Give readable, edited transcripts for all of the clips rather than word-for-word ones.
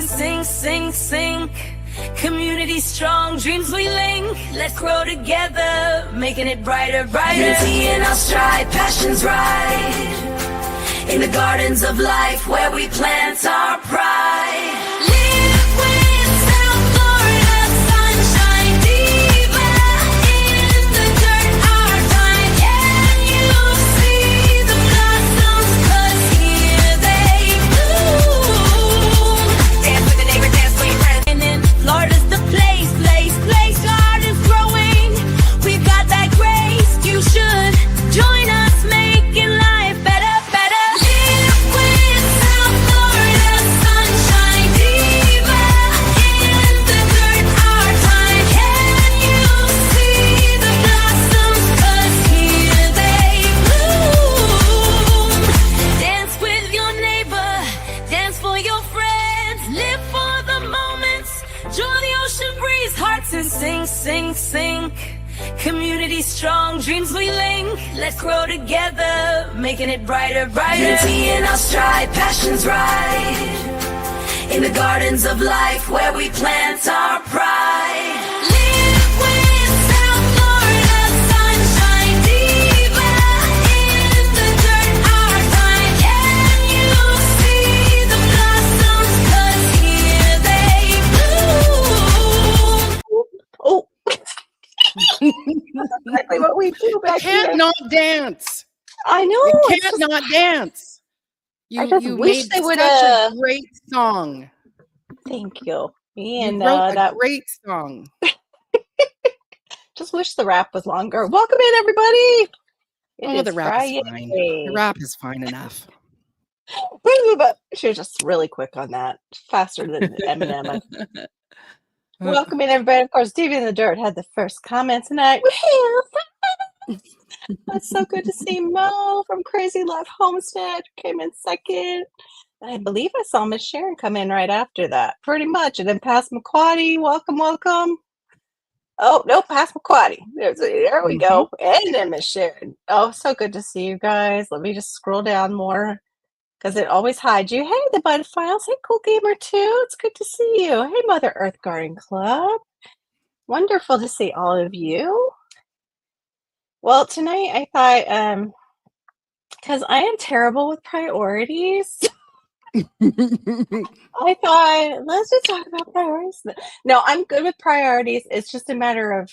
and sink. Community strong, dreams we link. Let's grow together, making it brighter. Unity in our stride, passions right. In the gardens of life where we plant our pride. Live with South Florida sunshine, diva in the dirt, our time. Can you see the blossoms? 'Cause here they bloom. Dance with the neighbor, dance with your friends. And then Florida's the place. Gardens growing. We've got that grace. You should join us, making life better. Live with South Florida sunshine, diva in the dirt, our time. Can you see the blossoms? 'Cause here they bloom. Dance with your neighbor, dance for your friends. Live for the moments, joy the ocean breeze. Hearts and sink. Community strong, dreams we link. Let's grow together, making it brighter. Unity in our stride, passions right. In the gardens of life where we plant our pride. Live with South Florida sunshine, diva in the dirt, our time. Can you see the blossoms? 'Cause here they bloom. Oh. That's exactly what we do back here. Can't not dance. I know. You it's can't just- not dance. I just You wish made they would, such a great song. Thank you. You And wrote a that great song. just wish the rap was longer. Welcome in, everybody. Oh, the rap Friday. is fine. The rap is fine enough. She was just really quick on that, faster than Eminem. Welcome in, everybody. Of course, Stevie in the Dirt had the first comment tonight. That's so good to see. Mo from Crazy Love Homestead came in second. I believe I saw Miss Sharon come in right after that, pretty much. And then Pass McQuaddy, welcome. Oh, no, Pass McQuaddy. There we go. And then Miss Sharon. Oh, so good to see you guys. Let me just scroll down more because it always hides you. Hey, the Butterfiles. Hey, Cool Gamer 2. It's good to see you. Hey, Mother Earth Garden Club. Wonderful to see all of you. Well, tonight I thought, because I am terrible with priorities, I thought, let's just talk about priorities. No, I'm good with priorities. It's just a matter of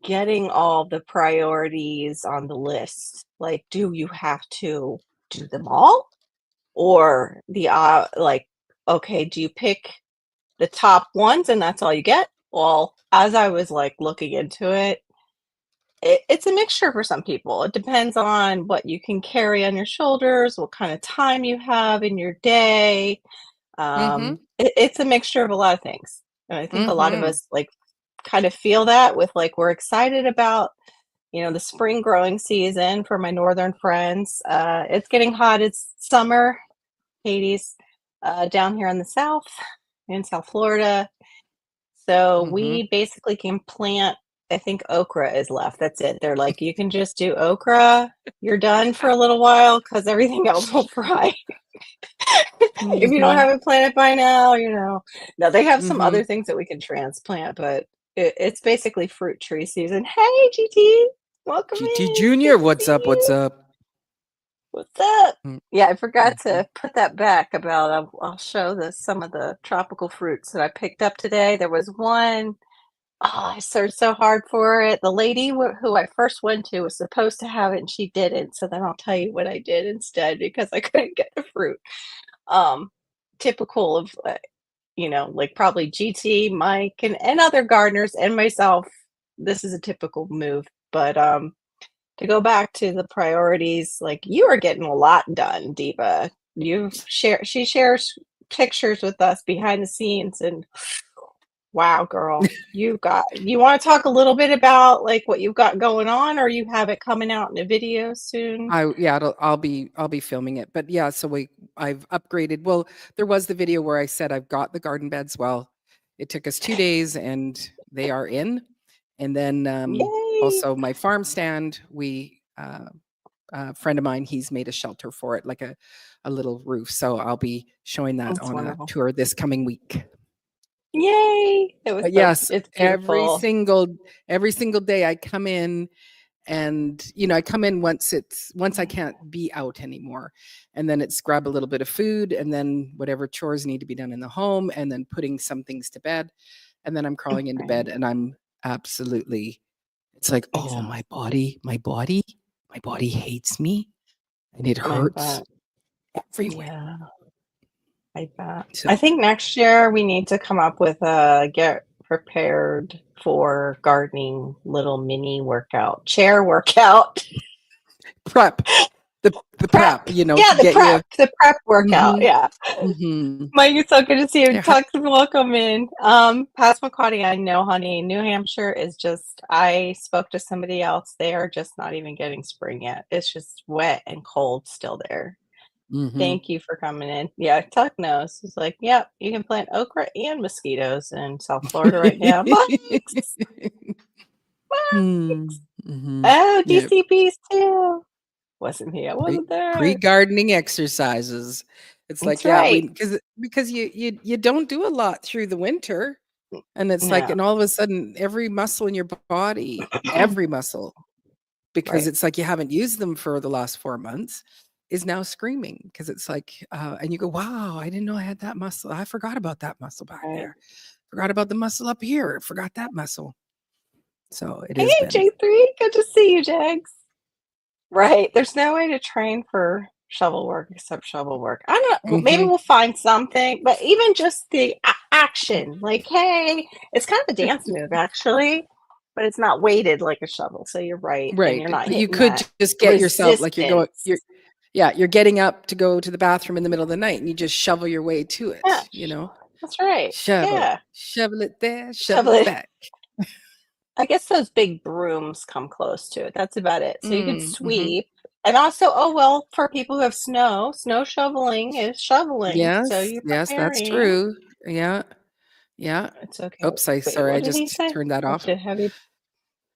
getting all the priorities on the list. Like, do you have to do them all? Or okay, do you pick the top ones and that's all you get? Well, as I was like looking into it, it's a mixture for some people. It depends on what you can carry on your shoulders, what kind of time you have in your day. It's a mixture of a lot of things. And I think a lot of us like kind of feel that with like, we're excited about, the spring growing season for my northern friends. It's getting hot. It's summer, Hades, down here in the South, in South Florida. So we basically can plant, I think okra is left. That's it. They're like, you can just do okra. You're done for a little while because everything else will fry. If you don't have it planted by now, Now they have some other things that we can transplant, but it's basically fruit tree season. Hey, GT. Welcome GT in. Junior, what's up? What's up? Yeah, I forgot to put that back about, I'll show some of the tropical fruits that I picked up today. There was one, I searched so hard for it. The lady who I first went to was supposed to have it and she didn't. So then I'll tell you what I did instead because I couldn't get the fruit. Typical of, like probably GT, Mike, and other gardeners and myself. This is a typical move. But to go back to the priorities, like you are getting a lot done, Diva. She shares pictures with us behind the scenes, and wow, girl, you want to talk a little bit about like what you've got going on, or you have it coming out in a video soon? I'll be filming it. But yeah, so I've upgraded. Well, there was the video where I said I've got the garden beds. Well, it took us 2 days and they are in. And then also my farm stand, friend of mine, he's made a shelter for it, like a little roof. So I'll be showing that That's on a wonderful. tour this coming week. Yay! But yes, It's every beautiful. single day I come in, and I come in once I can't be out anymore, and then it's grab a little bit of food, and then whatever chores need to be done in the home, and then putting some things to bed, and then I'm crawling into bed, Right. and I'm absolutely, it's like, oh, my body hates me, and it I hurts bet. everywhere. Yeah, I bet. So I think next year we need to come up with a get prepared for gardening little mini workout, chair workout. prep, the prep, Prep. Yeah, to get you. The prep workout. Mhm, Yeah. mhm. Mike, it's so good to see you. Yeah, Tuck, welcome in. Passamaquoddy, I know, honey. New Hampshire is just, I spoke to somebody else. They are just not even getting spring yet. It's just wet and cold still there. mhm. Thank you for coming in. Yeah, Tuck knows. He's like, yep, you can plant okra and mosquitoes in South Florida right now. Mike's! Mm, Mike's! mhm. Oh, Yeah, DCPs too. Wasn't he? I wasn't there. pre-gardening exercises. It's like, That's yeah, right. because you don't do a lot through the winter, and it's like, No. and all of a sudden, every muscle in your body, every muscle, because Right. it's like you haven't used them for the last 4 months, is now screaming, because it's like, and you go, wow, I didn't know I had that muscle. I forgot about that muscle back Right. there. Forgot about the muscle up here. Forgot that muscle. So it Hey, has been. J3. Good to see you, Jags. Right. There's no way to train for shovel work except shovel work. I don't know. Maybe Mhm. we'll find something, but even just the action, like, hey, it's kind of a dance move, actually, but it's not weighted like a shovel. So you're right. And Right, you're not but you hitting could that just get yourself, like, resistance. you're getting up to go to the bathroom in the middle of the night, and you just shovel your way to Yeah, it, that's right. Shovel it. Yeah. Shovel it there, shovel Shovel it it. back. I guess those big brooms come close to it. That's about it. So you could Mhm. sweep. And also, oh, well, for people who have snow shoveling is shoveling. So Yes, you're yes, that's preparing. true. Yeah, yeah. It's okay. Oops, Wait, I what did he just say? turned that off. After heavy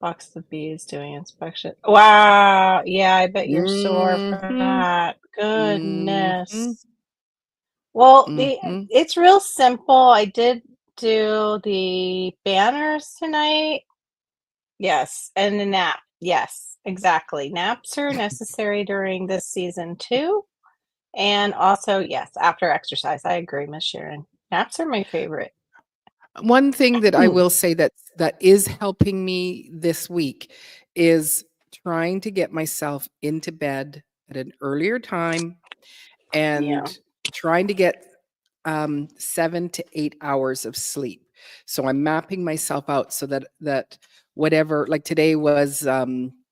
box of bees doing inspection. Wow. Yeah, I bet you're sore for Mhm. that. Mhm. Goodness. Well, Mhm. it's real simple. I did do the banners tonight. Yes, and the nap. Yes, exactly. Naps are necessary during this season too. And also, yes, after exercise. I agree, Miss Sharon. Naps are my favorite. One thing that I will say that is helping me this week is trying to get myself into bed at an earlier time, Yeah. and trying to get 7 to 8 hours of sleep. So I'm mapping myself out so that whatever, like today was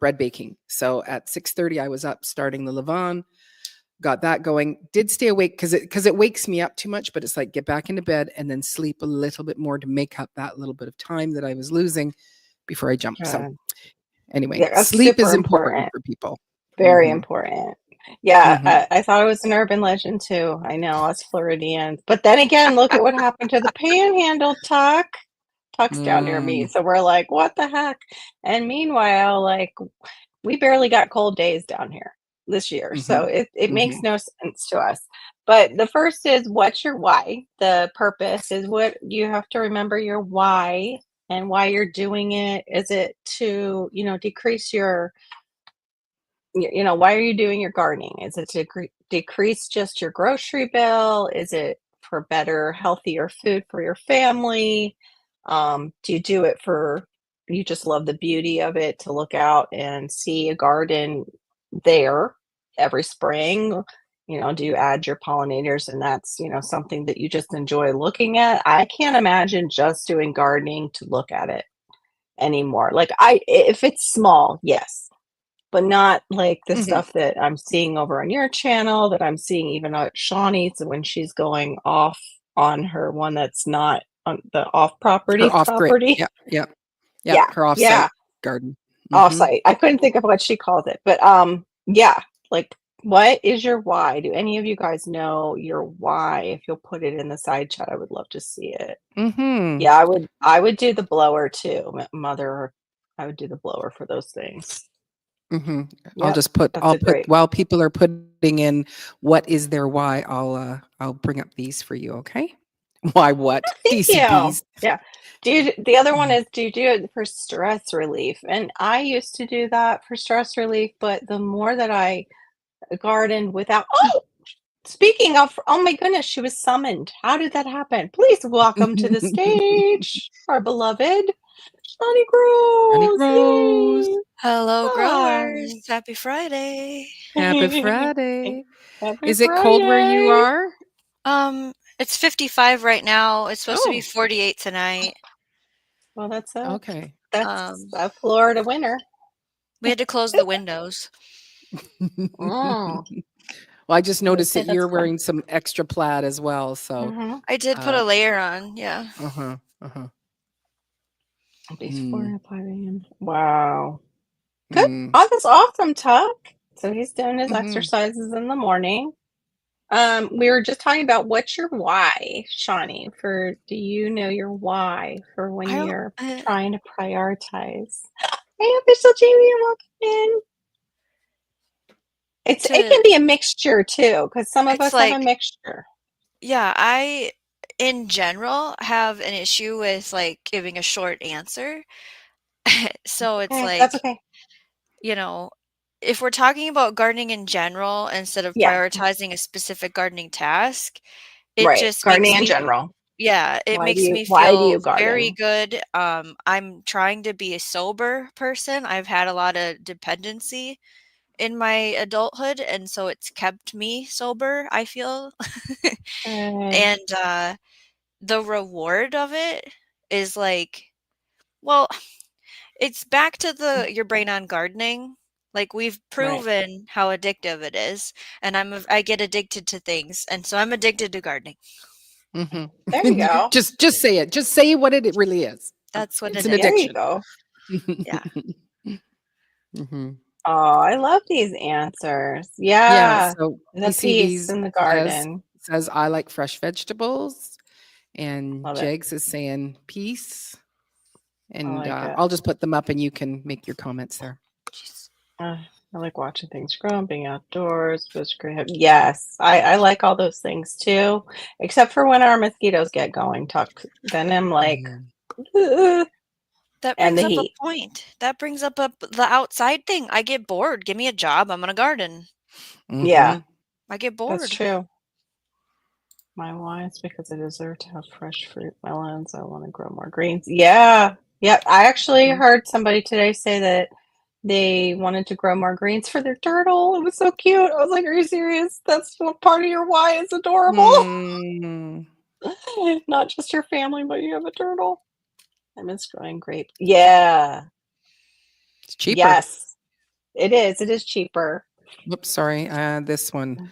bread baking. So at 6:30 I was up starting the levain, got that going, did stay awake because it wakes me up too much, but it's like, get back into bed and then sleep a little bit more to make up that little bit of time that I was losing before I jump. So Good. anyway, Yeah, that's sleep super is important important. for people. Very Hmm. important. Yeah, Hmm. I thought it was an urban legend too. I know us Floridians. But then again, look at what happened to the panhandle, Tuck. Tuck's down near me. Mm. So we're like, what the heck? And meanwhile, like, we barely got cold days down here this year. Hmm. So it makes Hmm. no sense to us. But the first is, what's your why? The purpose is what you have to remember, your why and why you're doing it. Is it to, decrease why are you doing your gardening? Is it to decrease just your grocery bill? Is it for better, healthier food for your family? Do you do it for, you just love the beauty of it, to look out and see a garden there every spring? Do you add your pollinators and that's, something that you just enjoy looking at? I can't imagine just doing gardening to look at it anymore. Like, if it's small, yes, but not like the Hmm. stuff that I'm seeing over on your channel, that I'm seeing even at Shawnee's when she's going off on her one that's not on the off Her property off grid. property. Yeah, yeah, yeah. Yeah, Her yeah, off-site garden. Hmm. offsite. I couldn't think of what she called it, but yeah, like, what is your why? Do any of you guys know your why? If you'll put it in the side chat, I would love to see it. Hmm. Yeah, I would do the blower too, mother. I would do the blower for those things. I'll Yep, just put, that's a great. while people are putting in what is their why, I'll bring up these for you, okay? Why what? Thank you. DCPs. Yeah. The other one Mm. is, do you do it for stress relief? And I used to do that for stress relief, but the more that I gardened without, oh, speaking of, oh my goodness, she was summoned. How did that happen? Please welcome to the stage our beloved Shawnee Honey Grows. Rose, Yay. Hello, Hi. growers. Happy Friday. happy Friday. Happy Is it cold where you Friday. are? It's 55 right now. It's supposed to be Oh, 48 tonight. Well, okay. that's a Florida winter. We had to close the windows. Mm, Well, I just I would noticed say that that's you're cool. wearing some extra plaid as well, so, Mm-hmm. I did put uh, a layer on. Yeah. uh-huh, uh-huh. These 4 Mm, and 5 a.m. Wow. Good. mm, Oh, that's awesome, Tuck. So he's doing his mhm. exercises in the morning. We were just talking about what's your why, Shawnee, for do you know your why for when I don't. you're trying to prioritize? Hey, official Jamie, welcome in. It can To. be a mixture too, because some of It's us have a like, mixture. yeah, I, in general, have an issue with like giving a short answer. So it's Okay, that's like, okay. you know, if we're talking about gardening in general instead of Yeah, prioritizing a specific gardening task, it right. just makes Gardening in me. general. Yeah, it makes me Why do you feel very garden? good. I'm trying to be a sober person. I've had a lot of dependency in my adulthood, and so it's kept me sober, I feel. Good. And the reward of it is like, well, it's back to the your brain on gardening. Like we've Right. proven how addictive it is, and I get addicted to things, and so I'm addicted to gardening. Mhm. There you go. Just say it. Just say what it really is. That's what It's it an is. There you addiction. go. Yeah. Mhm. Oh, I love these answers. Yeah, Yeah. so The peace PCVs in the says garden. says I like fresh vegetables, and Love it. Jegs is saying peace, I and like it. I'll just put them up, and you can make your comments there. Jeez. I like watching things grow and being outdoors. Bush great. Yes, I like all those things too, except for when our mosquitoes get going. Tuck. Then I'm like, Mhm. "Ugh," That and brings the up a heat. point. That brings up the outside thing. I get bored. Give me a job. I'm gonna garden. Yeah, Mhm. I get that's bored. true. My why is because I deserve to have fresh fruit, melons. I want to grow more greens. Yeah, yeah. I actually Mhm. heard somebody today say that they wanted to grow more greens for their turtle. It was so cute. I was like, "Are you serious? That's what part of your why is adorable. Mm. Not just your family, but you have a turtle." I miss growing grape. Yeah. It's cheaper. Yes, it is. It is cheaper. Whoops, sorry. This one,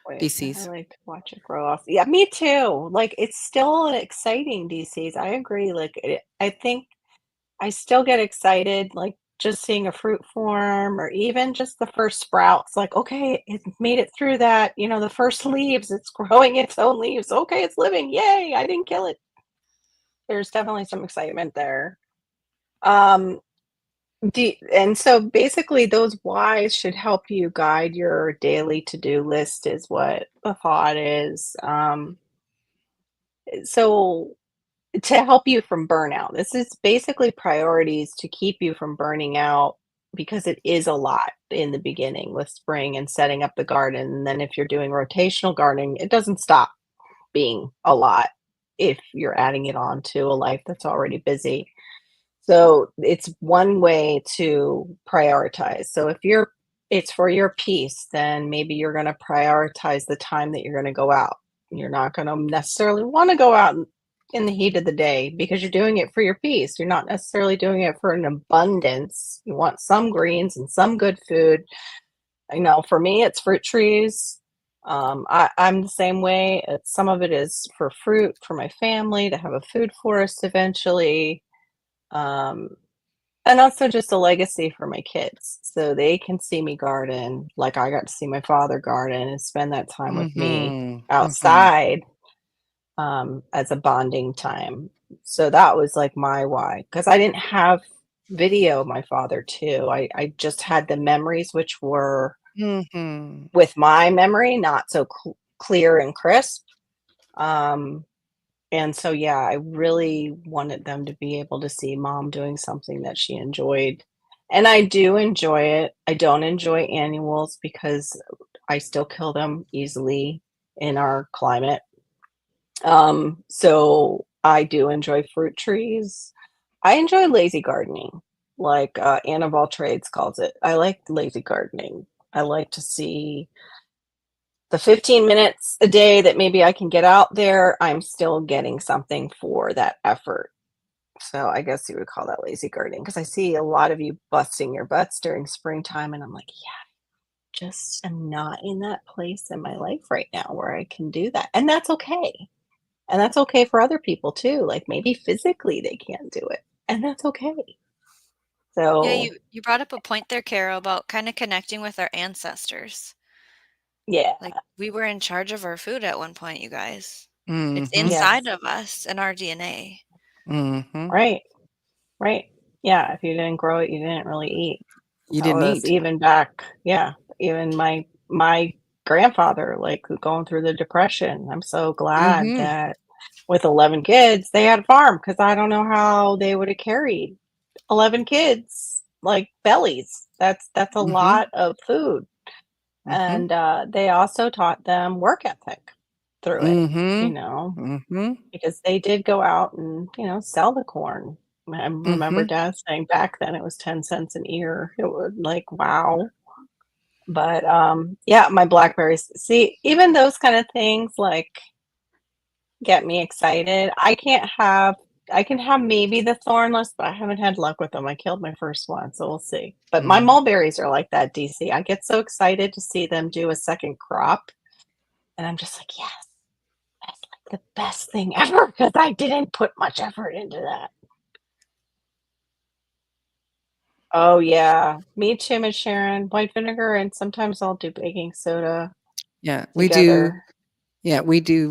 Wait, I DCs. like to watch it grow off. Yeah, me too. Like it's still an exciting DCs. I agree. I think I still get excited, like just seeing a fruit form or even just the first sprouts. Like, okay, it made it through that. The first leaves. It's growing its own leaves. Okay, it's living. Yay! I didn't kill it. There's definitely some excitement there. Um, and so basically, those whys should help you guide your daily to-do list, is what the thought is. So to help you from burnout, this is basically priorities to keep you from burning out because it is a lot in the beginning with spring and setting up the garden. And then if you're doing rotational gardening, it doesn't stop being a lot if you're adding it on to a life that's already busy. So it's one way to prioritize. So if it's for your peace, then maybe you're going to prioritize the time that you're going to go out. You're not going to necessarily want to go out in the heat of the day because you're doing it for your peace. You're not necessarily doing it for an abundance. You want some greens and some good food. For me, it's fruit trees. I'm the same way. Some of it is for fruit for my family to have a food forest eventually. Um, and also just a legacy for my kids so they can see me garden like I got to see my father garden and spend that time with me Mhm. Mhm. outside as a bonding time. So that was like my why because I didn't have video my father too. I just had the memories, which were Mhm. with my memory, not so clear and crisp. Um, and so, yeah, I really wanted them to be able to see mom doing something that she enjoyed. And I do enjoy it. I don't enjoy annuals because I still kill them easily in our climate. So I do enjoy fruit trees. I enjoy lazy gardening, like Anna of all trades calls it. I like lazy gardening. I like to see the 15 minutes a day that maybe I can get out there, I'm still getting something for that effort. So I guess you would call that lazy gardening because I see a lot of you busting your butts during springtime, and I'm like, yeah, just am not in that place in my life right now where I can do that. And that's okay. And that's okay for other people too. Like maybe physically they can't do it. And that's okay. Yeah, So you brought up a point there, Carol, about kind of connecting with our ancestors. yeah, Like we were in charge of our food at one point, you guys. It's Mhm. yes, inside of us in our DNA. Mhm. right, right. Yeah, if you didn't grow it, you didn't really eat. You That didn't was eat. even back, yeah, even my grandfather, like, going through the depression. I'm so glad Mhm. that with 11 kids, they had a farm because I don't know how they would have carried 11 kids, like, bellies. That's a Mhm. lot of food, Mhm. and, they also taught them work ethic through it, you Mhm. know? Mhm. Because they did go out and, sell the corn. I remember Mhm. dad saying back then it was 10 cents an ear. It was like, wow. But, yeah, my blackberries see, even those kind of things, like, get me excited. I can have maybe the thornless, but I haven't had luck with them. I killed my first one, so we'll see. But my Mm. mulberries are like that, DC. I get so excited to see them do a second crop, and I'm just like, "Yes, that's like the best thing ever because I didn't put much effort into that." Oh, yeah. Me too, Miss Sharon. White vinegar, and sometimes I'll do baking soda Yeah, we do. together. Yeah, we do.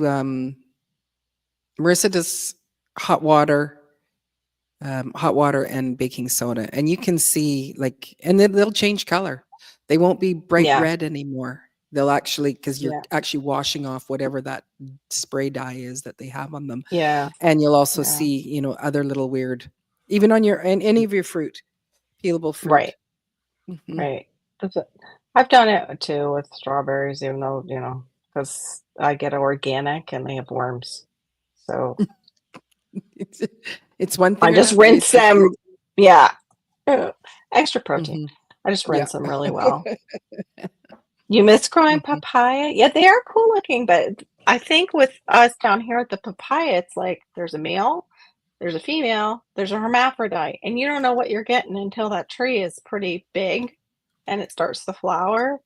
Marissa does hot water, hot water and baking soda, and you can see like, and then they'll change color. They won't be bright Yeah, red anymore. They'll actually, because you're yeah, actually washing off whatever that spray dye is that they have on them, yeah, and you'll also yeah. see, other little weird, even on your and any of your fruit, peelable fruit. Right, Hmm. right. That's it. I've done it too with strawberries, even though, because I get organic and they have worms. So It's, it's one I thing or just another. rinse It's like you're. them. Yeah. Extra protein. Hmm. I just Yeah. rinse them really well. You miss growing Hmm. papaya? Yeah, they are cool looking, but I think with us down here at the papaya, it's like there's a male, there's a female, there's a hermaphrodite, and you don't know what you're getting until that tree is pretty big and it starts to flower.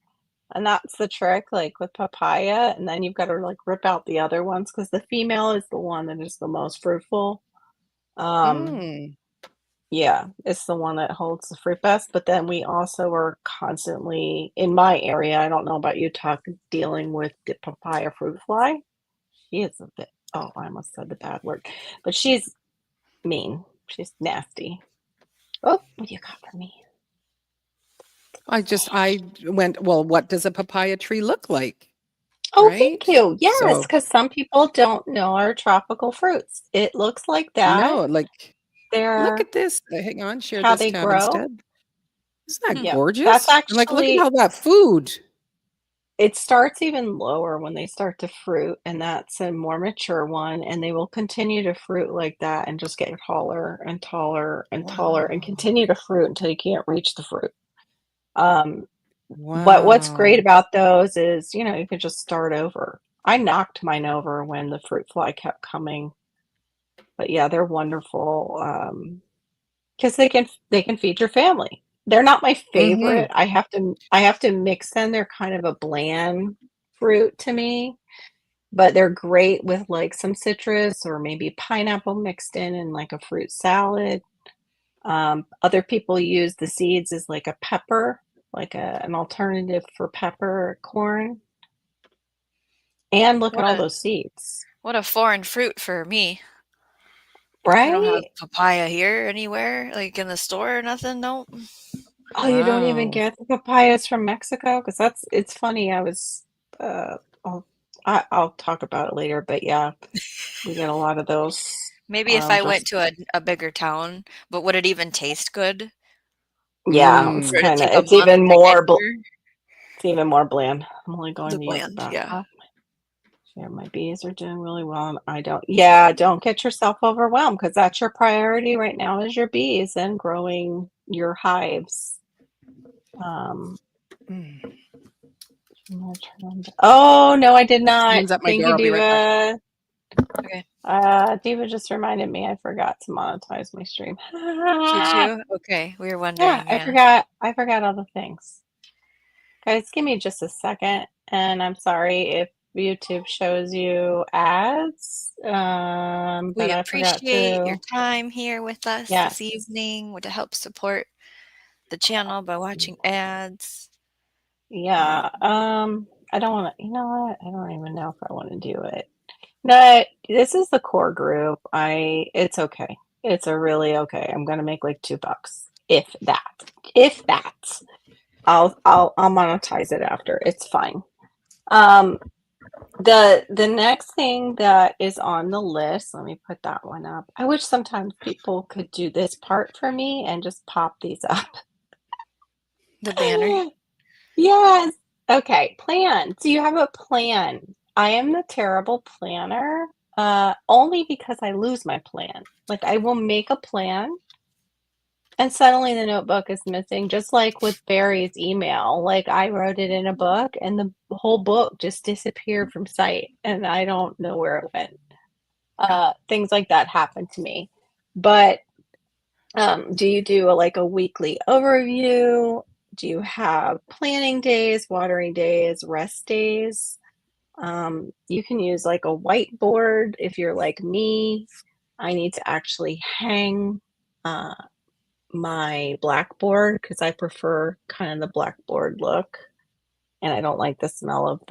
And that's the trick, like with papaya. And then you've got to like rip out the other ones because the female is the one that is the most fruitful. Um, Mm. yeah, it's the one that holds the fruit best. But then we also are constantly in my area. I don't know about Utah, dealing with the papaya fruit fly. She is a bit. Oh, I almost said the bad word, but she's mean. She's nasty. Oh, what do you got for me? I went, well, what does a papaya tree look like? Oh, thank Right? you. Yes, So, because some people don't know our tropical fruits. It looks like that. no, like, look They're at this. Hang on, share how this they tab grow. instead. Isn't that Hmm. Yep. That's gorgeous? And like, look at actually all that food. it starts even lower when they start to fruit, and that's a more mature one, and they will continue to fruit like that and just get taller and taller and taller and Wow. continue to fruit until you can't reach the fruit. Um, but what's great Wow. about those is, you can just start over. I knocked mine over when the fruit fly kept coming. But yeah, they're wonderful, because they can feed your family. They're not my Mhm. favorite. I have to mix them. They're kind of a bland fruit to me, but they're great with, like, some citrus or maybe pineapple mixed in, like, a fruit salad. Other people use the seeds as, like, a pepper, like an alternative for pepper or corn, and look at What all a those seeds. what a foreign fruit for me. We don't have Right? papaya here anywhere, like in the store or nothing. No. Oh, you don't even Wow. get the papayas from Mexico? Because it's funny. Uh, I'll, I'll talk about it later, but yeah, we get a lot of those. Maybe if I went Just, to a bigger town, but would it even taste good yeah, it's for it to Mm. kind of, take a month to get here? it's even more bland. I'm only going The to use bland, about yeah. half. Yeah, my bees are doing really well. And don't get yourself overwhelmed because that's your priority right now is your bees and growing your hives. Um, Mm. I'm gonna turn on oh no, I did not. Someone's at my Thank door. you, I'll be right back. Diva. Okay. Diva just reminded me I forgot to monetize my stream. Did you? Okay, we were Yeah, wondering, I yeah. forgot. I forgot all the things. Guys, give me just a second, and I'm sorry if YouTube shows you ads. But We I forgot appreciate your to. time here with us Yes. this evening to help support the channel by watching ads. Yeah. I don't want to. You know what? I don't even know if I want to do it. No, this is the core group. It's okay. It's a really okay. I'm gonna make like $2, if that. If that. I'll monetize it after. It's fine. Um, the next thing that is on the list, let me put that one up. I wish sometimes people could do this part for me and just pop these up. The banner. Yes. Okay, plan. Do you have a plan? I am the terrible planner, only because I lose my plan. Like I will make a plan and suddenly the notebook is missing, just like with Barry's email. Like I wrote it in a book and the whole book just disappeared from sight and I don't know where it went. Things like that happen to me. But do you do like a weekly overview? Do you have planning days, watering days, rest days? You can use like a whiteboard if you're like me. I need to actually hang my blackboard because I prefer kind of the blackboard look. And I don't like the smell of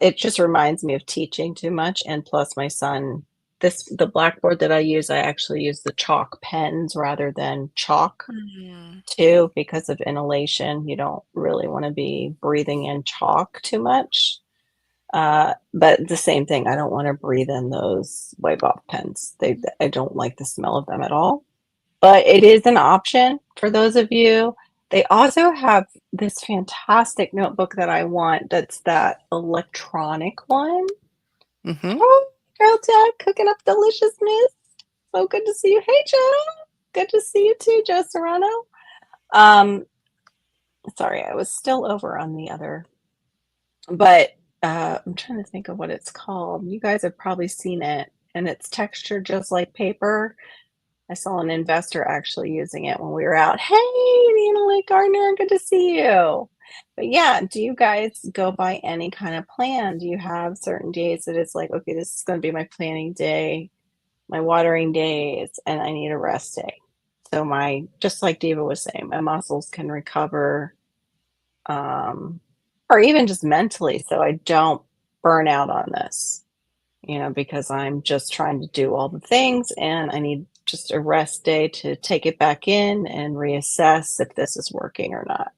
it just reminds me of teaching too much. And plus my son, the blackboard that I use, I actually use the chalk pens rather than chalk Mm. too, because of inhalation. You don't really want to be breathing in chalk too much. But the same thing, I don't want to breathe in those wipe off pens. I don't like the smell of them at all. But it is an option for those of you. They also have this fantastic notebook that I want. That's that electronic one. Mm-hmm. Oh, girl, Dad, cooking up deliciousness. So good to see you. Hey, Joe. Good to see you too, Joe Serrano. Sorry, I was still over on the other, but I'm trying to think of what it's called. You guys have probably seen it, and it's textured just like paper. I saw an investor actually using it when we were out. Hey, Nina Lake Gardner, good to see you. But yeah, do you guys go by any kind of plan? Do you have certain days that it's like, okay, this is going to be my planning day, my watering days, and I need a rest day? So just like Diva was saying, my muscles can recover, or even just mentally, so I don't burn out on this, because I'm just trying to do all the things and I need just a rest day to take it back in and reassess if this is working or not.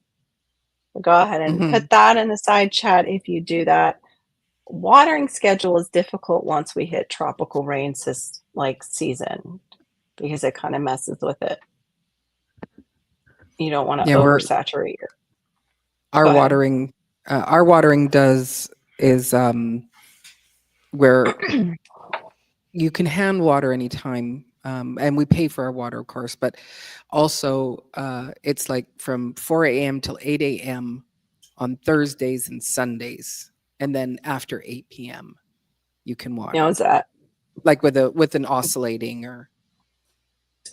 So go ahead and Mm-hmm. put that in the side chat if you do that. Watering schedule is difficult once we hit tropical rain season because it kind of messes with it. You don't want to Yeah, oversaturate your. our Go ahead. watering is where you can hand water anytime, and we pay for our water, of course, but also it's like from 4 a.m. till 8 a.m. on Thursdays and Sundays, and then after 8 p.m. you can Now water, like with an oscillating or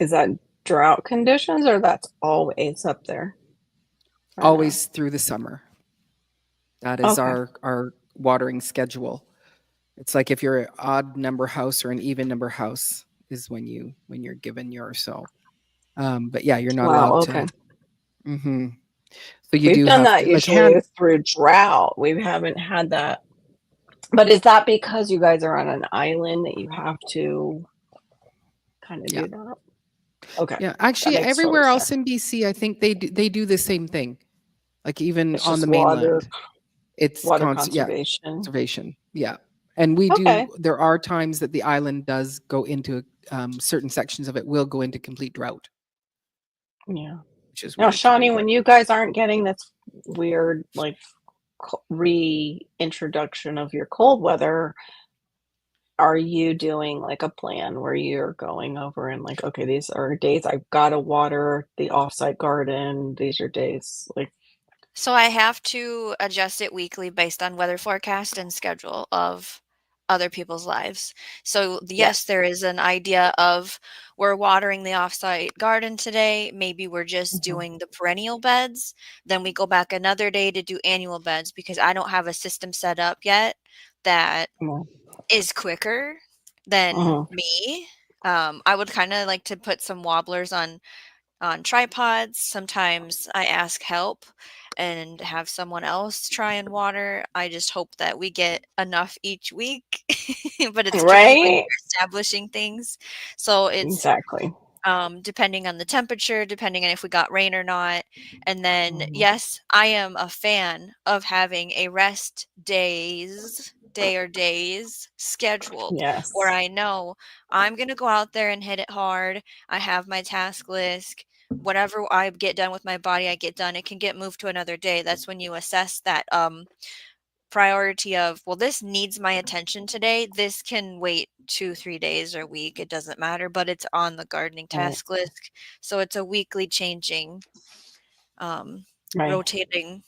is that drought conditions or that's always up there? always through the summer. That is Okay. our watering schedule. It's like if you're an odd number house or an even number house is when you're given your so. But yeah, you're not Wow. allowed Okay. to. Hmm. So you We've do done have that to like usually hand. through drought. We haven't had that. But is that because you guys are on an island that you have to kind of Yeah. do that. Okay. Yeah. That Actually, makes total everywhere else sense. in BC, I think they do the same thing. Like even It's on the just mainland, it's water yeah, conservation. conservation. Yeah. And we Okay. do, there are times that the island does go into certain sections of it will go into complete drought, Yeah. which is Now, weird to me. Shawnee, But when you guys aren't getting this weird, like, reintroduction of your cold weather, are you doing like a plan where you're going over and like, okay, these are days I've got to water the offsite garden. These are days like, So I have to adjust it weekly based on weather forecast and schedule of other people's lives. So yeah. yes, there is an idea of we're watering the offsite garden today. Maybe we're just Mhm. doing the perennial beds. Then we go back another day to do annual beds because I don't have a system set up yet that Yeah. is quicker than Mhm. me. I would kind of like to put some wobblers on tripods. Sometimes I ask help and have someone else try and water. I just hope that we get enough each week, but it's tricky when Right? you're establishing things. So it's Exactly. depending on the temperature, depending on if we got rain or not. And then, Mhm. yes, I am a fan of having a rest days scheduled where Yes. I know I'm going to go out there and hit it hard. I have my task list. Whatever I get done with my body, I get done. It can get moved to another day. That's when you assess that priority of, well, this needs my attention today. This can wait 2, 3 days or a week. It doesn't matter, but it's on the gardening Right. task list. So it's a weekly changing, um, Right. rotating.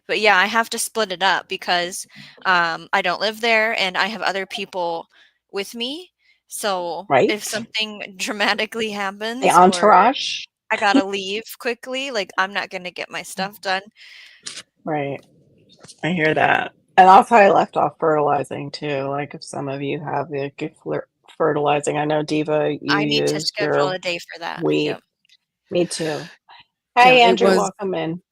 But yeah, I have to split it up because I don't live there and I have other people with me. So if Right. something dramatically The happens or entourage. I gotta leave quickly, like I'm not gonna get my stuff done. Right. I hear that. And also, I left off fertilizing too. Like, if some of you have the good fertilizing, I know Diva, you I need to use schedule your a day for that. wheat. Yep. Me too. yeah, Hey, it Andrew, was, welcome in.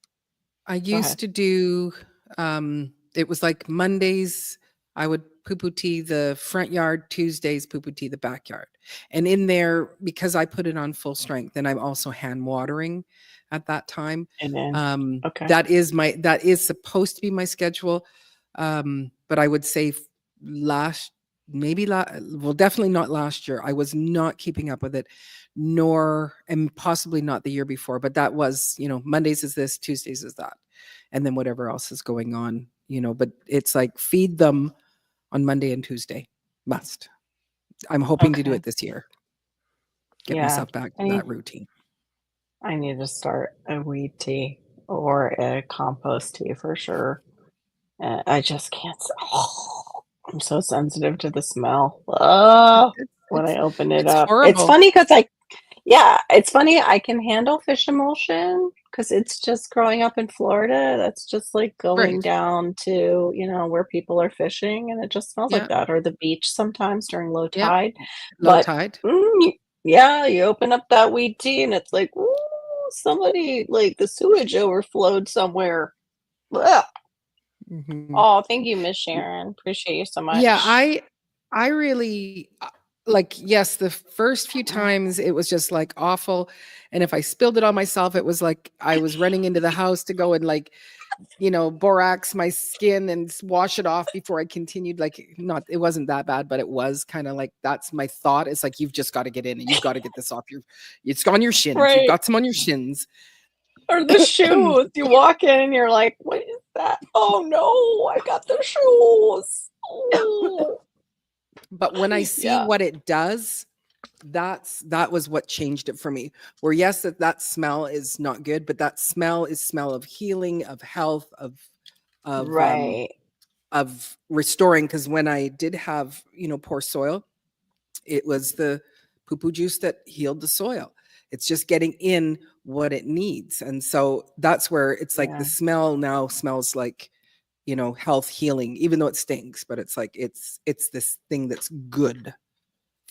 I Go ahead. used to do, it was like Mondays, I would poo-poo tea the front yard, Tuesdays poo-poo tea the backyard. And in there, because I put it on full strength, and I'm also hand watering at that time. And then, okay. That is supposed to be my schedule. But I would say well, definitely not last year. I was not keeping up with it, nor, and possibly not the year before, but that was, Mondays is this, Tuesdays is that. And then whatever else is going on, but it's like feed them on Monday and Tuesday. Must. I'm hoping to do Okay. it this year. Get Yeah. myself back I to need, that routine. I need to start a wheat tea or a compost tea for sure. I just can't. I'm so sensitive to the smell. When I It's open it it's up, it's horrible. funny because yeah, it's funny. I can handle fish emulsion because it's just growing up in Florida. That's just like going Right. down to, where people are fishing and it just smells like Yeah. that, or the beach sometimes during low Yeah. tide. Low But tide. yeah, you open up that wheat tea and it's like, ooh, somebody like the sewage overflowed somewhere. Ugh. Mhm. Oh, thank you, Miss Sharon. Appreciate you so Yeah, much. I really like, yes, the first few times it was just like awful, and if I spilled it on myself it was like I was running into the house to go and like, borax my skin and wash it off before I continued. Like, not, it wasn't that bad, but it was kind of like, that's my thought. It's like, you've just got to get in and you've got to get this off it's on your shins. You've Right. got some on your shins. Or the shoes. You walk in and you're like, what is that? Oh no, I got the shoes. Oh. But when I see Yeah. what it does, that was what changed it for me. Where yes, that smell is not good, but that smell is smell of healing, of health, of Right. of restoring. Because when I did have, poor soil, it was the poo-poo juice that healed the soil. It's just getting in what it needs. And so that's where it's like the Yeah. smell now smells like, health, healing, even though it stinks, but it's like it's this thing that's good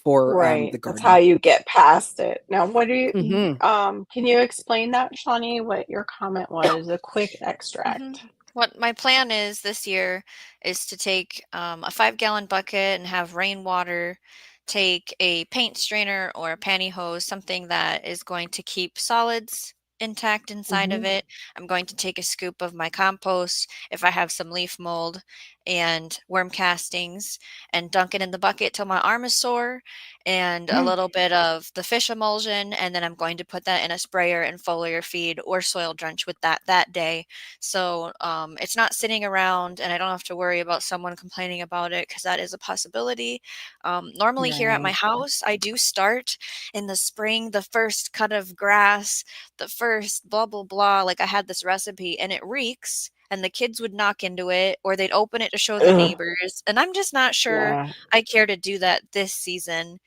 for Right. the That's how garden. you get past it. Now, what do Mhm. can you explain that, Shawnee, what your comment was? A quick Mhm. extract. What my plan is this year is to take a 5-gallon bucket and have rainwater take a paint strainer or a pantyhose, something that is going to keep solids intact inside of Mhm. it. I'm going to take a scoop of my compost, if I have some leaf mold and worm castings, and dunk it in the bucket till my arm is sore, and a little bit of the fish emulsion, and then I'm going to put that in a sprayer and foliar feed or soil drench with that day. So it's not sitting around, and I don't have to worry about someone complaining about it, because that is a possibility. Normally here at my Right. house, I do start in the spring, the first cut of grass, the first blah, blah, blah. Like I had this recipe and it reeks, and the kids would knock into it or they'd open it to show the Ugh. neighbors. And I'm just not sure Yeah. I care to do that this season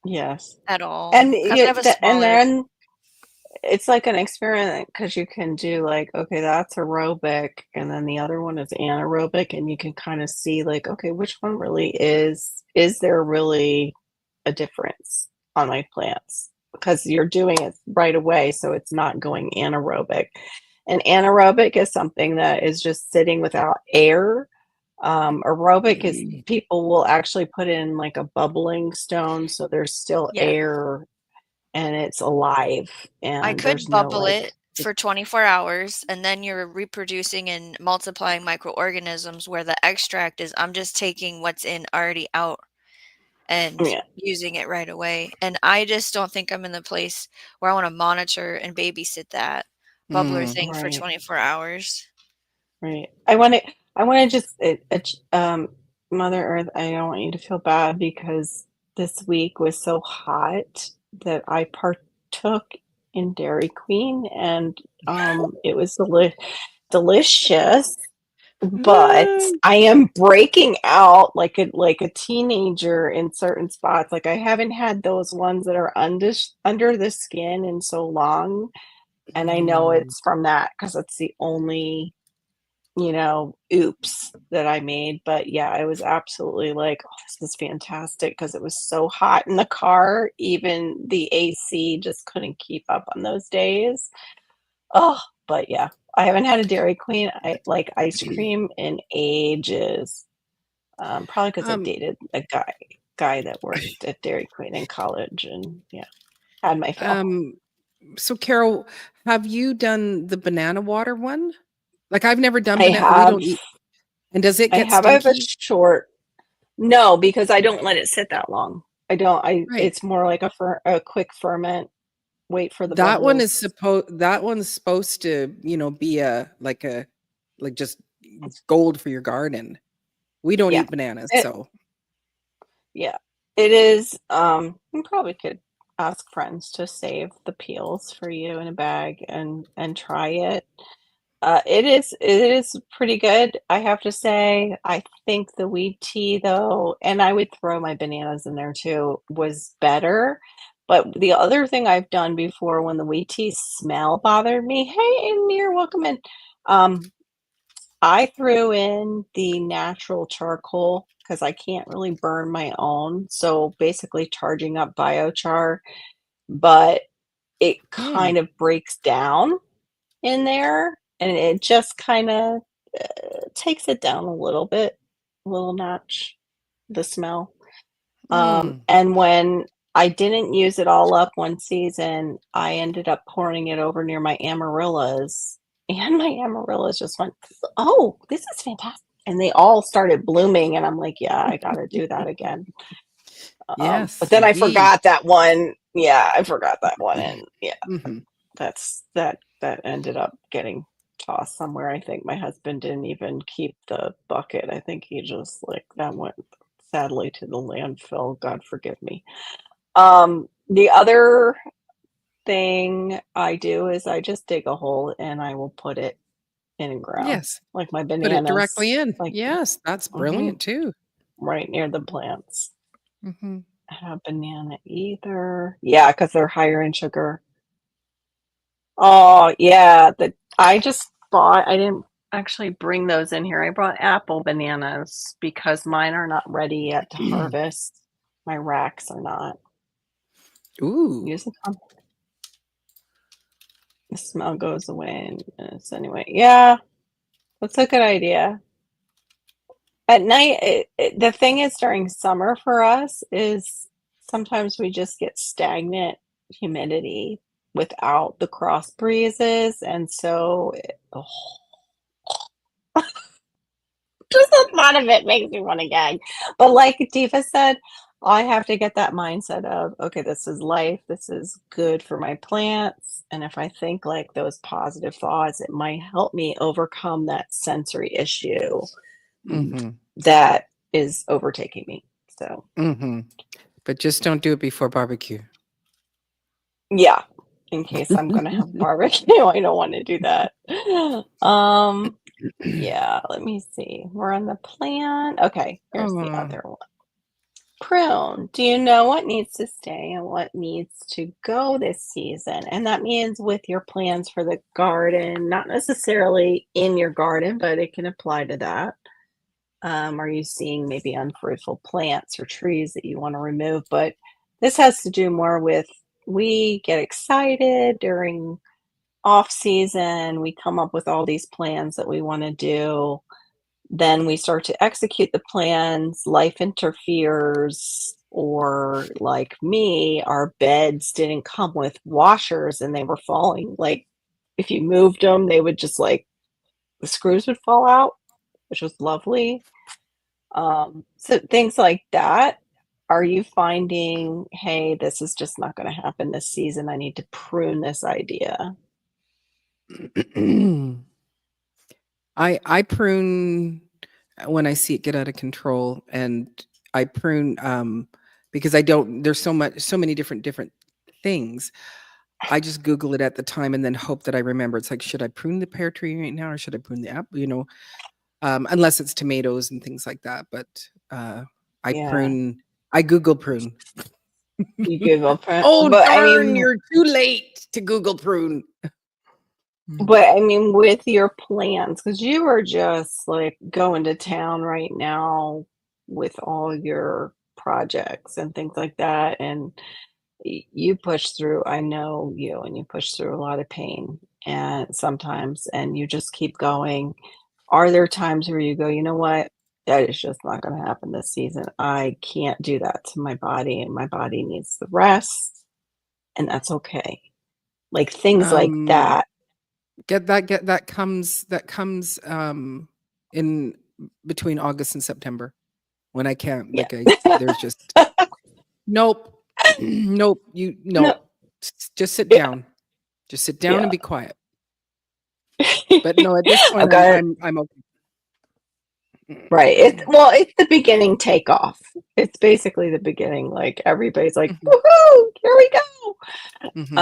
Yes. at all, And because I have a and smaller. then it's like an experiment because you can do like, okay, that's aerobic, and then the other one is anaerobic, and you can kind of see like, okay, which one really is there really a difference on my plants? Because you're doing it right away, so it's not going anaerobic. And anaerobic is something that is just sitting without air. Aerobic is people will actually put in like a bubbling stone, so there's still Yeah. air and it's alive I and could there's no bubble like it for 24 hours, and then you're reproducing and multiplying microorganisms, where the extract is I'm just taking what's in already out and yeah, using it right away. And I just don't think I'm in the place where I want to monitor and babysit that bubbler Mm. thing for right, 24 hours. right. I want to just Mother Earth, I don't want you to feel bad because this week was so hot that I partook in Dairy Queen and it was delicious. But Mm. I am breaking out like a teenager in certain spots. Like I haven't had those ones that are under the skin in so long, and I know Mm. it's from that because it's the only, oops that I made. But yeah, it was absolutely like, oh, this is fantastic because it was so hot in the car. Even the AC just couldn't keep up on those days. Oh, but yeah, I haven't had a Dairy Queen. I like ice cream in ages. Probably because I Um, dated a guy that worked at Dairy Queen in college, and yeah, had my fill. um, so Carol, have you done the banana water one? Like I've never done I banana. We have, don't eat. And does it I get have. I have a stinky? short. No, because I don't let it sit that long. I don't. I. Right. It's more like a quick ferment. Wait for the bubbles. That one's supposed to, be like just gold for your garden. We don't Yeah. eat bananas, It, so yeah. It is. You probably could ask friends to save the peels for you in a bag and try it. It is pretty good, I have to say. I think the weed tea though, and I would throw my bananas in there too, was better. But the other thing I've done before when the weed tea smell bothered me, hey, Amir, welcome in. Um, I threw in the natural charcoal because I can't really burn my own. So basically charging up biochar, but it mm, kind of breaks down in there, and it just kinda, takes it down a little notch, the smell. mm. And when I didn't use it all up one season, I ended up pouring it over near my amaryllis, and my amaryllis just went, "Oh, this is fantastic," and they all started blooming, and I'm like, "Yeah, I gotta do that again." But Yes, then I indeed. forgot that one. Yeah, I forgot that one, and yeah. Hmm. That ended up getting tossed somewhere. I think my husband didn't even keep the bucket. I think he just like that went sadly to the landfill. God forgive me. The other thing I do is I just dig a hole and I will put it in the ground, Yes. like my Put it directly bananas, in. like Yes, that's mhm, brilliant too. right near the plants. Hmm. I have banana either. Yeah, because they're higher in sugar. Oh, yeah, I didn't actually bring those in here. I brought apple bananas because mine are not ready yet to harvest. My racks are not. Ooh. Use the smell goes away in minutes anyway. Yeah, that's a good idea. At night, the thing is during summer for us is sometimes we just get stagnant humidity without the cross breezes, and so just the thought of it makes me want to gag. But like Diva said, I have to get that mindset of, okay, this is life. This is good for my plants. And if I think like those positive thoughts, it might help me overcome that sensory issue Mm-hmm. that is overtaking me. So, Mm-hmm. But just don't do it before barbecue. yeah, in case I'm going to have barbecue, I don't want to do that. Yeah, let me see. We're on the plan. Okay, here's the Aw. other one. Prune. Do you know what needs to stay and what needs to go this season? And that means with your plans for the garden, not necessarily in your garden, but it can apply to that. Are you seeing maybe unfruitful plants or trees that you want to remove? But this has to do more with we get excited during off season. We come up with all these plans that we want to do. Then we start to execute the plans, life interferes, or like me, our beds didn't come with washers and they were falling. Like if you moved them, they would just like the screws would fall out, which was lovely. So things like that. Are you finding, hey, this is just not going to happen this season? I need to prune this idea. I prune when I see it get out of control, and I prune because I don't. There's so many different things. I just Google it at the time and then hope that I remember. It's like, should I prune the pear tree right now, or should I prune the apple? Unless it's tomatoes and things like that. But I Yeah, prune. I Google prune. you Google prune, Oh but I darn! mean, You're too late to Google prune. with your plans, because you are just like going to town right now with all your projects and things like that. And you push through, I know you, and you push through a lot of pain and sometimes, and you just keep going. Are there times where you go, you know what? That is just not going to happen this season. I can't do that to my body, and my body needs the rest, and that's okay. Like things like Um, that. that comes in between August and September when I can't Yeah. there's just nope. Nope. No. Just sit Yeah. down and be quiet. But no, at this point Okay. I'm okay. Right. It's the beginning takeoff. It's basically the beginning. Like everybody's like, Mhm, woohoo, here we go. mhm.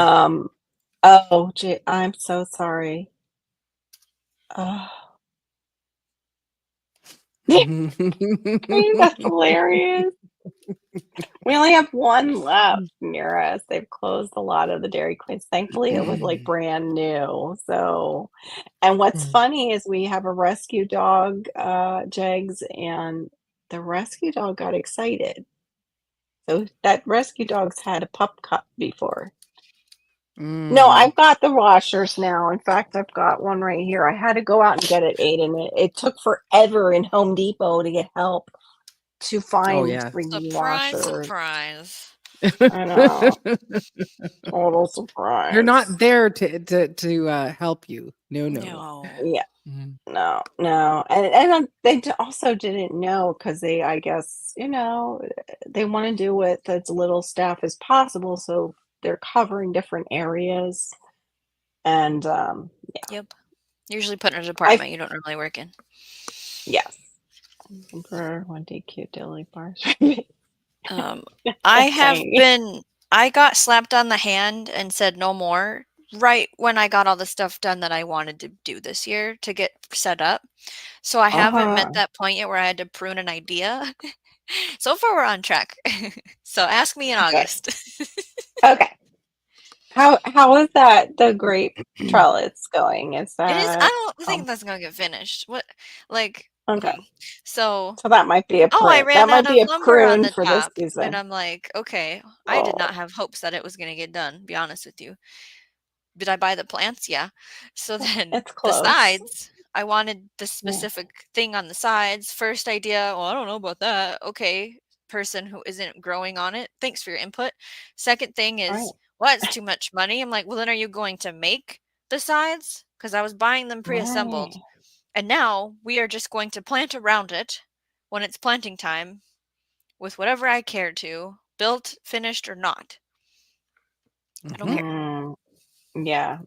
Oh, gee, I'm so sorry. Oh, that's hilarious. We only have one left near us. They've closed a lot of the Dairy Queens. Thankfully, it was like brand new. So, and what's funny is we have a rescue dog, Jegs, and the rescue dog got excited. So that rescue dog's had a pup cup before. No, Mm. I've got the washers now. In fact, I've got one right here. I had to go out and get it, Aiden. It took forever in Home Depot to get help to Oh find yeah. freaking Surprise, washers. surprise. I know. Total They're surprise. not there to help you. No. No. Yeah, Mhm. no. And they also didn't know because they, I guess, they want to do with as little staff as possible. So they're covering different areas. And yeah, Yep. Usually put in a I, department you don't normally work in. yes. For one DQ dilly bars. I That's have tiny. been I got slapped on the hand and said no more right when I got all the stuff done that I wanted to do this year to get set up. So I haven't met Uh-huh. that point yet where I had to prune an idea. So far we're on track. So ask me in Good. August. Okay. How is that the grape trellis going? Is It is I that don't think that's gonna get finished. What like okay? so So that might be a oh, I prune. That ran might out be of a lumber on prune the for this top, and season. I'm like, "Okay, I did not Oh, have hopes that it was gonna get done, be honest with you." Did I buy the plants? Yeah. So then it's the close. sides, I wanted the specific thing on the sides. First idea, well, I don't know about that. Okay, person who isn't growing on it, thanks for your input. Second thing Right. is, well, it's too much money. I'm like, well, then are you going to make the sides? Because I was buying them pre-assembled. Right. And now we are just going to plant around it when it's planting time with whatever I care to, built, finished, or not. I don't care. Mm, yeah.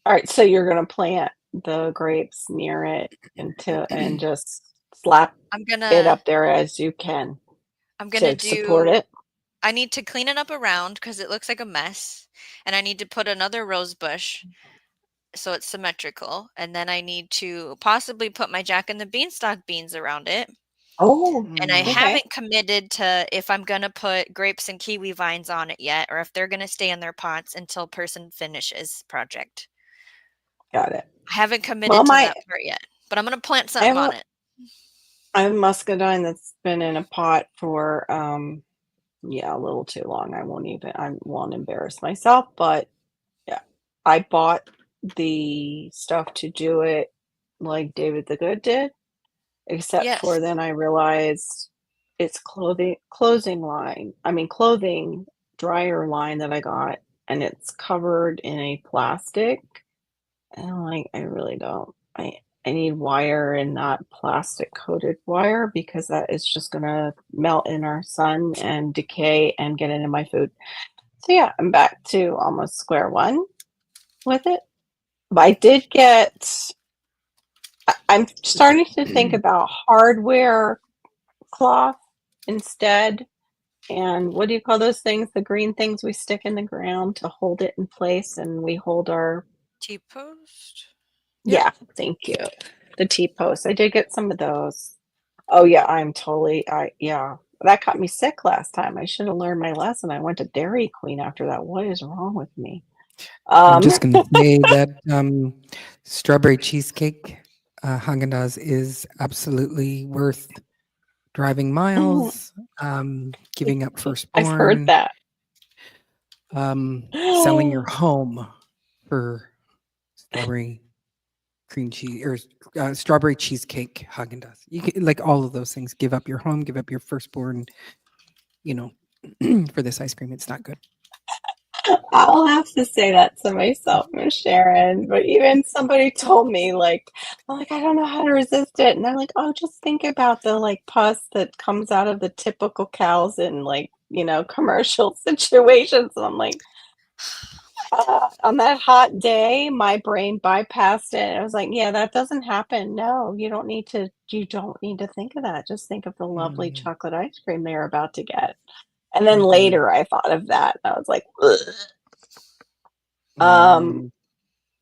All right. So you're gonna plant the grapes near it and just slap I'm it gonna up there as you can I'm gonna to support do it. I need to clean it up around because it looks like a mess. And I need to put another rose bush so it's symmetrical. And then I need to possibly put my Jack and the Beanstalk beans around it. Oh, And I okay. haven't committed to if I'm gonna put grapes and kiwi vines on it yet, or if they're gonna stay in their pots until person finishes project. Got it. I haven't Well, committed to that part yet, but I'm gonna plant I have something on it. I have muscadine that's been in a pot for yeah, a little too long. I won't embarrass myself, but yeah. I bought the stuff to do it like David the Good did, except for Yes. then I realized it's clothing dryer line that I got, and it's covered in a plastic. And I'm like, I really don't. I need wire and not plastic coated wire because that is just gonna melt in our sun and decay and get into my food. So yeah, I'm back to almost square one with it. But I did get I'm starting to think about hardware cloth instead. And what do you call those things? The green things we stick in the ground to hold it in place and we hold our T-post? yeah, thank you. The T-posts. I did get some of those. Oh yeah, yeah. That got me sick last time. I should have learned my lesson. I went to Dairy Queen after that. What is wrong with me? I'm just going to say that strawberry cheesecake Haagen-Dazs is absolutely worth driving miles, giving up I've heard firstborn, that. selling your home for strawberry cream cheese or strawberry cheesecake Haagen-Dazs. You can, like all of those things. Give up your home, give up your firstborn. You know, for this ice cream, it's not good. I'll have to say that to myself, Miss Sharon. But even somebody told me, like, I'm like, I don't know how to resist it. And they're like, oh, just think about the like pus that comes out of the typical cows in like, commercial situations. And I'm like, on that hot day, my brain bypassed it. I was like, yeah, that doesn't happen. No, you don't need to think of that. Just think of the lovely Mm, chocolate ice cream they're about to get. And then mhm, later I thought of that. And I was like, ugh. Um, mm.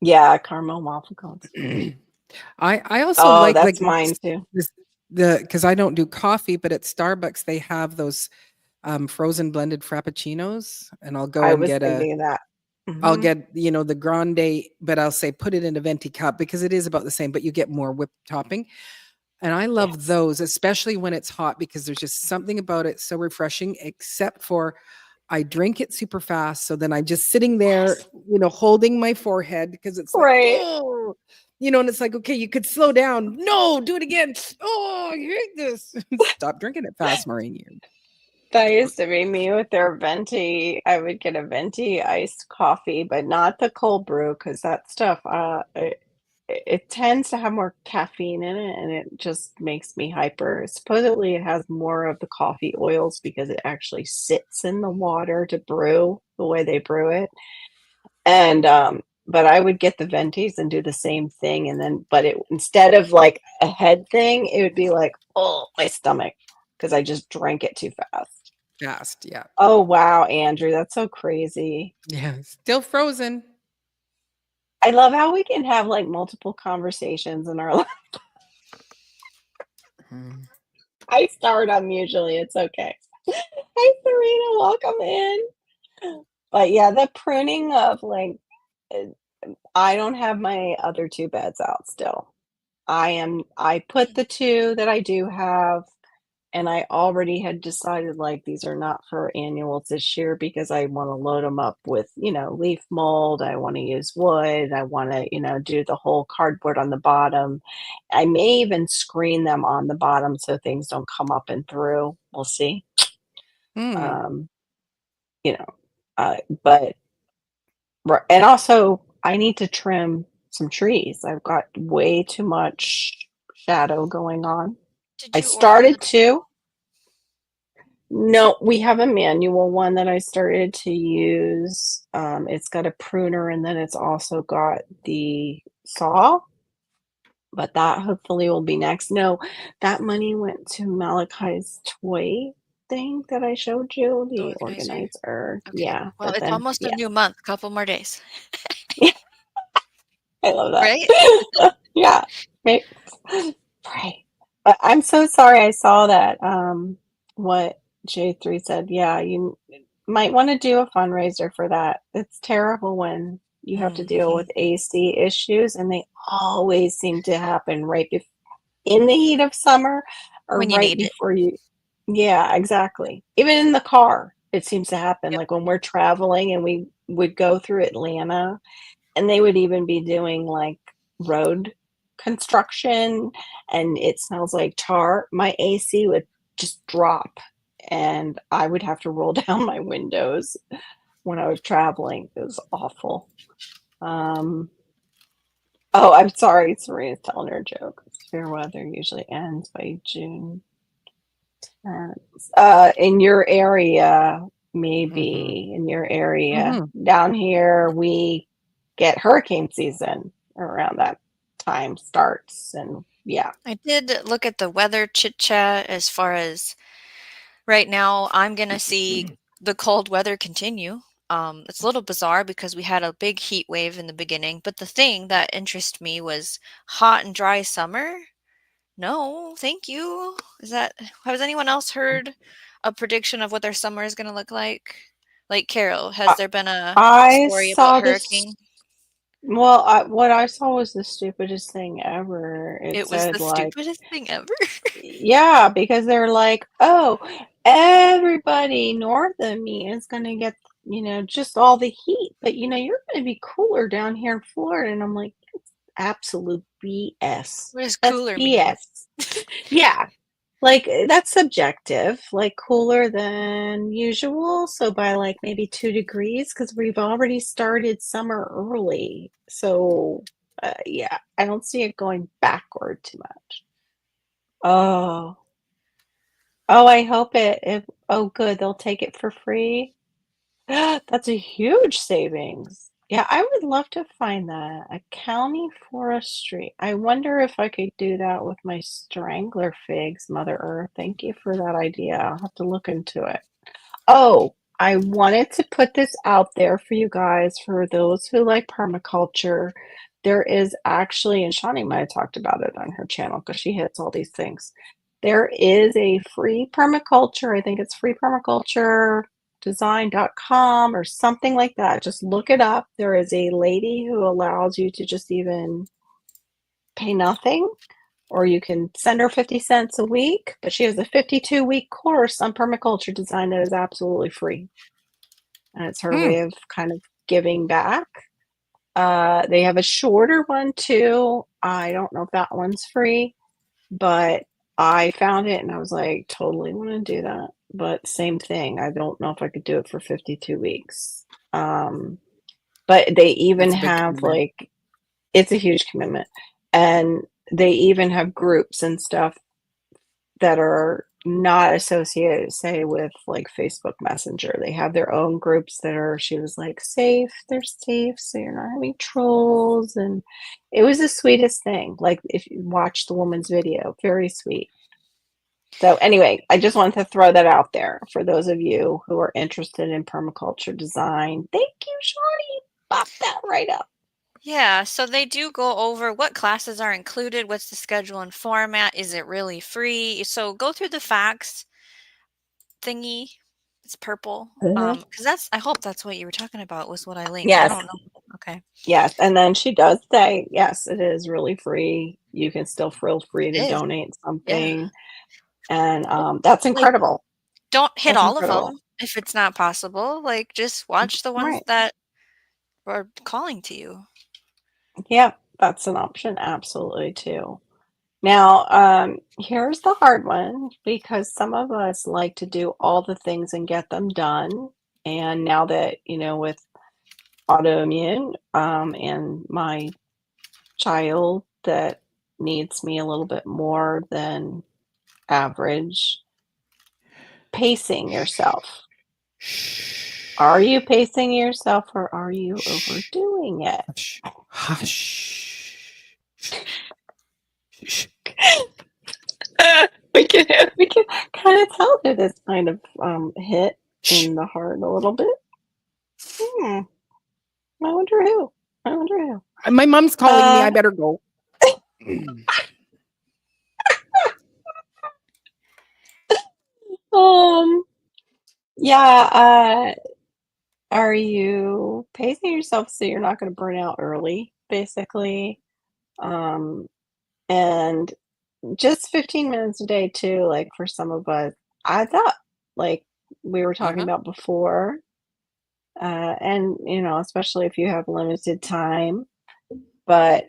yeah, caramel waffle cones. I also Oh, like that's mine too. this, because I don't do coffee, but at Starbucks they have those frozen blended frappuccinos, and I'll go I and was get thinking of that. I'll Mhm. get the grande, but I'll say put it in a venti cup because it is about the same, but you get more whipped topping. And I love Yes. those, especially when it's hot, because there's just something about it so refreshing, except for I drink it super fast. So then I'm just sitting there, Yes. holding my forehead because it's like, Right. oh, and it's like, okay, you could slow down. No, do it again. Oh, I hate this. Stop drinking it fast, Maureen. That used to be me with their venti. I would get a venti iced coffee, but not the cold brew because that stuff, it tends to have more caffeine in it and it just makes me hyper. Supposedly, it has more of the coffee oils because it actually sits in the water to brew the way they brew it. And, but I would get the ventis and do the same thing, and then but it instead of, like, a head thing, it would be like, "Oh, my stomach," because I just drank it too fast. Fast, yeah. Oh, wow, Andrew, that's so crazy. Yeah, still frozen. I love how we can have, like, multiple conversations in our life. Mm. I start 'em usually, it's okay. Hi, Serena, welcome in. But, yeah, the pruning of, like, uh, I don't have my other 2 beds out still. I put the 2 that I do have, and I already had decided like these are not for annuals this year because I want to load them up with, leaf mold. I want to use wood. I want to, do the whole cardboard on the bottom. I may even screen them on the bottom so things don't come up and through. We'll see. Hmm. Um, you know, but and also I need to trim some trees. I've got way too much shadow going on. Did I you order started to. No, we have a manual one that I started to use. It's got a pruner and then it's also got the saw, but that hopefully will be next. No, that money went to Malachi's toy thing that I showed you, the the organizer? organizer. Okay. Yeah, Well, but it's then, almost a yeah, new month, couple more days. I love Right? that. Yeah, right. Right. But I'm so sorry I saw that, what J3 said. Yeah, you might want to do a fundraiser for that. It's terrible when you have to deal Mhm. with AC issues, and they always seem to happen in the heat of summer or When you right need it. before you. Yeah, exactly. Even in the car, it seems to happen. Yep. Like when we're traveling and we would go through Atlanta, and they would even be doing like road construction, and it smells like tar. My AC would just drop, and I would have to roll down my windows when I was traveling. It was awful. Oh, I'm sorry. Serena's telling her joke. Fair weather usually ends by June 10th. In your area, Mhm. maybe in your area. Mhm. Down here, we get hurricane season around that time starts, and yeah. I did look at the weather chit chat as far as right now, I'm gonna see the cold weather continue. It's a little bizarre because we had a big heat wave in the beginning, but the thing that interested me was hot and dry summer. No, thank you. Has anyone else heard a prediction of what their summer is gonna look like? Like Carol, has I, there been a I story about saw this. hurricane? Well, what I saw was the stupidest thing ever. It It was said the like, stupidest thing ever. yeah, because they're like, oh, everybody north of me is going to get, just all the heat, but you're going to be cooler down here in Florida. And I'm like, that's absolute BS. What does That's cooler mean? BS. Yeah. Like that's subjective, like cooler than usual. So by like maybe 2 degrees, because we've already started summer early. So yeah, I don't see it going backward too much. Oh, oh, I hope oh, good, they'll take it for free. That's a huge savings. Yeah, I would love to find that. A county forestry. I wonder if I could do that with my strangler figs, Mother Earth. Thank you for that idea. I'll have to look into it. Oh, I wanted to put this out there for you guys, for those who like permaculture. There is actually, and Shawnee might have talked about it on her channel because she hits all these things. There is a free permaculture. I think it's freepermaculturedesign.com or something like that. Just look it up. There is a lady who allows you to just even pay nothing, or you can send her 50 cents a week, but she has a 52-week course on permaculture design that is absolutely free. And it's her Hmm. way of kind of giving back. They have a shorter one too. I don't know if that one's free, but I found it and I was like, totally want to do that. But same thing. I don't know if I could do it for 52 weeks. But they even That's a big have commitment. like, it's a huge commitment. And they even have groups and stuff that are not associated, say, with like Facebook Messenger. They have their own groups that are, she was like, safe, they're safe, so you're not having trolls. And it was the sweetest thing. Like, if you watch the woman's video, very sweet. So, anyway, I just wanted to throw that out there for those of you who are interested in permaculture design. Thank you, Shawnee. Pop that right up. Yeah, so they do go over what classes are included, what's the schedule and format, is it really free? So go through the facts thingy. It's purple. Because I hope that's what you were talking about was what I linked. I Yes. don't know. Okay. Yes, and then she does say, yes, it is really free. You can still feel free It to is. donate Yeah. something. And that's Like, incredible. don't hit That's all of incredible. them if it's not possible. Like, just watch the ones Right. that are calling to you. Yeah, that's an option, absolutely, too. Now, here's the hard one because some of us like to do all the things and get them done. And now that, with autoimmune, and my child that needs me a little bit more than average, pacing yourself. Are you pacing yourself or are you Shh. overdoing it? Hush. Hush. Shh. We can kind of tell that it's kind of hit Shh. in the heart a little bit. Hmm. I wonder who. I wonder who. My mom's calling me. Uh, I better go. um, yeah, are you pacing yourself so you're not going to burn out early, basically? Um, and just 15 minutes a day too, like for some of us, adds up. Like we were talking Uh-huh. about before. And especially if you have limited time, but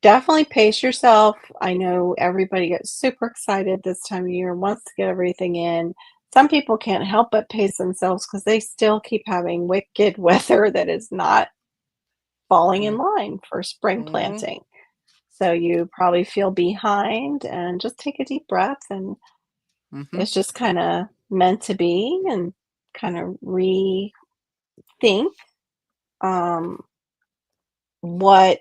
definitely pace yourself. I know everybody gets super excited this time of year, wants to get everything in. Some people can't help but pace themselves because they still keep having wicked weather that is not falling in Mm. line for spring Mhm. planting. So you probably feel behind and just take a deep breath and Mhm. it's just kind of meant to be and kind of rethink um, what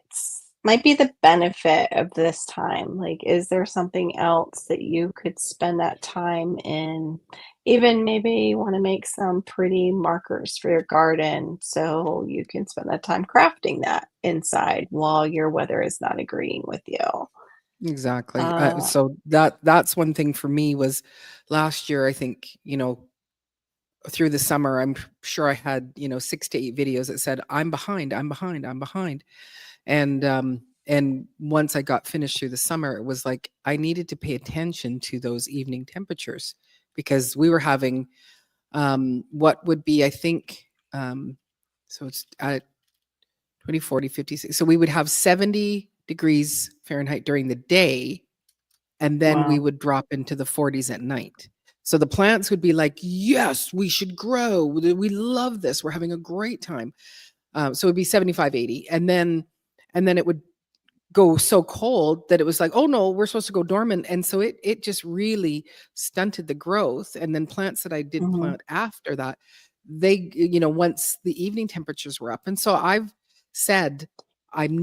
might be the benefit of this time? Like, is there something else that you could spend that time in? Even maybe you want to make some pretty markers for your garden so you can spend that time crafting that inside while your weather is not agreeing with you. Exactly. Uh, So that's one thing for me was last year, I think, through the summer, I'm sure I had, 6 to 8 videos that said, "I'm behind, I'm behind, I'm behind." And once I got finished through the summer, it was like I needed to pay attention to those evening temperatures because we were having, what would be, I think, so it's at 20, 40, 50. So we would have 70 degrees Fahrenheit during the day, and then we wow. would drop into the 40s at night. So the plants would be like, "Yes, we should grow. We love this. We're having a great time." So it'd be 75, 80, and then it would go so cold that it was like, "Oh no, we're supposed to go dormant." And so it just really stunted the growth. And then plants that I did Hmm. plant after that, they, once the evening temperatures were up. And so I've said, I'm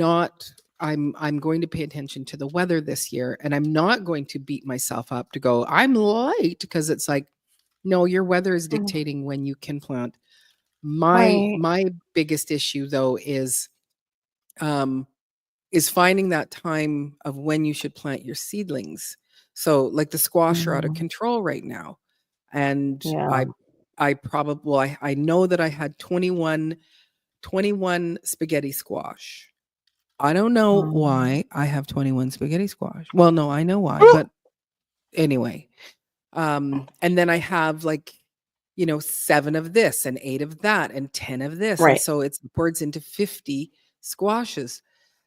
going to pay attention to the weather this year, and I'm not going to beat myself up to go, "I'm late," because it's like, no, your weather is dictating when you can plant. My Right. my biggest issue though um is finding that time of when you should plant your seedlings. So like the squash are out of Mhm. control right now. And Yeah. I know that I had 21 spaghetti squash. I don't know Um, why I have 21 spaghetti squash. Well, no, I know why, but anyway. And then I have like, 7 of this and 8 of that and 10 of this. And right. so it's upwards into 50 squashes.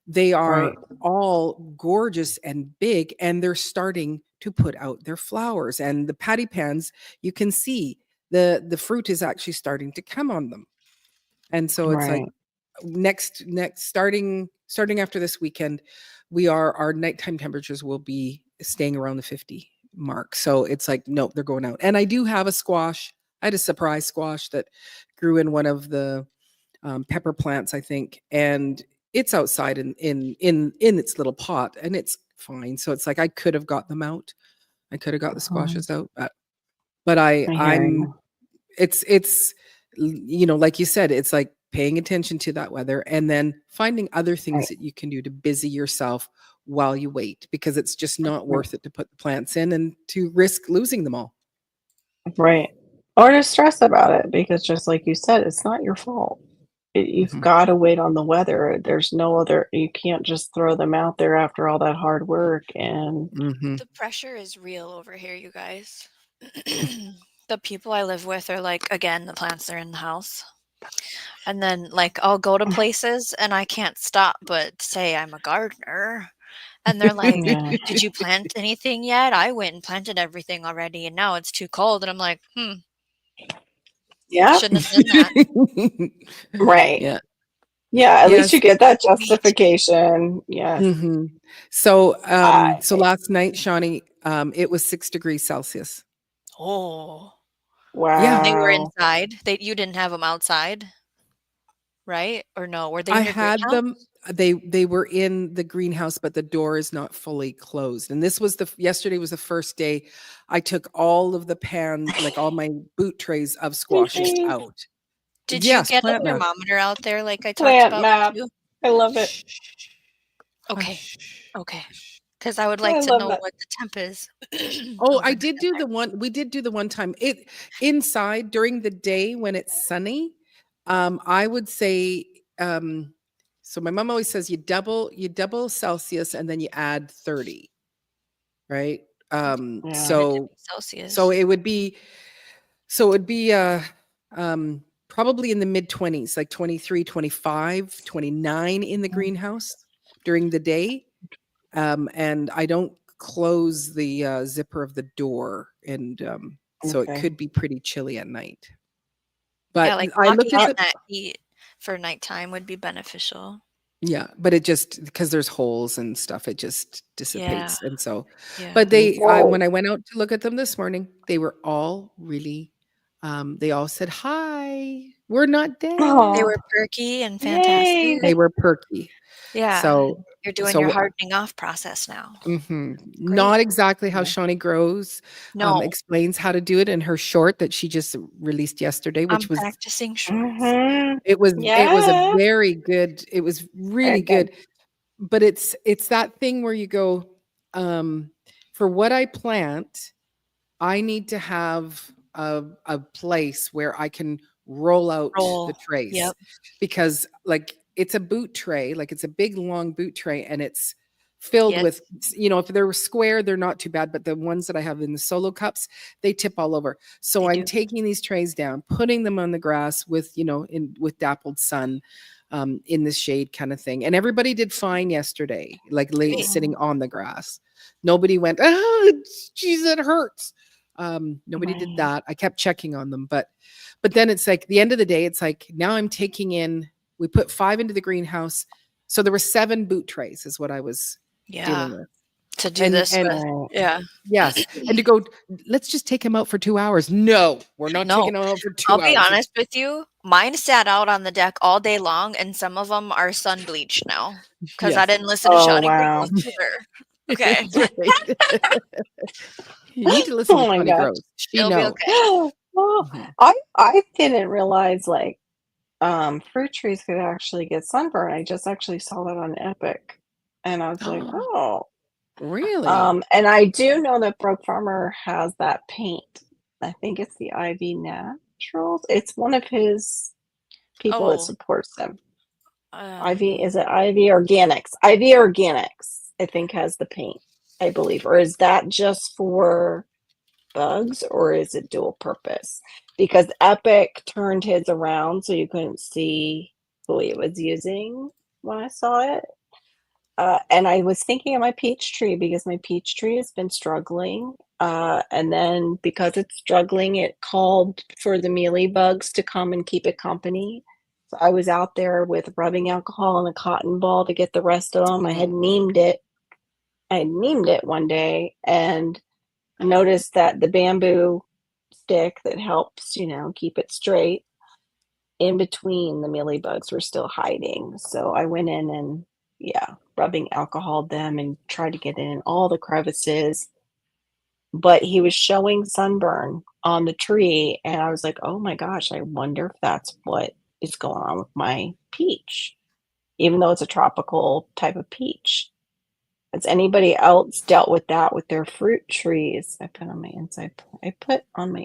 They Right. are all gorgeous and big, and they're starting to put out their flowers. And the patty pans, you can see the fruit is actually starting to come on them. And so it's like Right. next starting after this weekend, our nighttime temperatures will be staying around the 50 mark. So it's like, nope, they're going out. And I do have a squash. I had a surprise squash that grew in one of the pepper plants, I think, and it's outside in its little pot, and it's fine. So it's like I could have got them out. I could have got the Mhm. squashes out, but I I hear I'm you. it's like you said, it's like paying attention to that weather and then finding other things Right. that you can do to busy yourself while you wait, because it's just not Right. worth it to put the plants in and to risk losing them all. Right. Or to stress about it because just like you said, it's not your fault. You've Mhm. got to wait on the weather. There's no other. You can't just throw them out there after all that hard work. And Mhm. The pressure is real over here, you guys. The people I live with are like, again, the plants are in the house. And then, like, I'll go to places and I can't stop but say I'm a gardener. And they're like, yeah, "Did you plant anything yet? I went and planted everything already, and now it's too cold." And I'm like, yeah, shouldn't have done that. right. Yeah. Yeah, at least you Yes. get that Me too. justification. Yes. Mhm. So, I, so last night, Shawnee, it was 6 degrees Celsius. Oh. Yeah. And they were wow. inside? You didn't have them outside, right? Or no, were they I in your had greenhouse? them. They were in the greenhouse, but the door is not fully closed. And this was yesterday was the first day I took all of the like all my boot trays of squashes Species. out. Did you Yes, get a plant map. thermometer out there like I talked Plant about map. too? I love it. Okay, Hush. okay. Hush. Because I would like I to love know that. what the temp is Oh, over there. we did do the one time. It inside during the day when it's sunny, I would say so my mom always says you double Celsius and then you add 30, right? Yeah. Add a So different so Celsius. it would be so it would be probably in the mid 20s, like 23, 25, 29 in the greenhouse during the day. And I don't close the zipper of the door, and so it Okay. could be pretty chilly at night. Yeah, But like I looked locking at in the that heat for nighttime would be beneficial. yeah, but it just because there's holes and stuff, it just Yeah, dissipates. And so, yeah. but Whoa. when I went out to look at them this morning, they were all really, they all said, "Hi, we're not They dead." Oh, were perky and yay. They fantastic. were perky. Yeah, So, you're doing your so hardening off process now. Great. Not exactly how Yeah. Shawnee grows, No, explains how to do it in her short that she just released yesterday, I'm which was practicing shorts. Mm-hmm. it was a Yeah. very good, it was Very really good. good. But it's that thing where you go, for what I plant, I need to have a place where I can roll out the Roll. trays, Yep. because like it's a boot tray, like it's a big long boot tray, and it's filled Yes, with, if they're square, they're not too bad, but the ones that I have in the solo cups, they tip all over. So they I'm do. taking these trays down, putting them on the grass with, with dappled sun, in the shade kind of thing. And everybody did fine yesterday, like Great. sitting on the grass. Nobody went, oh, geez, it hurts. Nobody did Right. that. I kept checking on them, but then it's like the end of the day, it's like now I'm taking in, we put 5 into the greenhouse. So there were 7 boot trays is what I was Yeah. dealing with. To do And this and with. Right. Yeah. yes, and to go, let's just take him out for 2 hours. No, we're not No, taking him out for 2 I'll be hours. honest with you. Mine sat out on the deck all day long, and some of them are sun bleached now because I Yes. didn't listen to Oh, Shawnee wow. Gross either. Okay, Right. You need to listen to Oh my Connie gosh. Gross. She it'll be knows. okay. Well, Mhm. I didn't realize like fruit trees could actually get sunburn. I just actually saw that on Epic. And I was like, oh. Really? And I do know that Broke Farmer has that paint. I think it's the Ivy Naturals. It's one of his people that Oh, supports them. Ivy, is um, it Ivy Organics? Ivy Organics, I think, has the paint, I believe. Or is that just for bugs, or is it dual purpose? Because Epic turned his around so you couldn't see who he was using when I saw it. And I was thinking of my peach tree because my peach tree has been struggling. And then because it's struggling, it called for the mealy bugs to come and keep it company. So I was out there with rubbing alcohol and a cotton ball to get the rest of them. I had neemed it one day and noticed that the bamboo stick that helps, keep it straight, in between the mealy bugs were still hiding. So I went in and, yeah, rubbing alcohol them and tried to get in all the crevices. But he was showing sunburn on the tree, and I was like, oh my gosh, I wonder if that's what is going on with my peach, even though it's a tropical type of peach. Has anybody else dealt with that with their fruit trees? I put on my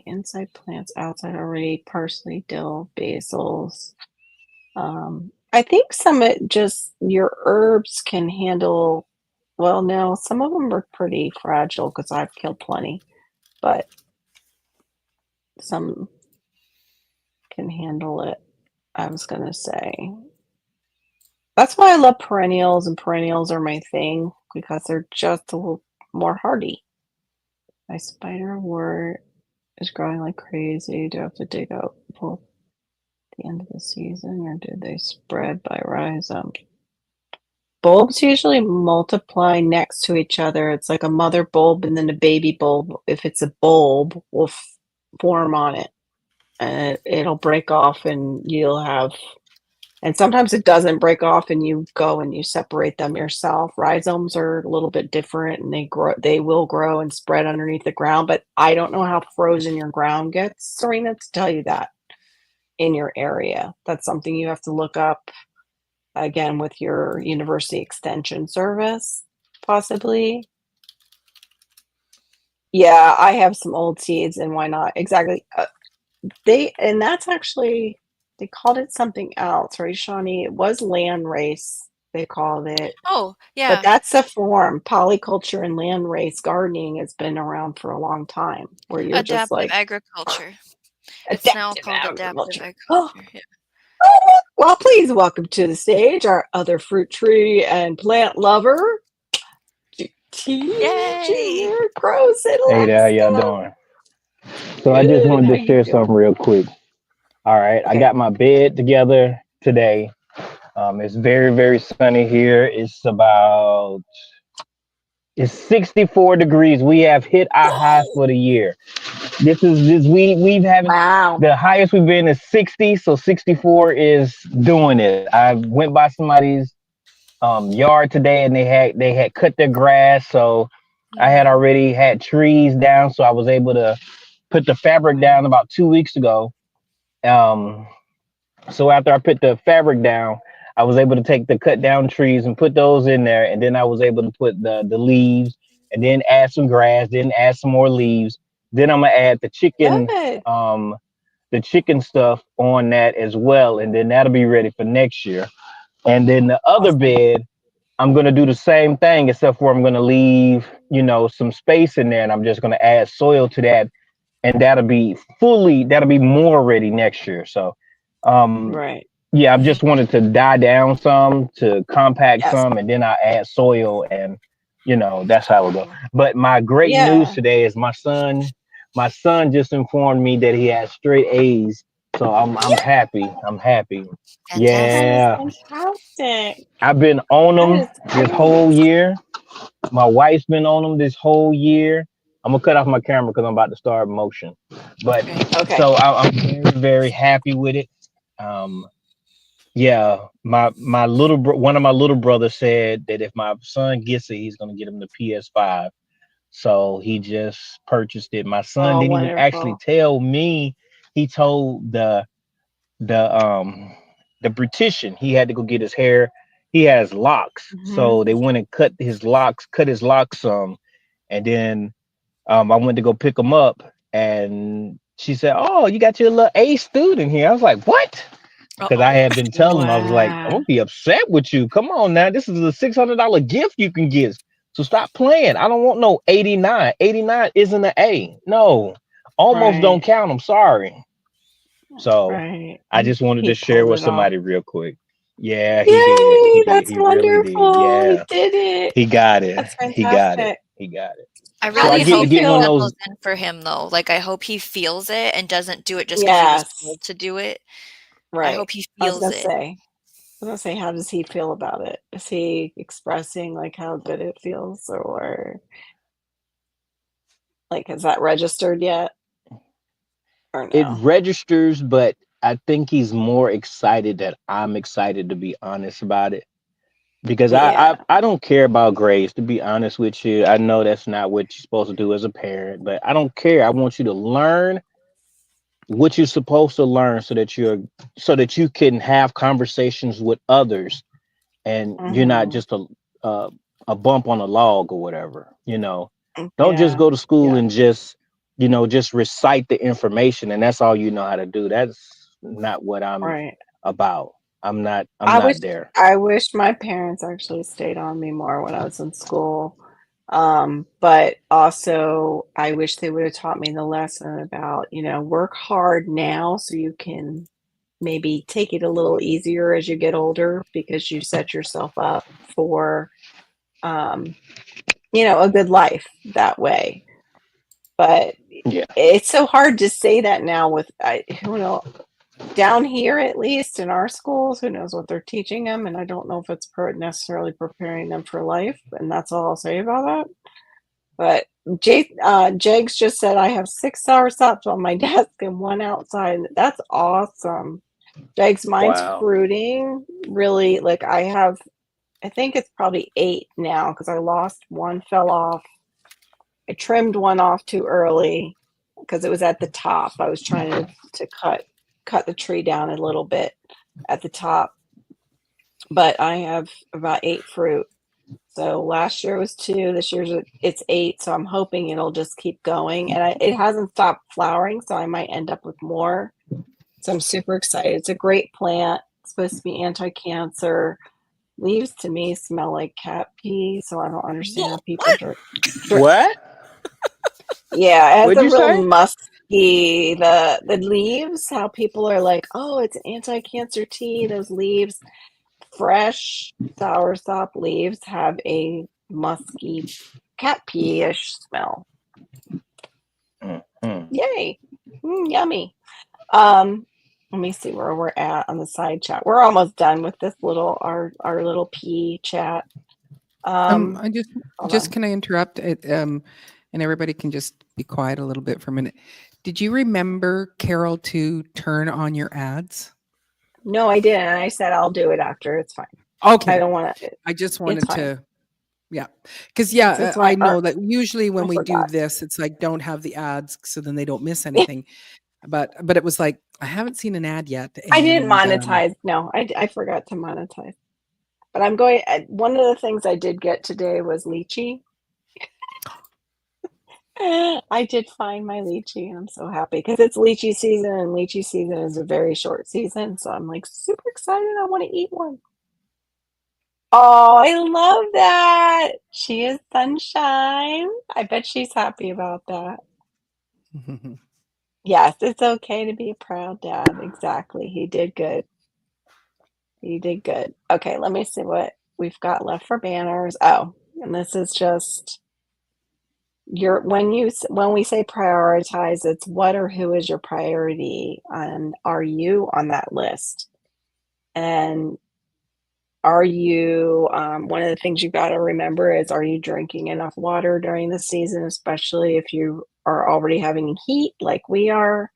inside plants outside already: parsley, dill, basils, I think some just your herbs can handle. Well, no, some of them are pretty fragile because I've killed plenty, but some can handle it. I was gonna say. That's why I love perennials, and perennials are my thing because they're just a little more hardy. My spiderwort is growing like crazy. Do I have to dig out both the end of the season, or do they spread by rhizome? Bulbs usually multiply next to each other. It's like a mother bulb and then a baby bulb. If it's a bulb, will form on it, and it'll break off, and you'll have. And sometimes it doesn't break off, and you go and you separate them yourself. Rhizomes are a little bit different, and they will grow and spread underneath the ground. But I don't know how frozen your ground gets, Serena, to tell you that in your area. That's something you have to look up again with your university extension service, possibly. Yeah, I have some old seeds, and why not? Exactly. And that's actually, they called it something else, right, Shawnee? It was land race, they called it. Oh, But yeah. that's a form. Polyculture and land race gardening has been around for a long time, where you're just Adaptive like agriculture. It's now adaptive called adaptive agriculture. agriculture. Yeah. Well, please welcome to the stage our other fruit tree and plant lover, T. Yay! Junior Gross and Hey there, how y'all Alexa. doing? So I just Good. wanted How to you share doing? something real quick. All right, I Okay. got my bed together today. It's very, very sunny here. It's 64 degrees. We have hit our highs for the year. We've had Wow. the highest we've been is 60, so 64 is doing it. I went by somebody's yard today, and they had cut their grass, so I had Mhm. already had trees down, so I was able to put the fabric down about 2 weeks ago. Um, so after I put the fabric down, I was able to take the cut down trees and put those in there, and then I was able to put the leaves, and then add some grass, then add some more leaves. Then I'm gonna add Good. the chicken stuff on that as well, and then that'll be ready for next year. And then the other Awesome. bed, I'm gonna do the same thing, except for I'm gonna leave, some space in there, and I'm just gonna add soil to that, and that'll be more ready next year. So, um, Right. yeah, I Mhm. just wanted to die down some, to compact Yes. some, and then I add soil, and that's how it go. But my great news Yeah. today is my son just informed me that he has straight A's. So I'm Yeah. happy. I'm happy. That Fantastic. is Yeah. fantastic. I've been on That him is this great. whole year. My wife's been on him this whole year. I'm gonna cut off my camera because I'm about to start motion. But Right. Okay. so I'm very, very happy with it. Um, yeah, one of my little brothers said that if my son gets it, he's gonna get him the PS5. So he just purchased it. My son Oh, didn't even actually wonderful. tell me. He told the the beautician he had to go get his hair. He has locks, Hmm. so they went and cut his locks some, and then I went to go pick him up, and she said, "Oh, you got your little A student here." I was like, "What?" Because I Uh-oh. had been telling him, I was like, "I'm Wow. gonna be upset with you. Come on now, this is a $600 gift you can get. So stop playing. I don't want no 89. 89 isn't an A. No, almost don't Right. count. I'm sorry." So Right. I just wanted He to share pulled with it off. somebody real quick. Yeah, he did. He Yay! did. That's He really did. wonderful. He Yeah, did it. he got it. That's He got it. fantastic. He got it. I How So I really does get he to hope get it one of feel? those. settles in for him though. Like I hope he feels it and doesn't do it just because he was Yes. told to do it. I Right. hope he I was feels gonna it. say. I was gonna say, how does he feel about it? Is he expressing like how good it feels, or like has that registered yet, or It no? registers, but I think he's more excited that I'm excited, to be honest about it. Because Yeah. I don't care about grades, to be honest with you. I know that's not what you're supposed to do as a parent, but I don't care. I want you to learn what you're supposed to learn, so that you can have conversations with others, and you're not Hmm. just a a bump on a log or whatever. Don't just Yeah. go to school Yeah. and just recite the information, and that's all you know how to do. That's not what I'm Right. about. I'm not there. I wish my parents actually stayed on me more when I was in school. But also I wish they would have taught me the lesson about, work hard now so you can maybe take it a little easier as you get older because you set yourself up for a good life that way. But Yeah. it's so hard to say that now with who know down here, at least in our schools, who knows what they're teaching them, and I don't know if it's necessarily preparing them for life, and that's all I'll say about that. But Jags just said I have 6 sourshops on my desk and 1 outside. That's awesome. Jags, mine's Wow. fruiting really. Like I think it's probably 8 now because I lost 1, fell off. I trimmed 1 off too early because it was at the top. I was trying to cut the tree down a little bit at the top. But I have about 8 fruit. So last year was 2, this year's it's 8. So I'm hoping it'll just keep going. And it hasn't stopped flowering, so I might end up with more. So I'm super excited. It's a great plant. It's supposed to be anti-cancer. Leaves to me smell like cat pee, so I don't understand how people drink. What? Yeah, it has What'd a you real say? musky, the leaves, how people are like, oh, it's anti-cancer tea. Those leaves, fresh soursop leaves have a musky cat pee-ish smell. Mm-hmm. Yay. Yummy. Let me see where we're at on the side chat. We're almost done with this our little pea chat. I Hold just on. can I interrupt it? And everybody can just be quiet a little bit for a minute. Did you remember, Carol, to turn on your ads? No, I didn't. I said I'll do it after. It's fine. Okay. I don't want to. I just It's wanted fine. to, yeah. Because, It's I fine. know that usually when I we do forgot. this, it's like, don't have the ads so then they don't miss anything. But it was like, I haven't seen an ad yet. I didn't And monetize. No, I forgot to monetize. But I'm going. One of the things I did get today was lychee. I did find my lychee, and I'm so happy because it's lychee season, and lychee season is a very short season. So I'm like super excited. I want to eat one. Oh, I love that. She is sunshine. I bet she's happy about that. Yes, it's okay to be a proud dad. Exactly. He did good. He did good. Okay, let me see what we've got left for banners. Oh, and this is just when we say prioritize, it's what or who is your priority, and are you on that list? And are you one of the things you've got to remember is, are you drinking enough water during the season, especially if you are already having heat like we are?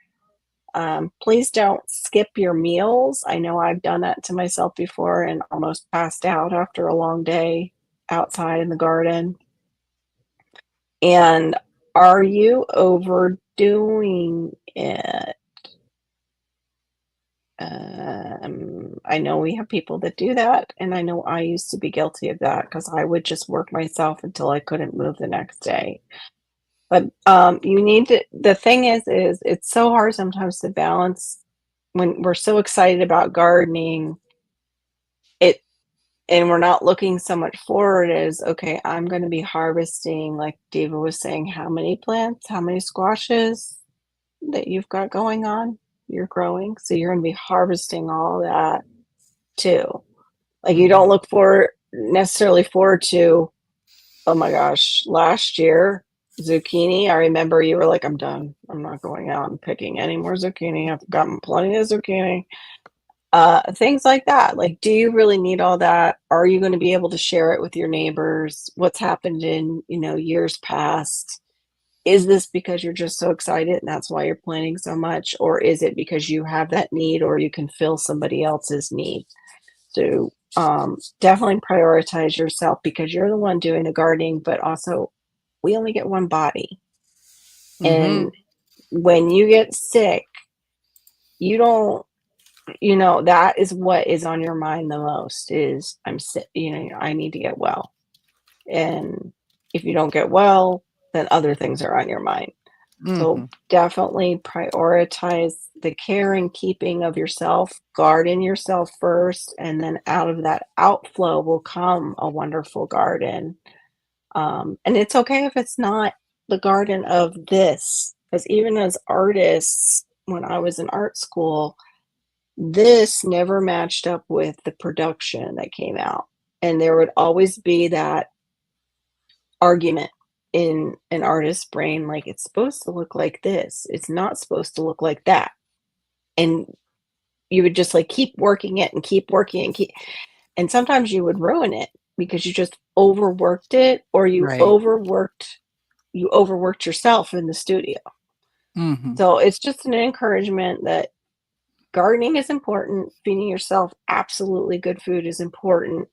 Please don't skip your meals. I know I've done that to myself before and almost passed out after a long day outside in the garden. And are you overdoing it? I know we have people that do that, and I know I used to be guilty of that because I would just work myself until I couldn't move the next day. But you need to. The thing is it's so hard sometimes to balance when we're so excited about gardening. And we're not looking so much forward as, okay, I'm going to be harvesting, like Diva was saying, how many plants, how many squashes that you've got going on, you're growing. So you're going to be harvesting all that too. Like you don't look necessarily forward to, oh my gosh, last year, zucchini. I remember you were like, I'm done. I'm not going out and picking any more zucchini. I've gotten plenty of zucchini. Things like that. Like, do you really need all that? Are you going to be able to share it with your neighbors? What's happened in, years past? Is this because you're just so excited and that's why you're planting so much? Or is it because you have that need or you can fill somebody else's need? So definitely prioritize yourself because you're the one doing the gardening, but also we only get one body. And when you get sick, you don't, that is what is on your mind the most is I'm sick, I need to get well. And if you don't get well, then other things are on your mind. So Mhm. definitely prioritize the care and keeping of yourself, garden yourself first, and then out of that outflow will come a wonderful garden. And it's okay if it's not the garden of this, because even as artists, when I was in art school, this never matched up with the production that came out. And there would always be that argument in an artist's brain, like, it's supposed to look like this, it's not supposed to look like that. And you would just like keep working it and keep working and keep, and sometimes you would ruin it because you just overworked it, or Right. you overworked yourself in the studio. Mhm. So it's just an encouragement that gardening is important, feeding yourself absolutely good food is important,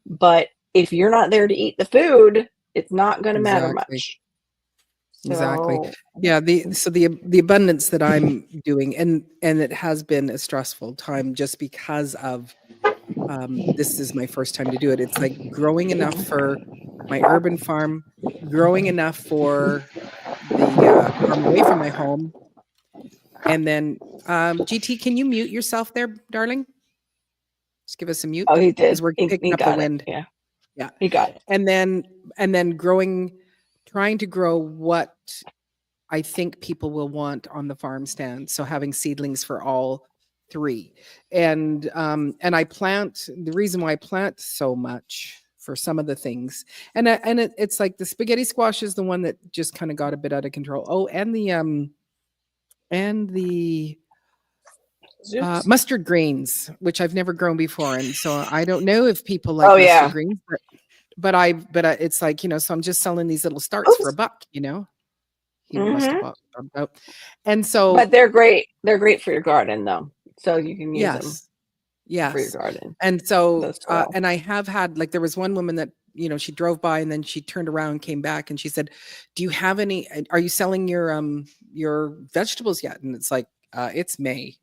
but if you're not there to eat the food, it's not going to matter Exactly. much. Exactly. So Yeah, the abundance that I'm doing, and it has been a stressful time just because of, this is my first time to do it. It's like growing enough for my urban farm, growing enough for the, farm away from my home, and then, GT, can you mute yourself there, darling? Just give us a mute oh, he because did. 'cause we're He picking up the got it. wind. Yeah, Yeah. he got it. And then growing trying to grow what I think people will want on the farm stand. So having seedlings for all three. And I plant, the reason why I plant so much for some of the things. It's like the spaghetti squash is the one that just kind of got a bit out of control. Oh, and the Oops. mustard greens, which I've never grown before. And so I don't know if people Oh like mustard yeah. greens, it's like, so I'm just selling these little starts for Oops. $1. He must have Hmm. bought them out. And so, But they're great. They're great for your garden, though. So you can use them yes, for your yes. garden, And so, the soil. and I have had, like, there was one woman that, she drove by and then she turned around, came back and she said, "Do you have any, are you selling your vegetables yet?" And it's like, it's May.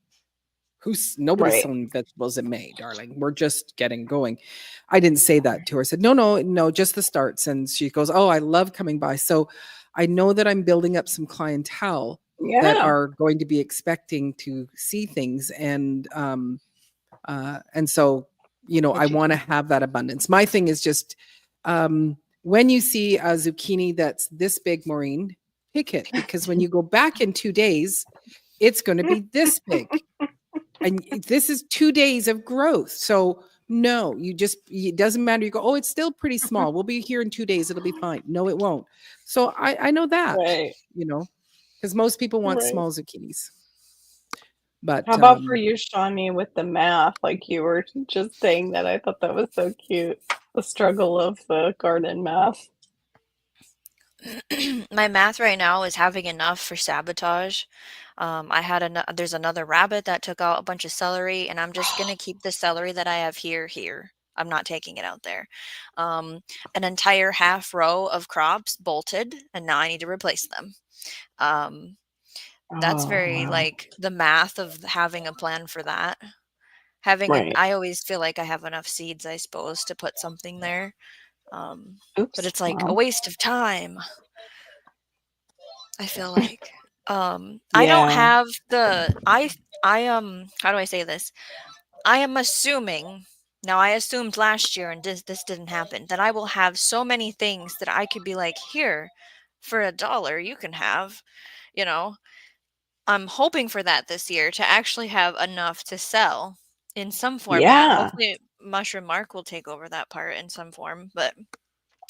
Nobody's Right. selling vegetables in May, darling. We're just getting going. I didn't say that to her. I said, no, no, no, just the starts. And she goes, "Oh, I love coming by." So I know that I'm building up some clientele that Yeah. are going to be expecting to see things. And so, I But you want to have that abundance. My thing is just, when you see a zucchini that's this big, Maureen, pick it, because when you go back in 2 days, it's going to be this big. And this is 2 days of growth. So no, it doesn't matter. You go, "Oh, it's still pretty small. We'll be here in 2 days. It'll be fine." No, it won't. So I know that, right. because most people want Right. small zucchinis. How But about for you, Shawnee, with the math? Like you were just saying that. I thought that was so cute. The struggle of the garden math. My math right now is having enough for sabotage. There's another rabbit that took out a bunch of celery, and I'm just gonna keep the celery that I have here. I'm not taking it out there. Um, an entire half row of crops bolted, and now I need to replace them. Um, that's Oh very wow. like the math of having a plan for that. Right. I always feel like I have enough seeds, I suppose, to put something there. But Oops. it's like a Well. waste of time. I feel like. I don't Yeah. have how do I say this? I am assuming now I assumed last year and this didn't happen that I will have so many things that I could be like, "Here, for $1 you can have," you know. I'm hoping for that this year to actually have enough to sell in some format. Yeah. Hopefully Mushroom Mark will take over that part in some form, but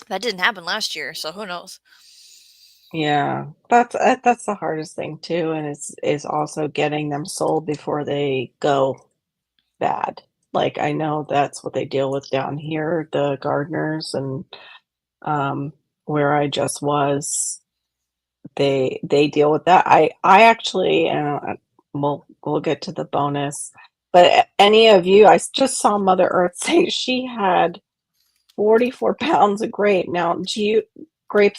that didn't happen last year, so who knows? Yeah. That's the hardest thing too, and it's is also getting them sold before they go bad. Like I know that's what they deal with down here, the gardeners and where I just was, they deal with that. I actually we'll get to the bonus, but any of you, just saw Mother Earth say she had 44 pounds of grapes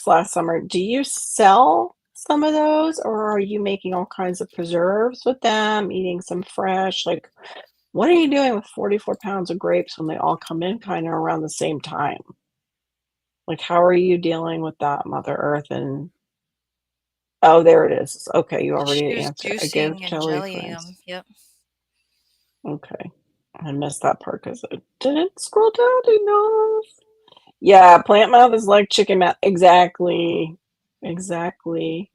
last summer. Do you sell some of those, or are you making all kinds of preserves with them, eating some fresh? Like, what are you doing with 44 pounds of grapes when they all come in kind of around the same time? Like, how are you dealing with that, Mother Earth? And Oh, there it is. Okay, you already She was answered. I give juicing and jelly jellying friends. them. Yep. Okay. I missed that part because I didn't scroll down enough. Yeah, plant mouth is like chicken mouth. Exactly. Exactly.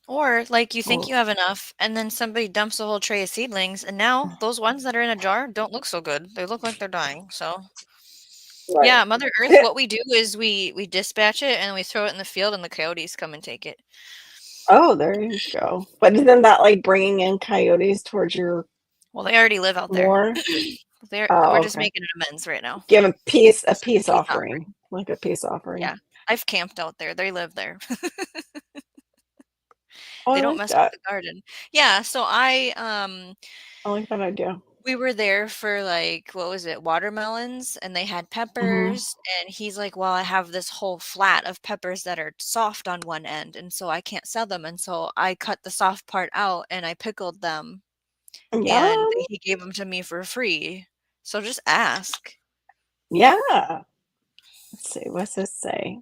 Or like you think Oh, you have enough, and then somebody dumps a whole tray of seedlings, and now those ones that are in a jar don't look so good. They look like they're dying. So right. yeah, Mother Earth, what we do is we dispatch it and we throw it in the field, and the coyotes come and take it. Oh, there you go. But isn't that like bringing in coyotes towards your Well, they already live out there. more? We're Oh, just okay. making an amends right now. Give a peace Peace offering. offering. Like a peace offering. Yeah, I've camped out there. They live there. Oh, I They don't like mess with that. the garden. Yeah, so I like that idea. we were there for like, what was it, watermelons, and they had Hmm. peppers, and he's like, "Well, I have this whole flat of peppers that are soft on one end, and so I can't sell them." And so I cut the soft part out and I pickled them, and Yum. he gave them to me for free. So just ask. Yeah. Let's see. What's this say?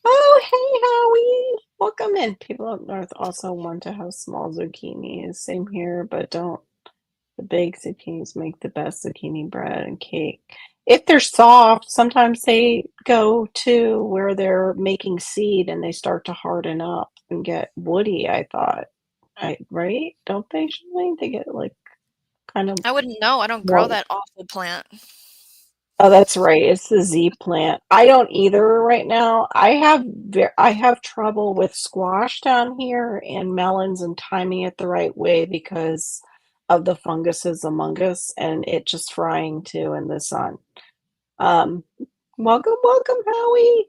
Oh, hey, Howie. Welcome in. People up north also want to have small zucchinis. Same here, but don't. The big zucchinis make the best zucchini bread and cake. If they're soft, sometimes they go to where they're making seed and they start to harden up and get woody, I thought. Right? Don't they, Shirley? They get like kind of I wouldn't know. I don't grow more. that awful plant. Oh, that's right. It's the Z plant. I don't either right now. I have trouble with squash down here and melons and timing it the right way because of the funguses among us and it just frying too in the sun. Um, welcome, Howie.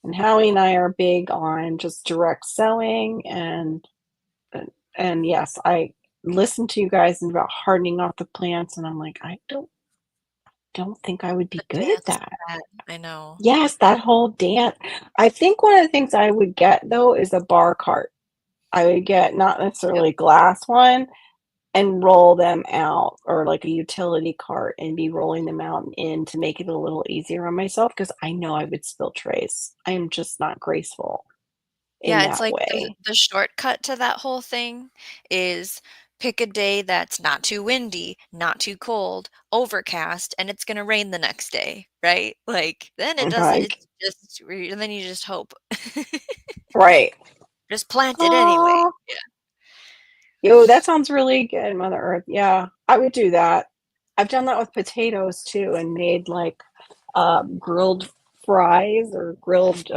And Howie and I are big on just direct selling and yes, I listen to you guys about hardening off the plants and I'm like, I don't think I would The be good at dance that. that I know. Yes, that whole dance. I think one of the things I would get though is a bar cart. I would get not Yep. necessarily a glass one and roll them out or like a utility cart and be rolling them out and in to make it a little easier on myself because I know I would spill trays. I am just not graceful in Yeah, it's that like way. the shortcut to that whole thing is pick a day that's not too windy, not too cold, overcast, and it's gonna rain the next day, right? Like, then it doesn't Like, it's just and then you just hope. right. Just plant it anyway. Oh, Yeah. yo, that sounds really good, Mother Earth. Yeah, I would do that. I've done that with potatoes too and made like grilled fries or grilled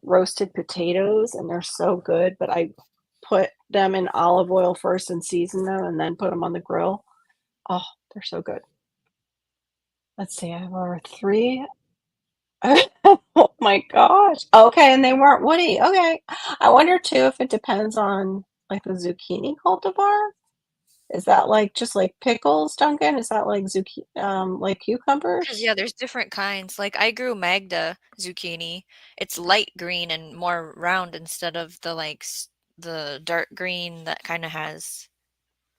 roasted potatoes, and they're so good. But I put them in olive oil first and season them, and then put them on the grill. Oh, they're so good. Let's see, I have our three. Oh my gosh. Okay, and they weren't woody. Okay, I wonder too if it depends on like the zucchini cultivar. Is that like just like pickles, Duncan? Is that like like 'Cause, cucumbers? yeah, there's different kinds. Like, I grew Magda zucchini. It's light green and more round instead of the, like, the dark green that kinda has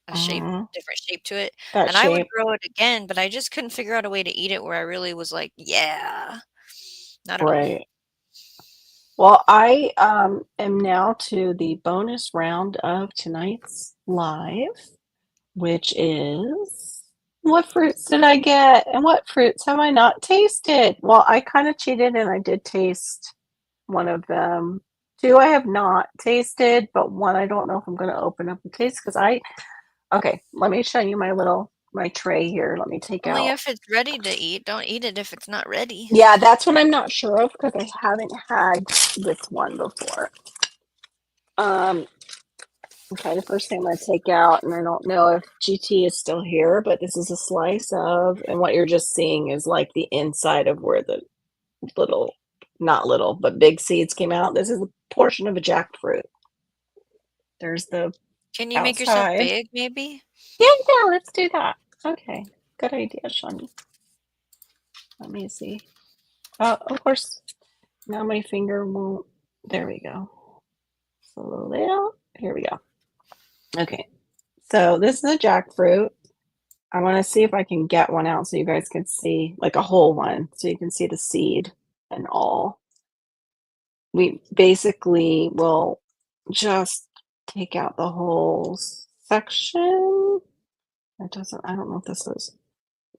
a Mhm. different shape to it, That and I would shape. grow it again, but I just couldn't figure out a way to eat it where I really was like, "Yeah." I don't know. Right. Well, I am now to the bonus round of tonight's live, which is what fruits did I get and what fruits have I not tasted? Well, I kind of cheated and I did taste one of them. Two I have not tasted, but one I don't know if I'm going to open up and taste because okay, let me show you my tray here. Let me take Only out. if it's ready to eat, don't eat it if it's not ready. Yeah, that's what I'm not sure of because I haven't had this one before. Um, Okay, the first thing I'm going to take out, and I don't know if GT is still here, but this is a slice of, and what you're just seeing is like the inside of where the little, not little, but big seeds came out. This is a portion of a jackfruit. There's the Can you make yourself outside. big, maybe? Yeah, let's do that. Okay, good idea, Shawnee. Let me see. Of course, now my finger won't. There we go. So a little. Here we go. Okay, so this is a jackfruit. I want to see if I can get one out so you guys can see, like a whole one, so you can see the seed and all. We basically will just take out the whole section. It doesn't, I don't know what this is.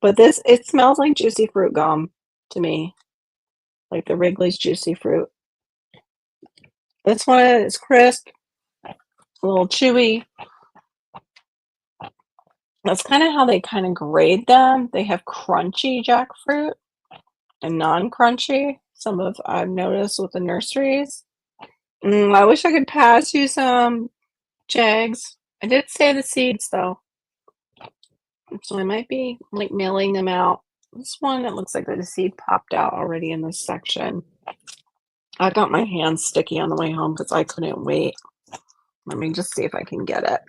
But this, it smells like juicy fruit gum to me. Like the Wrigley's Juicy Fruit. This one is crisp, a little chewy. That's kind of how they kind of grade them. They have crunchy jackfruit and non-crunchy. Some of I've noticed with the nurseries. I wish I could pass you some Jags. I did save the seeds though, so I might be like mailing them out. This one, it looks like the seed popped out already in this section. I got my hands sticky on the way home because I couldn't wait. Let me just see if I can get it.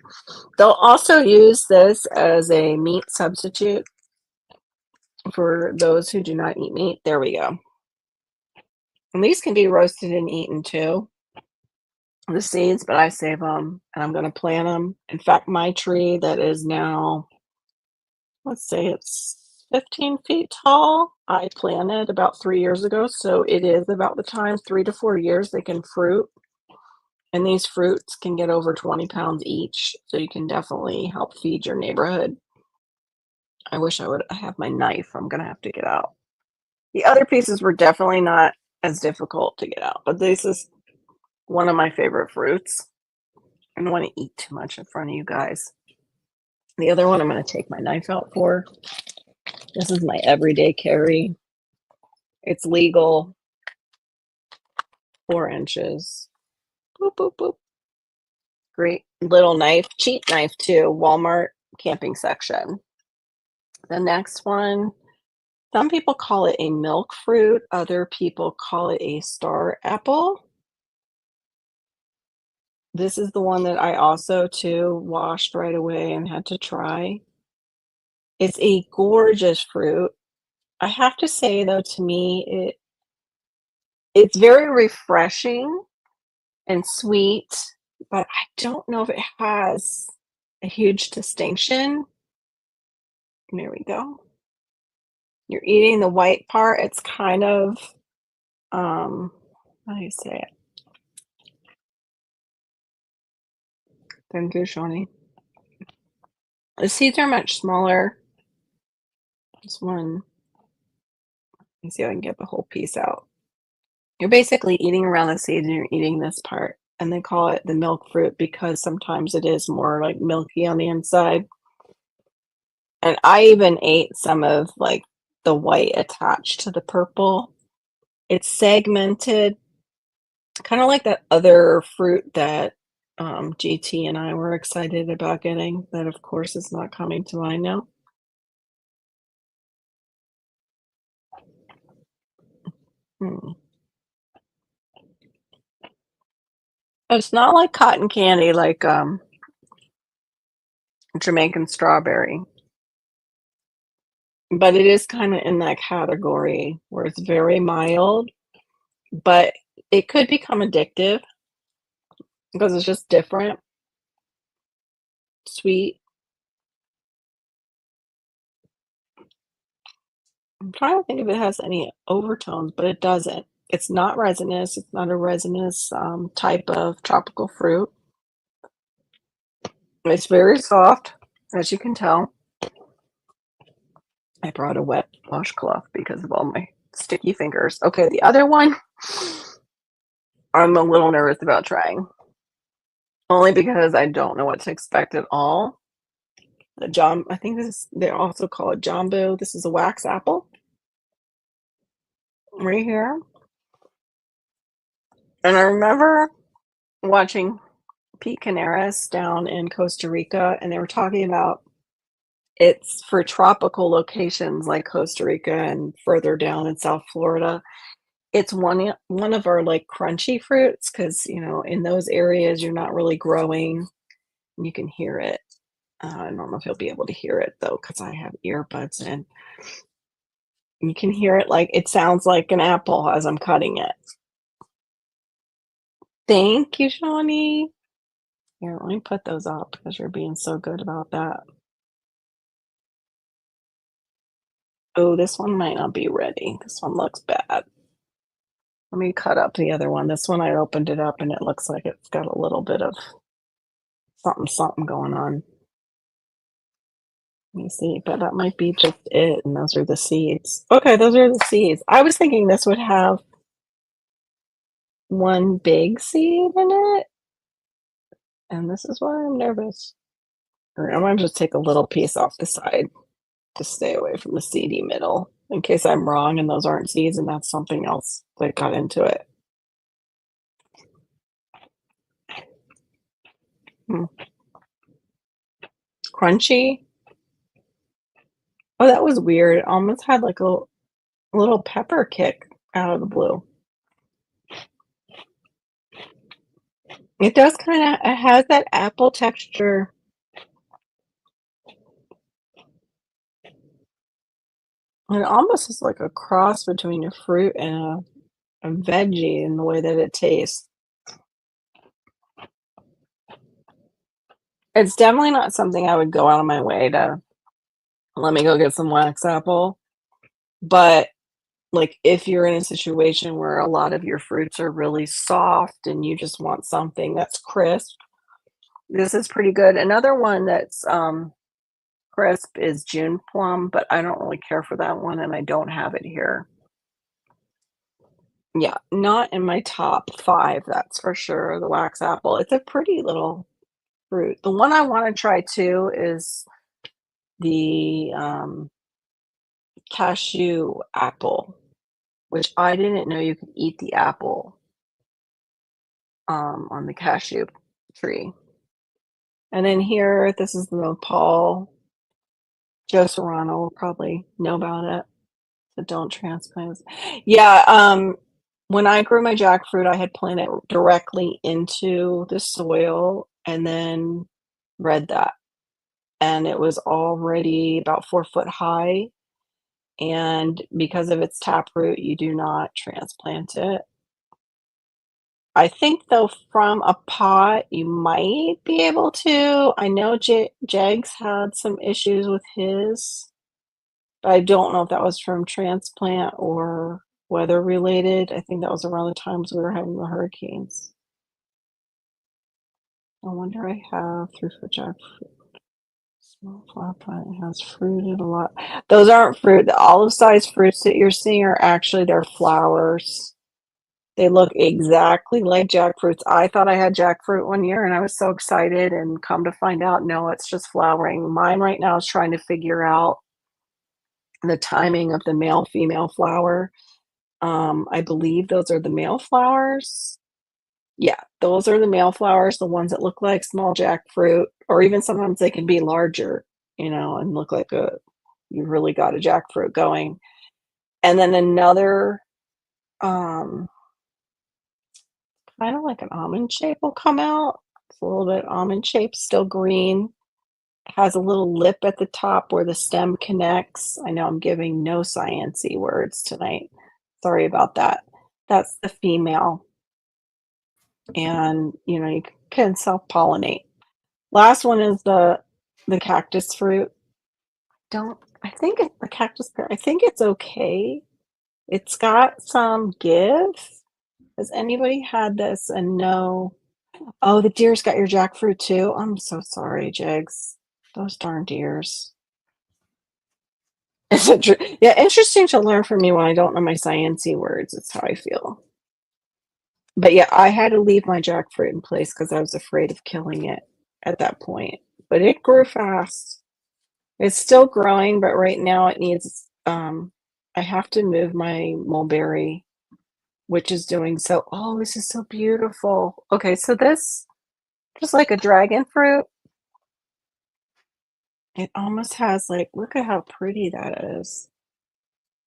They'll also use this as a meat substitute for those who do not eat meat. There we go. And these can be roasted and eaten too. The seeds, but I save them and I'm going to plant them. In fact, my tree that is now, let's say it's 15 feet tall, I planted about 3 years ago. So it is about the time, 3 to 4 years, they can fruit. And these fruits can get over 20 pounds each. So you can definitely help feed your neighborhood. I wish I would have my knife. I'm going to have to get out. The other pieces were definitely not as difficult to get out, but this is one of my favorite fruits. I don't want to eat too much in front of you guys. The other one I'm going to take my knife out for. This is my everyday carry. It's legal. 4 inches. Boop, boop, boop. Great little knife. Cheap knife too. Walmart camping section. The next one, some people call it a milk fruit. Other people call it a star apple. This is the one that I also too washed right away and had to try. It's a gorgeous fruit. I have to say though, to me, it's very refreshing and sweet, but I don't know if it has a huge distinction. There we go. You're eating the white part. It's kind of, how do you say it? Thank you, Shawnee. The seeds are much smaller. This one, let me see if I can get the whole piece out. You're basically eating around the seeds and you're eating this part. And they call it the milk fruit because sometimes it is more like milky on the inside. And I even ate some of like the white attached to the purple. It's segmented, kind of like that other fruit that GT and I were excited about getting. That, of course, is not coming to mind now. It's not like cotton candy, like Jamaican strawberry. But it is kind of in that category where it's very mild, but it could become addictive because it's just different. Sweet. I'm trying to think if it has any overtones, but it doesn't. It's not resinous. It's not a resinous type of tropical fruit. It's very soft, as you can tell. I brought a wet washcloth because of all my sticky fingers. Okay, the other one, I'm a little nervous about trying. Only because I don't know what to expect at all. I think they also call it jambu. This is a wax apple. Right here. And I remember watching Pete Canaris down in Costa Rica, and they were talking about it's for tropical locations like Costa Rica and further down in South Florida. It's one of our like crunchy fruits because in those areas you're not really growing. You can hear it. I don't know if you'll be able to hear it though because I have earbuds in. You can hear it like it sounds like an apple as I'm cutting it. Thank you, Shawnee. Here, let me put those up because you're being so good about that. Oh, this one might not be ready. This one looks bad. Let me cut up the other one. This one, I opened it up and it looks like it's got a little bit of something going on. Let me see, but that might be just it, and those are the seeds. Okay, those are the seeds. I was thinking this would have one big seed in it, and this is why I'm nervous. All right, I'm gonna just take a little piece off the side to stay away from the seedy middle, in case I'm wrong and those aren't seeds and that's something else that got into it. Crunchy. Oh, that was weird. It almost had like a little pepper kick out of the blue. It does kind of, it has that apple texture. It almost is like a cross between a fruit and a veggie in the way that it tastes. It's definitely not something I would go out of my way to let me go get some wax apple. But like if you're in a situation where a lot of your fruits are really soft and you just want something that's crisp, this is pretty good. Another one that's crisp is June plum, but I don't really care for that one and I don't have it here. Yeah, not in my top 5, that's for sure, the wax apple. It's a pretty little fruit. The one I wanna try too is the, cashew apple, which I didn't know you could eat the apple, on the cashew tree. And then here, this is the nopal. Joe Serrano will probably know about it, so don't transplant. Yeah, when I grew my jackfruit, I had planted directly into the soil and then read that. And it was already about 4 foot high. And because of its taproot, you do not transplant it. I think though from a pot, you might be able to. I know Jags had some issues with his, but I don't know if that was from transplant or weather related. I think that was around the times we were having the hurricanes. No wonder I have 3-foot jackfruit. Small flower plant has fruited a lot. Those aren't fruit. The olive-sized fruits that you're seeing are actually their flowers. They look exactly like jackfruits. I thought I had jackfruit one year and I was so excited, and come to find out, no, it's just flowering. Mine right now is trying to figure out the timing of the male female flower. I believe those are the male flowers. Yeah, those are the male flowers, the ones that look like small jackfruit, or even sometimes they can be larger, and look like you really got a jackfruit going. And then another, um, kind of like an almond shape will come out. It's a little bit almond shaped, still green. Has a little lip at the top where the stem connects. I know I'm giving no science-y words tonight. Sorry about that. That's the female. And you can self-pollinate. Last one is the cactus fruit. I think it's the cactus pear. I think it's okay. It's got some give. Has anybody had this and know? Oh, the deer's got your jackfruit too. I'm so sorry, Jigs. Those darn deers. Is it true? Yeah, interesting to learn from me when I don't know my sciencey words. It's how I feel. But yeah, I had to leave my jackfruit in place because I was afraid of killing it at that point. But it grew fast. It's still growing, but right now it needs I have to move my mulberry, which is doing so. Oh, this is so beautiful. Okay, so this just like a dragon fruit. It almost has like, look at how pretty that is.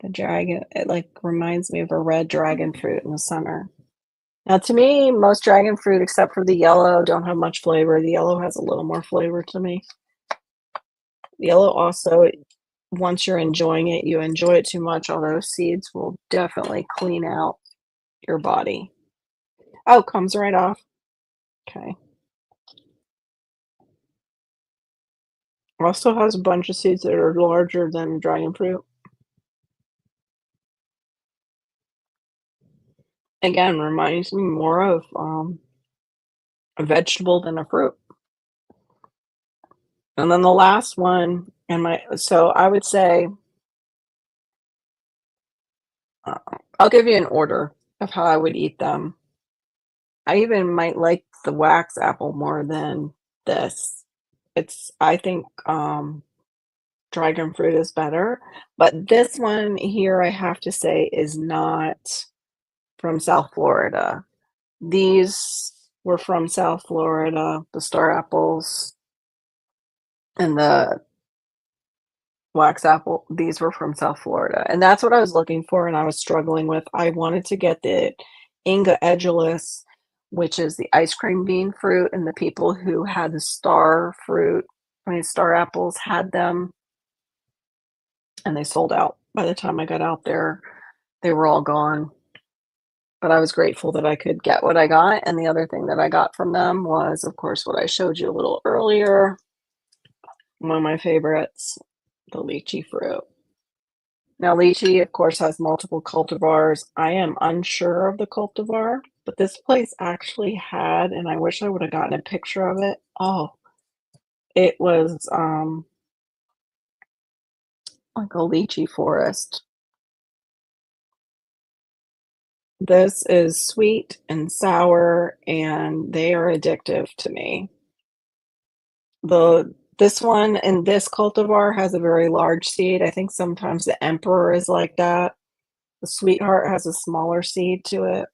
The dragon, it like reminds me of a red dragon fruit in the summer. Now, to me, most dragon fruit, except for the yellow, don't have much flavor. The yellow has a little more flavor to me. The yellow also, once you're enjoying it, you enjoy it too much, all those seeds will definitely clean out your body. Oh, comes right off. Okay. Also has a bunch of seeds that are larger than dragon fruit. Again, reminds me more of a vegetable than a fruit. And then the last one, so I would say, I'll give you an order of how I would eat them. I even might like the wax apple more than this. I think dragon fruit is better, but this one here, I have to say, is not from South Florida. These were from South Florida, the star apples and the wax apple. These were from South Florida, and that's what I was looking for, and I was struggling with. I wanted to get the Inga edulis, which is the ice cream bean fruit, and the people who had the star fruit, star apples, had them, and they sold out. By the time I got out there, they were all gone. But I was grateful that I could get what I got, and the other thing that I got from them was, of course, what I showed you a little earlier. One of my favorites, the lychee fruit. Now, lychee, of course, has multiple cultivars. I am unsure of the cultivar, but this place actually had, and I wish I would have gotten a picture of it. Oh, it was like a lychee forest. This is sweet and sour, and they are addictive to me. This one and this cultivar has a very large seed. I think sometimes the Emperor is like that. The Sweetheart has a smaller seed to it.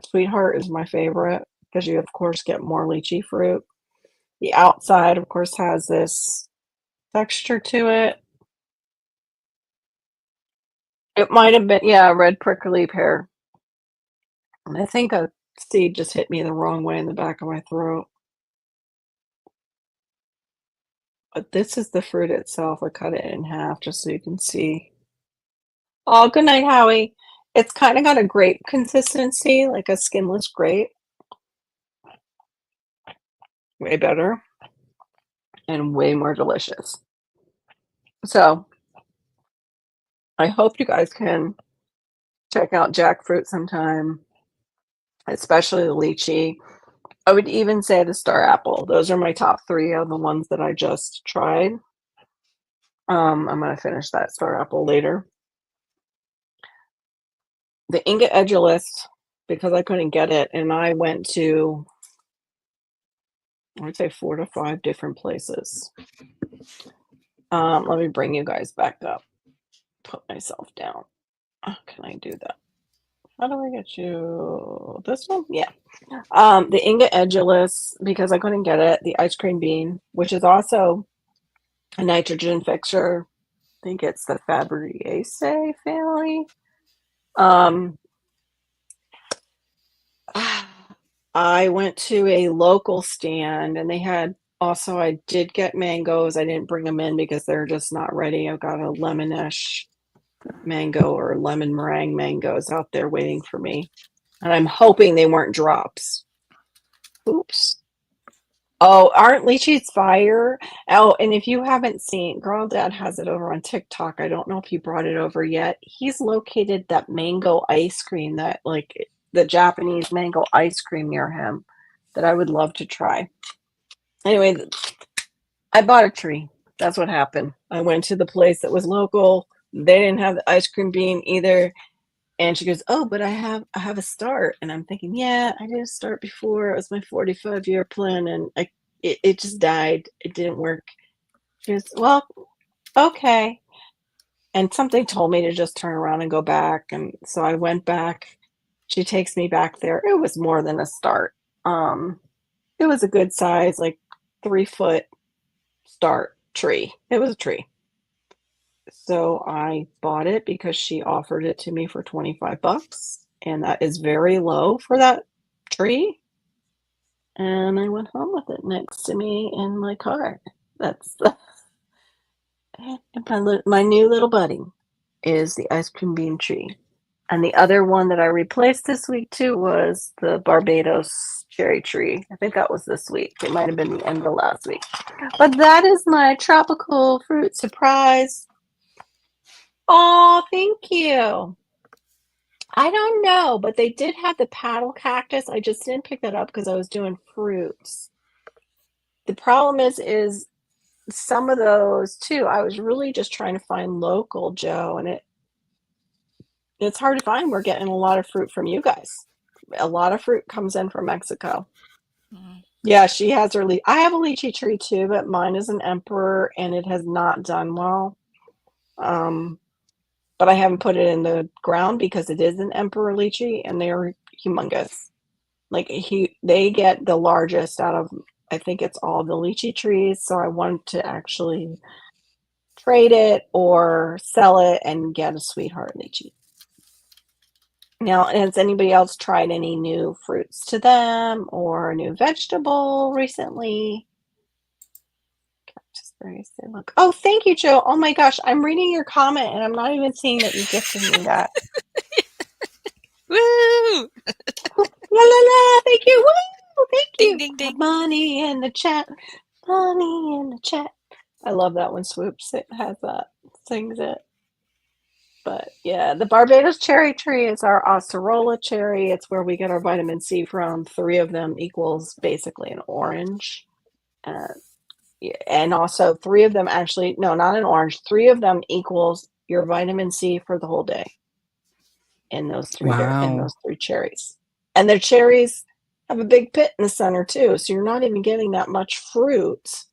Sweetheart is my favorite because you, of course, get more lychee fruit. The outside, of course, has this texture to it. It might have been, yeah, red prickly pear. And I think a seed just hit me the wrong way in the back of my throat. But this is the fruit itself. I cut it in half just so you can see. Oh, good night, Howie. It's kind of got a grape consistency, like a skinless grape. Way better and way more delicious. So I hope you guys can check out jackfruit sometime, especially the lychee. I would even say the star apple. Those are my top 3 of the ones that I just tried. I'm going to finish that star apple later. The Inga edulis, because I couldn't get it, and I went to, I would say 4 to 5 different places. Let me bring you guys back up. Put myself down. Oh, can I do that? How do I get you? This one? Yeah. The Inga edulis, because I couldn't get it. The ice cream bean, which is also a nitrogen fixer. I think it's the Fabriaceae family. I went to a local stand, and they had also, I did get mangoes. I didn't bring them in because they're just not ready. I've got a lemonish mango or lemon meringue mangoes out there waiting for me. And I'm hoping they weren't drops. Oops. Oh, aren't lychees fire? Oh, and if you haven't seen, Girl Dad has it over on TikTok. I don't know if you brought it over yet. He's located that mango ice cream, that like the Japanese mango ice cream near him that I would love to try. Anyway, I bought a tree. That's what happened. I went to the place that was local. They didn't have the ice cream bean either. And she goes, "Oh, but I have a start." And I'm thinking, yeah, I did a start before. It was my 45-year plan, and it just died. It didn't work. She goes, "Well, okay." And something told me to just turn around and go back. And so I went back. She takes me back there. It was more than a start. It was a good size, like 3-foot start tree. It was a tree. So I bought it because she offered it to me for $25, and that is very low for that tree. And I went home with it next to me in my car. That's my new little buddy is the ice cream bean tree. And the other one that I replaced this week too was the Barbados cherry tree. I think that was this week. It might have been the end of last week. But that is my tropical fruit surprise. Oh, thank you. I don't know, but they did have the paddle cactus. I just didn't pick that up because I was doing fruits. The problem is some of those too, I was really just trying to find local, Joe, and it's hard to find. We're getting a lot of fruit from you guys. A lot of fruit comes in from Mexico. Mm. Yeah, she has her I have a lychee tree too, but mine is an emperor and it has not done well. But I haven't put it in the ground because it is an emperor lychee and they're humongous. Like they get the largest out of, I think it's all the lychee trees. So I wanted to actually trade it or sell it and get a sweetheart lychee. Now, has anybody else tried any new fruits to them or a new vegetable recently? Cactus berries, they look. Oh, thank you, Joe. Oh my gosh, I'm reading your comment and I'm not even seeing that you gifted me that. Woo! La la la! Thank you. Woo! Thank Ding, you. ding, ding. Money in the chat. Money in the chat. I love that when Swoops has that, sings it. But yeah, the Barbados cherry tree is our Acerola cherry. It's where we get our vitamin C from. 3 of them equals basically an orange. And also 3 of them actually, no, not an orange. 3 of them equals your vitamin C for the whole day. In those 3 cherries. And the cherries have a big pit in the center too. So you're not even getting that much fruit.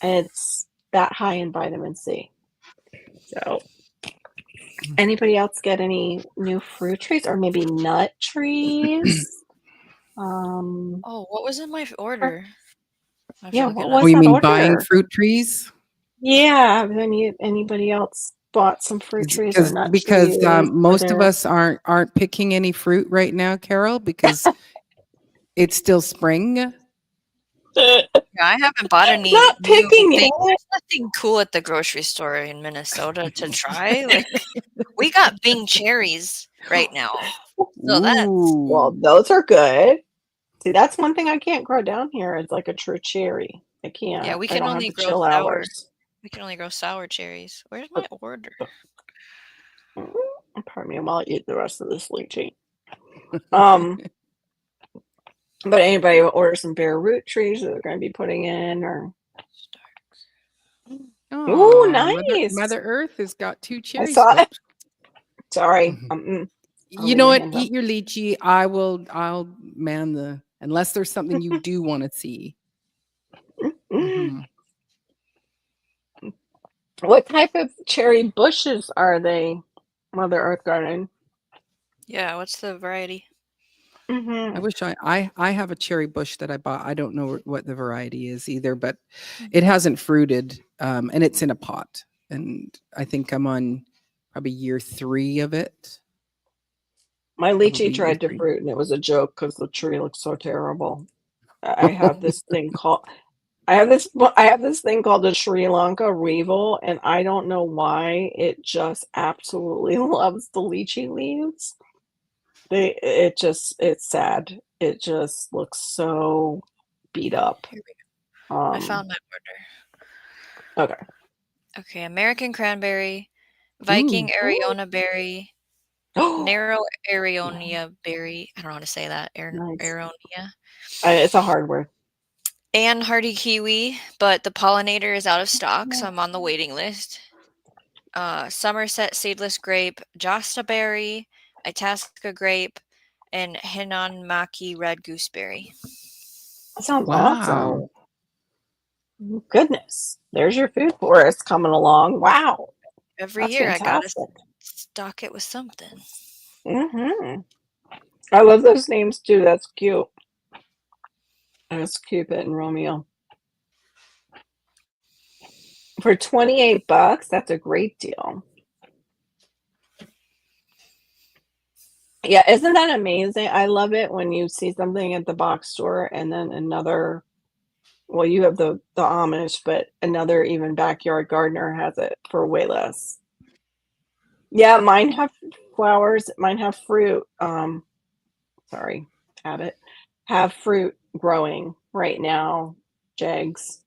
And it's that high in vitamin C. So anybody else get any new fruit trees or maybe nut trees? Oh, what was in my order? I have to Yeah, look what it was up. Oh, you that mean buying order? fruit trees? Yeah, have anybody else bought some fruit trees or nut trees? Most of us aren't picking any fruit right now, Carol, because it's still spring. Yeah, I haven't bought any Not new picking things. it. There's nothing cool at the grocery store in Minnesota to try. Like we got Bing cherries right now. So that's Well, Ooh. those are good. See, that's one thing I can't grow down here. It's like a true cherry. I can't. yeah, we I can don't have only the grow chill sour. hours. We can only grow sour cherries. Where's my order? Pardon me, I'll eat the rest of this lychee. But anybody order some bare root trees that they're going to be putting in, or ooh, nice. Mother Earth has got 2 I cherries. saw it. Whoops. Sorry. You leave know my what? hands up. Eat your lychee. I'll man unless there's something you do want to see. Mhm. What type of cherry bushes are they, Mother Earth Garden? Yeah, what's the variety? I wish I have a cherry bush that I bought. I don't know what the variety is either, but it hasn't fruited, and it's in a pot. And I think I'm on probably year 3 of it. My Probably lychee year tried to 3. fruit, and it was a joke because the tree looks so terrible. I have this thing called I have this thing called the Sri Lanka Weevil, and I don't know why it just absolutely loves the lychee leaves. It's sad. It just looks so beat up. Here we go. I found my order. Okay. Okay, American cranberry, Viking Arizona berry, narrow Aronia berry. I don't know how to say that. Nice. Aronia. It's a hard word. And hardy kiwi, but the pollinator is out of stock, so I'm on the waiting list. Somerset seedless grape, Josta berry, Itasca grape, and Hinonmaki red gooseberry. That sounds Wow. awesome. Goodness. There's your food forest coming along. Wow. Every That's year I gotta fantastic. stock it with something. I love those names too. That's cute. That's Cupid and Romeo. For $28, that's a great deal. Yeah, isn't that amazing? I love it when you see something at the box store and then another, well, you have the Amish, but another even backyard gardener has it for way less. Yeah, mine have flowers, mine have fruit. Sorry, have fruit growing right now, Jags.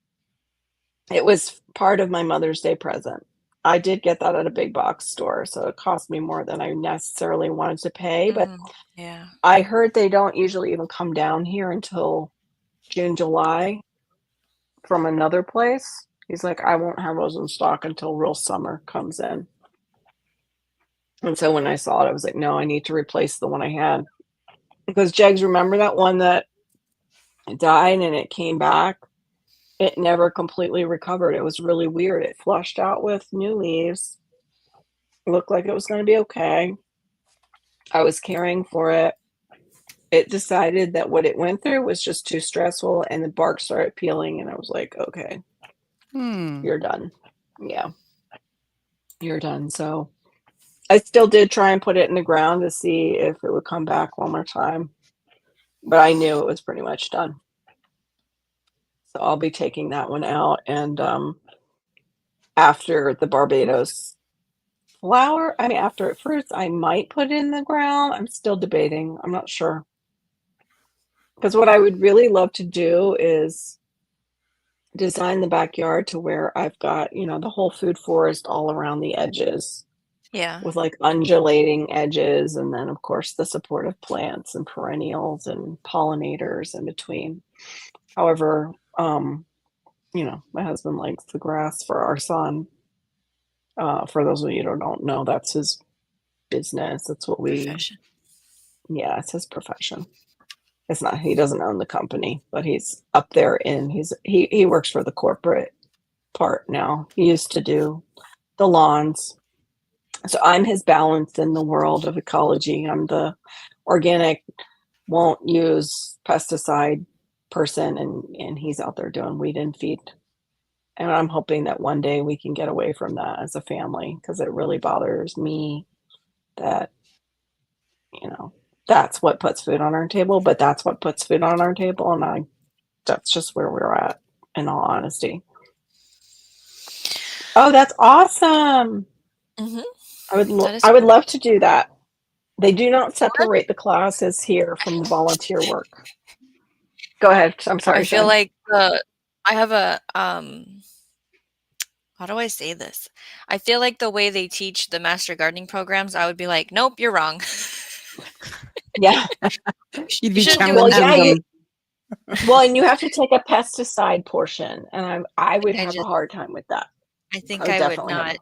It was part of my Mother's Day present. I did get that at a big box store, so it cost me more than I necessarily wanted to pay, but Yeah. I heard they don't usually even come down here until June, July from another place. He's like, I won't have those in stock until real summer comes in. And so when I saw it, I was like, no, I need to replace the one I had. Because Jegs, remember that one that died and it came back? It never completely recovered. It was really weird. It flushed out with new leaves. It looked like it was going to be okay. I was caring for it. It decided that what it went through was just too stressful, and the bark started peeling, and I was like, okay, you're done. Yeah, you're done. So I still did try and put it in the ground to see if it would come back one more time, but I knew it was pretty much done. So I'll be taking that one out, and after the Barbados flower, I mean, after it fruits, I might put it in the ground. I'm still debating. I'm not sure. Because what I would really love to do is design the backyard to where I've got, the whole food forest all around the edges Yeah. with like undulating edges. And then, of course, the supportive plants and perennials and pollinators in between. However, my husband likes the grass for our son. For those of you who don't know, that's his business. It's what Profession. it's his profession. It's not, he doesn't own the company, but he's up there he works for the corporate part now. He used to do the lawns. So I'm his balance in the world of ecology. I'm the organic, won't use pesticide person, and he's out there doing weed and feed. And I'm hoping that one day we can get away from that as a family, because it really bothers me that, that's what puts food on our table, but that's what puts food on our table. And that's just where we're at, in all honesty. Oh, that's awesome. Mhm. I would love to do that. They do not separate the classes here from the volunteer work. Go ahead. I'm sorry. I feel like I have a how do I say this? I feel like the way they teach the master gardening programs, I would be like, nope, you're wrong. Yeah. You'd be shouldn't do challenging it them. Well, and you have to take a pesticide portion, and I would have a just- hard time with that. I think would I would definitely have not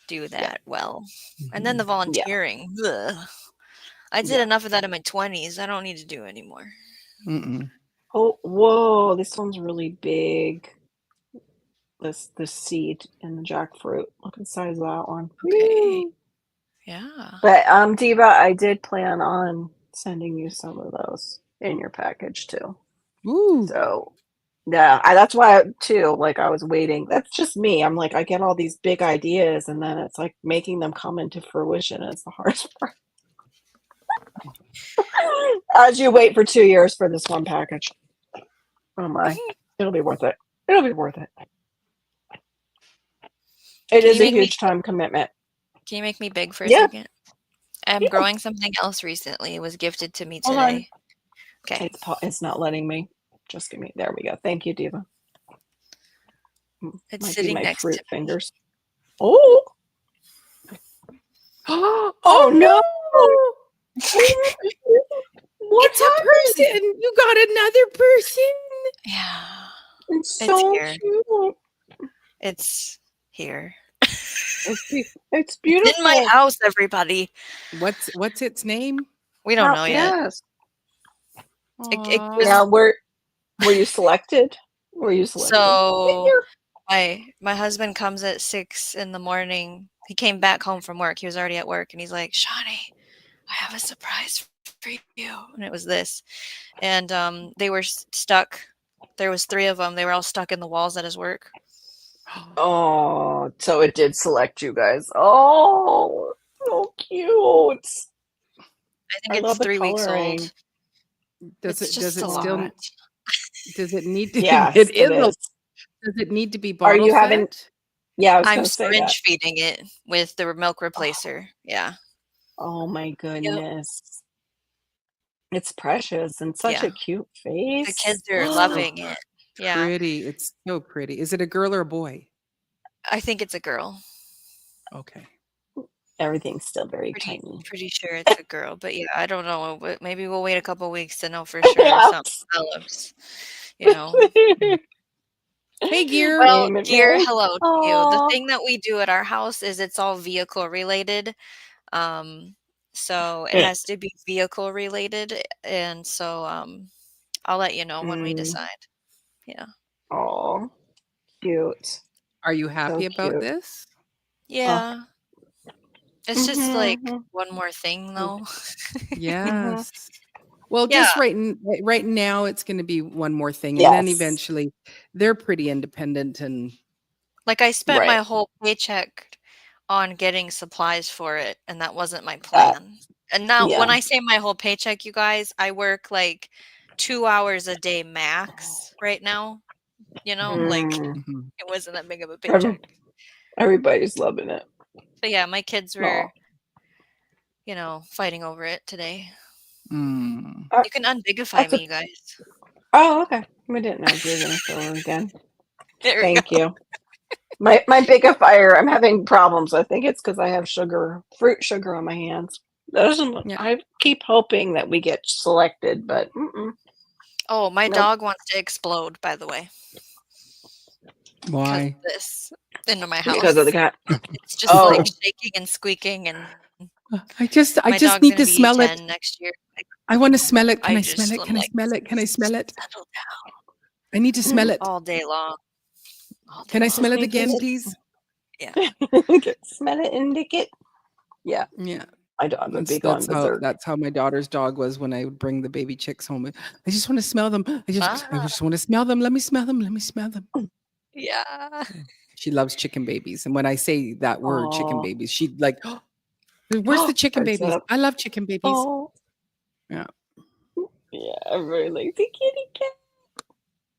do that well. And then the volunteering. Ugh. I did enough of that in my 20s. I don't need to do anymore. Mm-mm. Oh, whoa, this one's really big. This seed in the jackfruit. Look at the size of that one. Okay. Woo. Yeah. But Diva, I did plan on sending you some of those in your package too. Ooh. So yeah, that's why too, like, I was waiting. That's just me. I'm like, I get all these big ideas, and then it's like making them come into fruition is the hardest part. As you wait for 2 years for this one package. Oh my, it'll be worth it. It'll be worth it. It is a huge time commitment. Can you make me big for a Yeah. second? I'm growing something else recently. It was gifted to me Hold on. today. Okay. It's not letting me. Just give me. There we go. Thank you, Diva. It's Might sitting be my next fruit to me. fingers. Oh. Oh no! What It's a person. You got another person. Yeah. It's It's so here. cute. It's here. It's beautiful. It's in my house, everybody. What's its name? We don't know yet. Yes. It was Now, were you selected? Were you selected? so my husband comes at 6 in the morning. He came back home from work. He was already at work, and he's like, Shawnee, I have a surprise for you. And it was this. And they were stuck. There was 3 of them. They were all stuck in the walls at his work. Oh, so it did select you guys. Oh, so cute. I think it's 3 weeks old. Does It's it just a still lot. does it need to Yes, it is. it is. Does it need to be Are bottle you fed? having- Yeah, I was I'm going to say that. syringe feeding it with the milk replacer. Yeah. Oh my goodness. It's precious and such Yeah. a cute face. The kids are loving it. Yeah. Pretty. It's so pretty. Is it a girl or a boy? I think it's a girl. Okay. Everything's still very tiny. Pretty sure it's a girl, but yeah, I don't know. But maybe we'll wait a couple weeks to know for sure if Yeah. something develops. You know. Hey, Gear. Well, Name it, dear, Mary. hello to you. The Aw. thing that we do at our house is it's all vehicle related. Um, so it Mm. has to be vehicle related, and so I'll let you know when we decide. Yeah. Aw, cute. Are you So happy about cute. this? Yeah. It's just like Mhm, one more thing mhm, though. mhm. Yes. Well, Yeah. just right now, it's going to be one more thing, and then Yes. eventually, they're pretty independent, and Like I spent my Right. whole paycheck on getting supplies for it, and that wasn't my That. plan. And now when Yeah. I say my whole paycheck, you guys, I work like 2 hours a day max right now, like Mm. Mhm. it wasn't that big of a Every- paycheck. Everybody's loving it. But yeah, my kids Aw. were, fighting over it today. Mm. You can unbigify That's me, a. you guys. Oh, okay. We didn't know if you were gonna show her again. There we go. Thank you. My bigifier. I'm having problems. I think it's because I have fruit sugar on my hands. Doesn't. Yeah. I keep hoping that we get selected, but Oh, my nope. dog wants to explode, by the way, because of Why? this into my Because of the house. cat. It's just like Oh, shaking and squeaking, and I just my dog's need gonna to be smell it. 10 next year. I want to smell it. Can I I smell just it? am Can I like, smell it? Can I smell it? settle down I need to smell it. all day long, all day Can I just smell long. it need to again, please? Yeah. smell it and lick it. Yeah, Yeah. my dog would be going berserk. That's how my daughter's dog was when I would bring the baby chicks home. I just want to smell them. I Ah, just want to smell them. Let me smell them. Let me smell them. yeah. She loves chicken babies. And when I say that word, chicken Oh, babies, she'd like, where's the chicken perks babies? up. I love chicken babies. Oh, Yeah. yeah, everybody likes a kitty cat.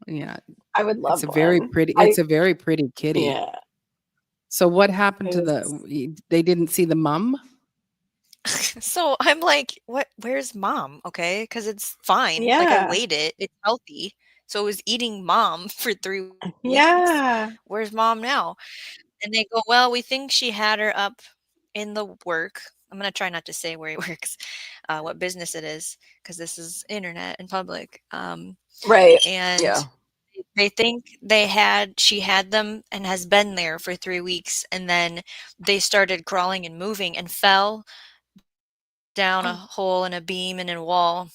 Yeah. I would It's love a very one. pretty, it's a very pretty kitty. Yeah, So what happened to it's they didn't see the mum? So I'm like, where's mom? Okay, because it's fine. Like I yeah, weighed it, it's healthy. So it was eating mom for 3 weeks. yeah. Where's mom now? And they go, well, we think she had her up in the work. I'm gonna try not to say where he works, what business it is, because this is internet and public. Right. And Yeah. they think she had them and has been there for 3 weeks, and then they started crawling and moving and fell down a hole in a beam and in a wall.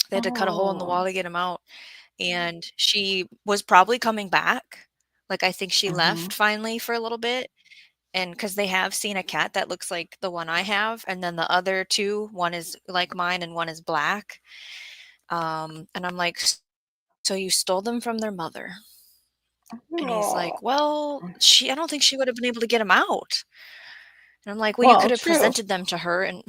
They had to cut a hole in the wall Oh. to get him out, and she was probably coming back. Like, I think she Hmm. left finally for a little bit, and because they have seen a cat that looks like the one I have, and then the other 2, one is like mine and one is black. And I'm like, "So you stole them from their mother?" And he's Oh. like, "Well, I don't think she would have been able to get them out." And I'm like, "Well, you Well, could have true. presented them to her, and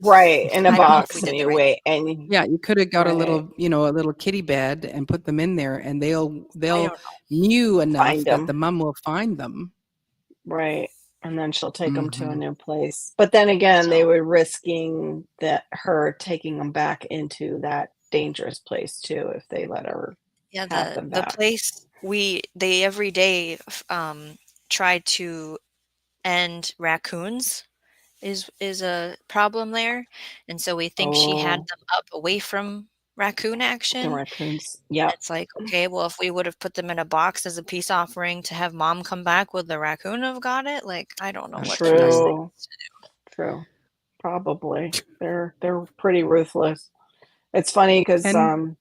Right. In a I don't know if we box did the right anyway. thing." And Yeah, you could have got a right. little, a little kitty bed and put them in there, and I they'll don't know. mew enough Find that them. the mum will find them. Right. And then she'll take them to a Hmm. new place. But then again, they So, were risking that her taking them back into that dangerous place too if they let her yeah, have the them the back. place they every day try to end raccoons is a problem there, and so we think she had Oh, them up away from raccoon the action. raccoons. Yep. It's like, okay, well, if we would have put them in a box as a peace offering to have mom come back, would the raccoon have got it? Like, I don't know I'm what the sure. best thing True. is to True. Probably. They're pretty ruthless. It's funny because And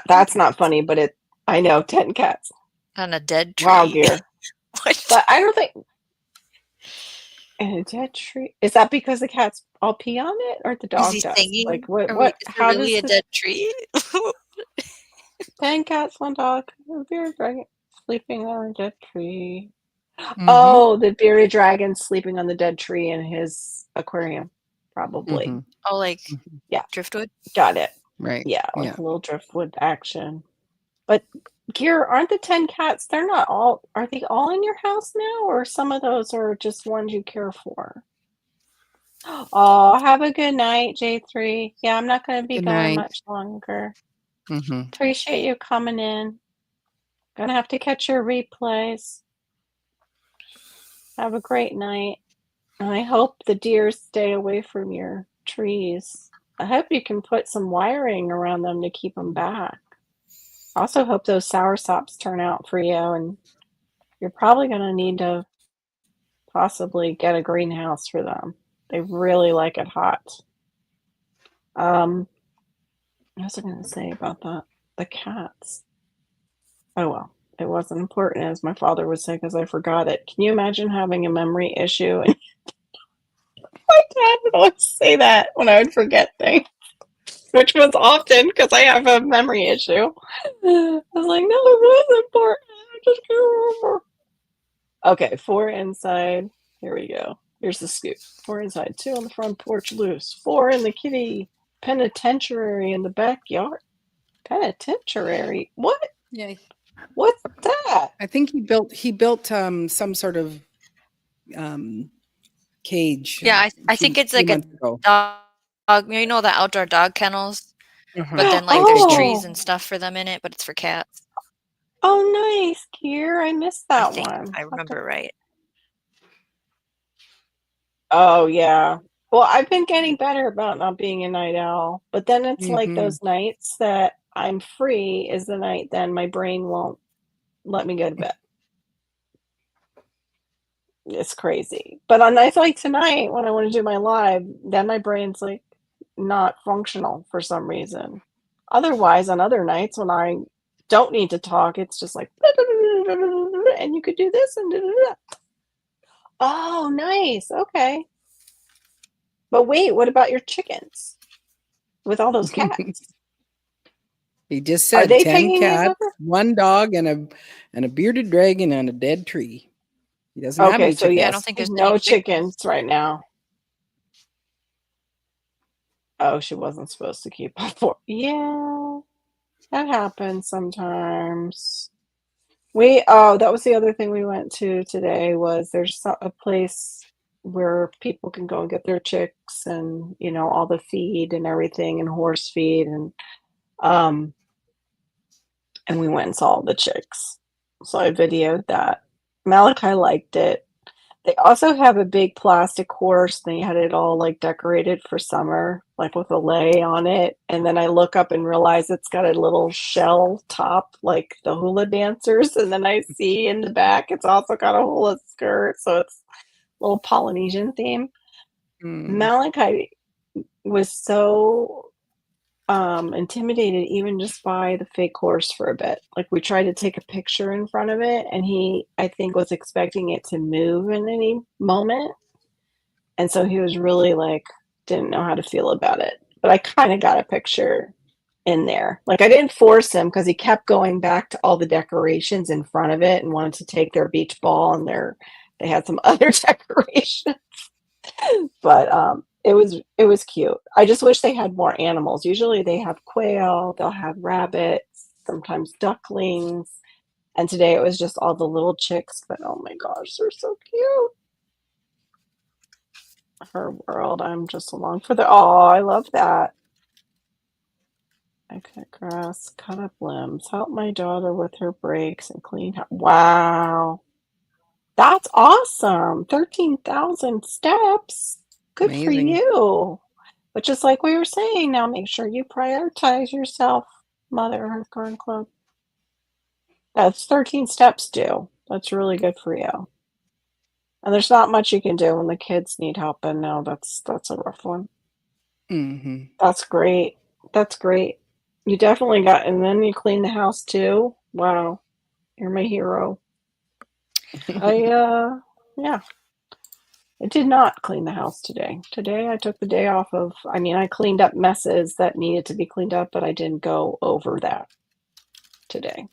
that's not funny, but I know 10 cats. do. On a dead Wow, tree. gear. What? But I don't think in a dead tree. Is that because the cats all pee on it or the Is dog he does? Like singing? what Is there how really does a this dead tree? 10 cats, one dog, a bearded dragon sleeping on a dead tree? mhm, Oh, the bearded dragon sleeping on the dead tree in his aquarium. Probably. mhm, Oh, like mhm. Yeah, driftwood? got it. Right. Yeah, Yeah. like a little driftwood action. But Gear, aren't the 10 cats, are they all in your house now, or some of those are just ones you care for? Oh, have a good night, J3. Yeah, I'm not going to be Good going night. much longer. Mhm. Appreciate you coming in. Gonna have to catch your replays. Have a great night. And I hope the deer stay away from your trees. I hope you can put some wiring around them to keep them back. Also hope those sour sops turn out for you, and you're probably going to need to possibly get a greenhouse for them. They really like it hot. What was I going to say about that? The cats. Oh well, it wasn't important, as my father would say, because I forgot it. Can you imagine having a memory issue? And my dad would always say that when I would forget things, which was often because I have a memory issue. I was like, no, it was important. I just can't remember. Okay, 4 inside. Here we go. Here's the scoop. 4 inside, 2 on the front porch loose, 4 in the kitty penitentiary in the backyard. Penitentiary? What? Yeah, What's that? I think he built some sort of cage. Yeah, a I think it's few like a months ago. dog. You know the outdoor dog kennels, Uh-huh. but then like there's Oh, trees and stuff for them in it, but it's for cats. oh, nice, Kier. I missed I that think one. I remember right. Oh, yeah. Well, I've been getting better about not being a night owl, but then it's like Mhm. those nights that I'm free is the night then my brain won't let me go to bed. It's crazy. But on nights like tonight, when I want to do my live, then my brain's like not functional for some reason. Otherwise, on other nights when I don't need to talk, it's just like, and you could do this and da, da, da. Oh, nice. Okay. But wait, what about your chickens with all those cats? He just Are said they 10 taking these cats, over? 1 dog, and a bearded dragon on a dead tree. He doesn't have Okay, any so chickens. Yeah, I don't yes, think there's any no chickens. chickens right now. Oh, she wasn't supposed to keep up for. Yeah, that happens sometimes. That was the other thing we went to today was there's a place where people can go and get their chicks and, all the feed and everything and horse feed um and we went and saw the chicks. So I videoed that. Malachi liked it. They also have a big plastic horse. They had it all like decorated for summer, like with a lei on it. And then I look up and realize it's got a little shell top, like the hula dancers. And then I see in the back, it's also got a hula skirt. So it's a little Polynesian theme. Mm. Malachi was so intimidated even just by the fake horse for a bit. Like we tried to take a picture in front of it and he I think was expecting it to move in any moment. And so he was really like didn't know how to feel about it. But I kind of got a picture in there. Like I didn't force him because he kept going back to all the decorations in front of it and wanted to take their beach ball and they had some other decorations. But it was cute. I just wish they had more animals. Usually they have quail, they'll have rabbits, sometimes ducklings, and today it was just all the little chicks, but oh my gosh, they're so cute. Her world, I'm just along for the I love that. I cut grass, cut up limbs, help my daughter with her breaks and clean up. Wow. That's awesome. 13,000 steps. Good for Amazing. you. But just like we were saying, now make sure you prioritize yourself, Mother Earth Garden Club. That's 13 steps due. That's really good for you. And there's not much you can do when the kids need help, and no, that's a rough one. Hmm. That's great. That's great. You definitely got, and then you clean the house too. Wow, you're my hero. Yeah. I did not clean the house today. Today I took the day off I cleaned up messes that needed to be cleaned up, but I didn't go over that today.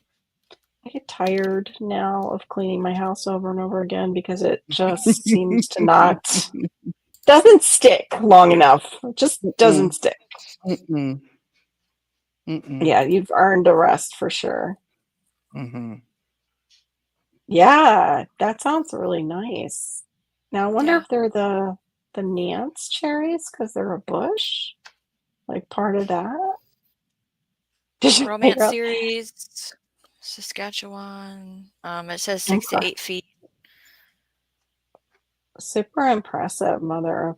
I get tired now of cleaning my house over and over again because it just seems to doesn't stick long enough. It just doesn't stick. Mm-mm. Mm-mm. Yeah, you've earned a rest for sure. Mm-hmm. Yeah, that sounds really nice. Now I wonder Yeah. if they're the Nance cherries because they're a bush, like part of that. Did you Romance figure out? series, Saskatchewan. It says 6 to Okay. 8 feet. Super impressive, Mother.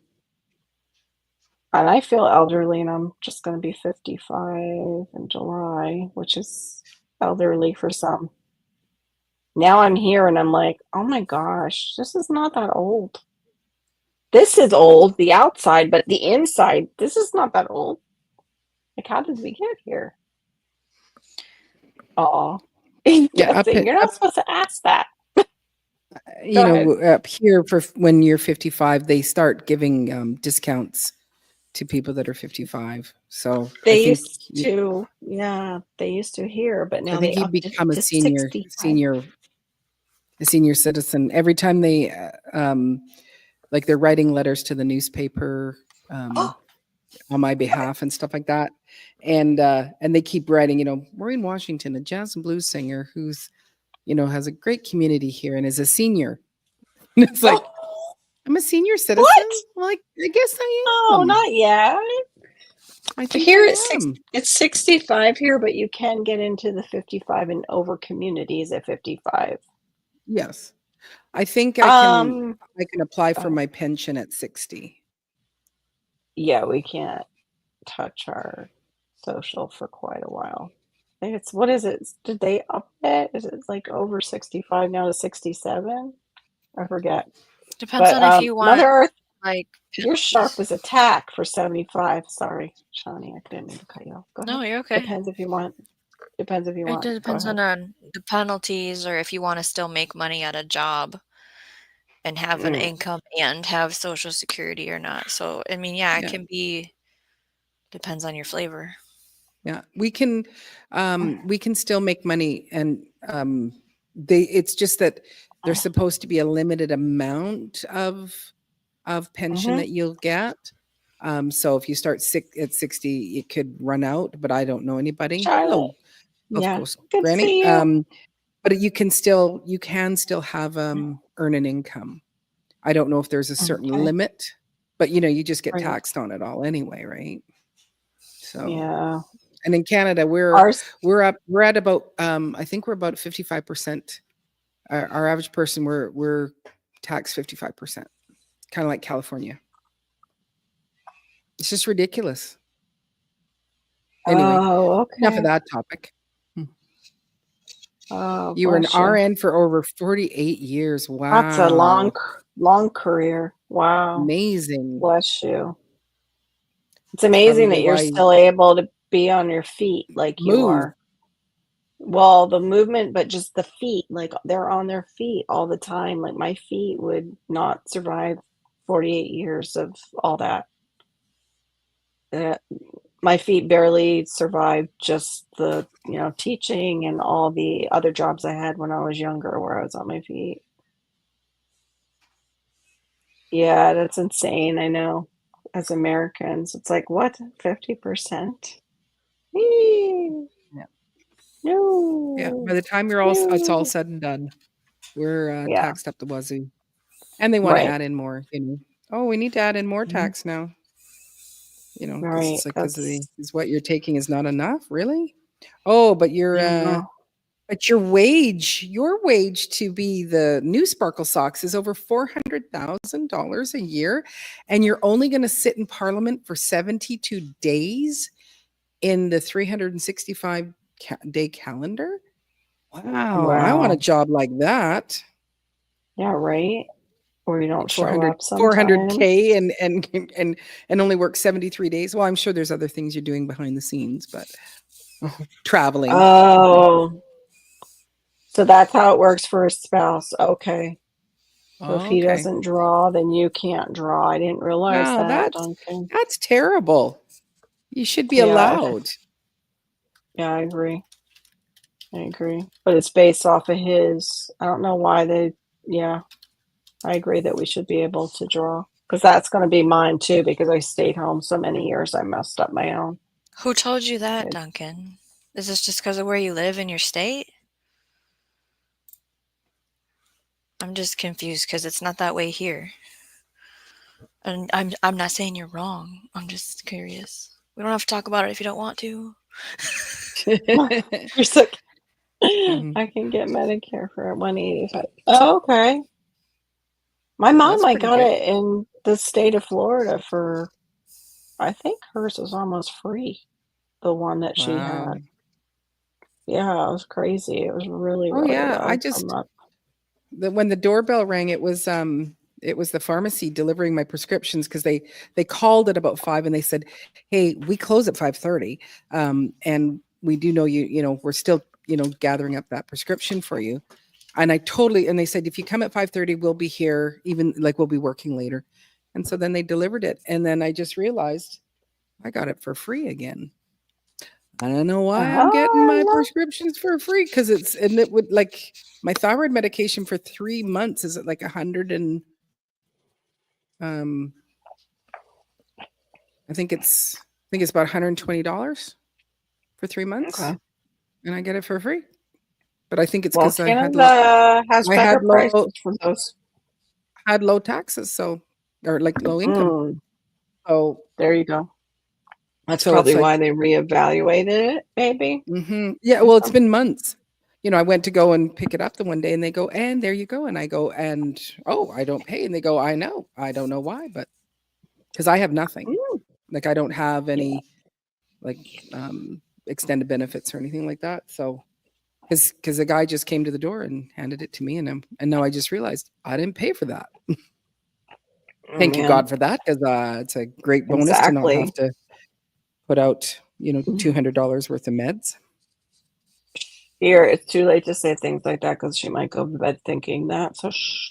And I feel elderly, and I'm just going to be 55 in July, which is elderly for some. Now I'm here and I'm like, oh my gosh, this is not that old. This is old, the outside, but the inside, this is not that old. Like, how did we get here? Oh, Yeah, you're not supposed to ask that. you Go know, ahead. up here for when you're 55, they start giving discounts to people that are 55. So They used to, yeah, they used to here, but now I they think you upped it become a to 65. senior citizen every time they like they're writing letters to the newspaper on my behalf and stuff like that, and they keep writing, Maureen Washington, a jazz and blues singer who's has a great community here and is a senior. And it's like, I'm a senior citizen. What? I'm like, I guess I Oh, am. not yet. I think Here I am. it's 65 here, but you can get into the 55 and over communities at 55. Yes, I think I can apply for oh, my pension at 60. yeah, we can't touch our social for quite a while. I think what is it? Did they up it? Is it like over 65 now to 67? I forget. Depends But on if you want Mother Earth, like your shark was attacked for 75. Sorry, Shawnee, I didn't mean to cut you off. Go ahead. No, you're okay. Depends if you want. Depends if you want. It depends on the penalties or if you want to still make money at a job and have an income and have Social Security or not. So, I mean, yeah, it can be, depends on your flavor. Yeah, we can still make money, and it's just that there's supposed to be a limited amount of pension that you'll get. So if you start at 60, it could run out, but I don't know anybody. Charlotte. Of Yeah. course, Good to Granny. see you. But you can still have earn an income. I don't know if there's a certain limit, but you just get taxed on it all anyway, right? So yeah. And in Canada, we're at about I think we're about 55%. Our average person, we're taxed 55%, kind of like California. It's just ridiculous. Anyway, enough of that topic. Oh, you were an RN for over 48 years. Wow. That's a long career. Wow. Amazing. Bless you. It's amazing that you're still able to be on your feet like you are. Well, the movement, but just the feet, like they're on their feet all the time. Like my feet would not survive 48 years of all that. My feet barely survived just the, teaching and all the other jobs I had when I was younger where I was on my feet. Yeah, that's insane. I know. As Americans, it's like, what? 50%? Yeah. No. Yeah. By the time it's all said and done, we're taxed up the wazoo. And they want to add in more. Oh, we need to add in more tax now. Right. It's like is what you're taking is not enough, really? Oh, but your wage to be the new Sparkle Socks is over $400,000 a year, and you're only going to sit in Parliament for 72 days in the 365-day calendar. Wow, I want a job like that. Yeah, right. Or you don't show up sometimes. 400K and only work 73 days. Well, I'm sure there's other things you're doing behind the scenes, but traveling. Oh, so that's how it works for a spouse. Okay. So if he doesn't draw, then you can't draw. I didn't realize that, Duncan. That's terrible. You should be allowed. Yeah, I agree. But it's based off of his. I don't know why I agree that we should be able to draw. Because that's going to be mine too, because I stayed home so many years, I messed up my own. Who told you that, Duncan? Is this just because of where you live in your state? I'm just confused because it's not that way here. And I'm not saying you're wrong. I'm just curious. We don't have to talk about it if you don't want to. You're so I can get Medicare for $185. Oh, okay. My mom, I got it in the state of Florida for, I think hers was almost free. The one that she had. Yeah, it was crazy. It was really, Oh really yeah, I low per just month. when the doorbell rang, it was the pharmacy delivering my prescriptions because they called at about 5 and they said, "Hey, we close at 5:30, and we do know you know we're still gathering up that prescription for you." And they said, "If you come at 5:30, we'll be here. Even like we'll be working later." And so then they delivered it, and then I just realized I got it for free again. I don't know why I'm getting my Oh, prescriptions for free because it would like my thyroid medication for 3 months is at like 100 and um I think it's about $120 for 3 months okay. and I get it for free. But I think it's Well, because I had low Canada has I better had low prices for those. had low taxes, so or like low income. Mm, So there you go. That's so it's probably like why they reevaluated it, maybe. yeah, Or well it's something. been months. I went to go and pick it up the one day and they go, and there you go. And I go, and oh, I don't pay. And they go, I know. I don't know why, but because I have nothing. Mm, Like I don't have yeah. any like extended benefits or anything like that. So because the guy just came to the door and handed it to me, and now I just realized I didn't pay for that. Oh, Thank you man. God for that, because it's a great bonus to not have Exactly. to put out Mm. $200 worth of meds. Here, it's too late to say things like that because she might go to bed thinking that. So shh.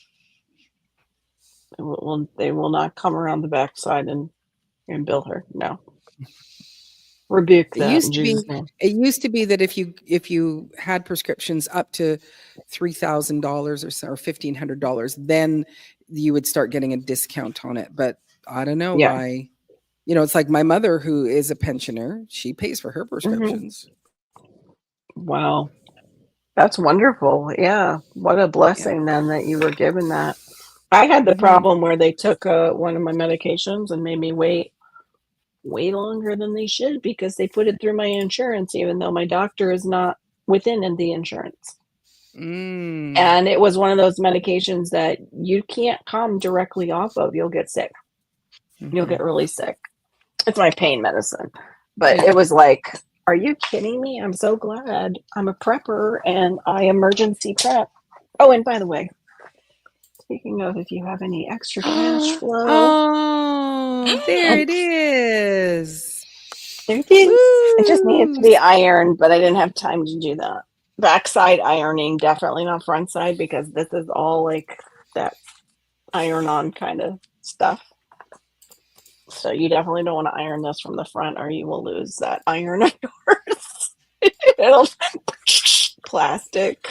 They will not come around the backside and bill her. No. Rebuke It that in used to be Jesus' name. it used to be that if you had prescriptions up to $3,000 or so, or $1,500, then you would start getting a discount on it. But I don't know Yeah. why. It's like my mother, who is a pensioner, she pays for her Hmm. prescriptions. Wow. That's wonderful. Yeah. What a Yeah. blessing then that you were given that. I had the Mhm. problem where they took one of my medications and made me wait way longer than they should because they put it through my insurance, even though my doctor is not within the insurance. Mm. And it was one of those medications that you can't come directly off of. You'll get sick. You'll Mhm. get really sick. It's my pain medicine. But Yeah. it was like, are you kidding me? I'm so glad I'm a prepper and I emergency prep. Oh, and by the way, speaking of, if you have any extra cash flow, Oh, there Mm. it is. there it is. It just needed to Woo! be ironed, but I didn't have time to do that. Backside ironing, definitely not front side because this is all like that iron on kind of stuff. So you definitely don't want to iron this from the front or you will lose that iron of yours. It'll plastic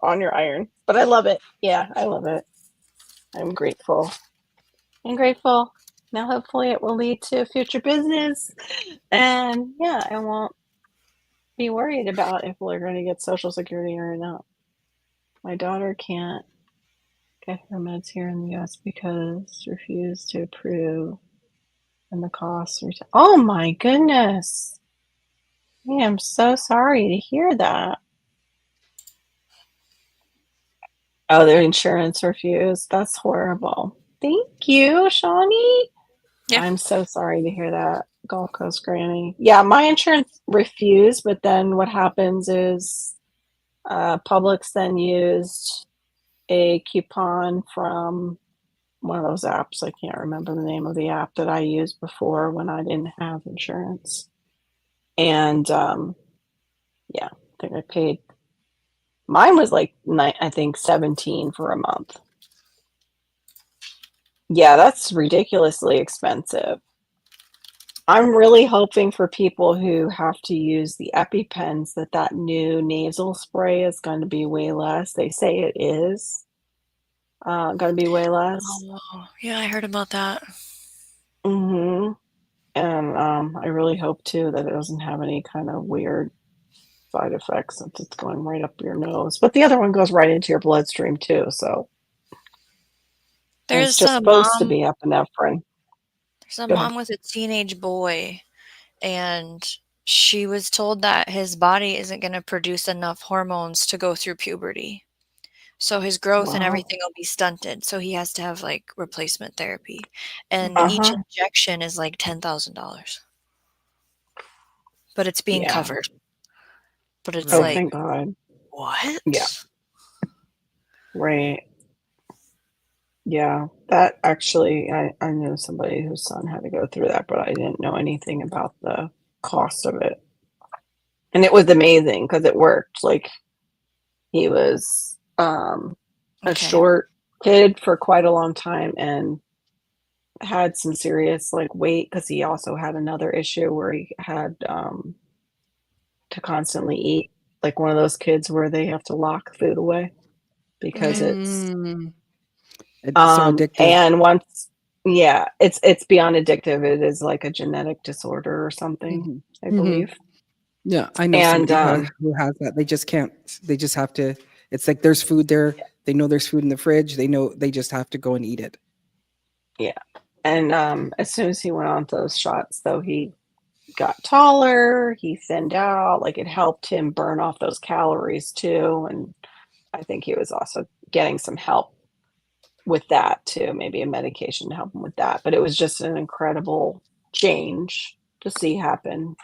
on your iron. But I love it. Yeah, I love it. I'm grateful. I'm grateful. Now hopefully it will lead to future business. And yeah, I won't be worried about if we're going to get Social Security or not. My daughter can't get her meds here in the US because refused to approve and the costs are oh my goodness. I am so sorry to hear that. Oh, their insurance refused. That's horrible. Thank you, Shawnee. Yeah. I'm so sorry to hear that, Gulf Coast Granny. Yeah, my insurance refused, but then what happens is Publix then used a coupon from one of those apps. I can't remember the name of the app that I used before when I didn't have insurance. And yeah, I think I paid. Mine was like I think 17 for a month. Yeah, that's ridiculously expensive. I'm really hoping for people who have to use the EpiPens that new nasal spray is going to be way less. They say it is going to be way less. Oh, yeah, I heard about that. Hmm. And I really hope too that it doesn't have any kind of weird side effects since it's going right up your nose. But the other one goes right into your bloodstream too. So and it's There's just a supposed to mom. be epinephrine. There's a Go ahead. mom with a teenage boy, and she was told that his body isn't going to produce enough hormones to go through puberty. So his growth and Wow. everything will be stunted. So he has to have like replacement therapy. And each Uh-huh. injection is like $10,000. But it's being Yeah. covered. But it's Oh, Right. like, thank God. what? Yeah. Right. Yeah. That actually, I know somebody whose son had to go through that, but I didn't know anything about the cost of it. And it was amazing because it worked. Like, he was a Okay. short kid for quite a long time and had some serious like weight because he also had another issue where he had to constantly eat, like one of those kids where they have to lock food away because it's It's so addictive. and once it's beyond addictive. It is like a genetic disorder or something, Mhm. I Mhm. believe. Yeah, I know And somebody who has that. They just can't. They just have to. It's like there's food there. They know there's food in the fridge. They know they just have to go and eat it. yeah. And as soon as he went on those shots though, he got taller, he thinned out, like it helped him burn off those calories too. And I think he was also getting some help with that too, maybe a medication to help him with that. But it was just an incredible change to see happen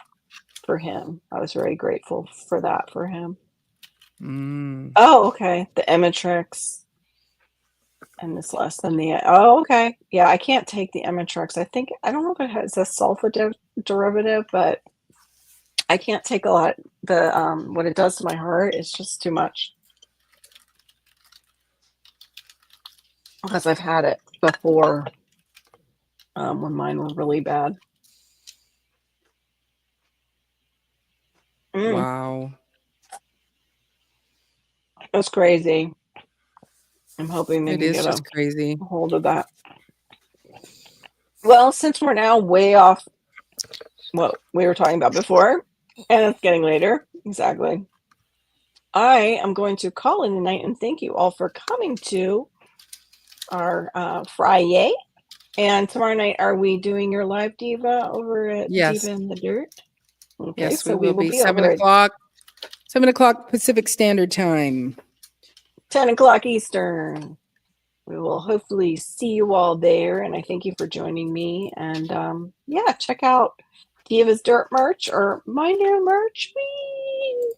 for him. I was very grateful for that for him. Mm. Oh, okay. The Emitrix and it's less than the oh, okay. Yeah, I can't take the Emitrix. I don't know if it has a sulfa derivative, but I can't take a lot. The what it does to my heart is just too much. Because I've had it before when mine were really bad. Wow. That's crazy. I'm hoping they It can is get just crazy. a hold of that. Well, since we're now way off what we were talking about before, and it's getting later, exactly. I am going to call in the night and thank you all for coming to our Friday. And tomorrow night, are we doing your live diva over at Yes. Diva in the Dirt? Okay, Yes, we so we will will be be 7 over at o'clock. 7 o'clock Pacific Standard Time. 10 o'clock Eastern. We will hopefully see you all there, and I thank you for joining me. And yeah, check out Diva's Dirt merch or my new merch. Whee!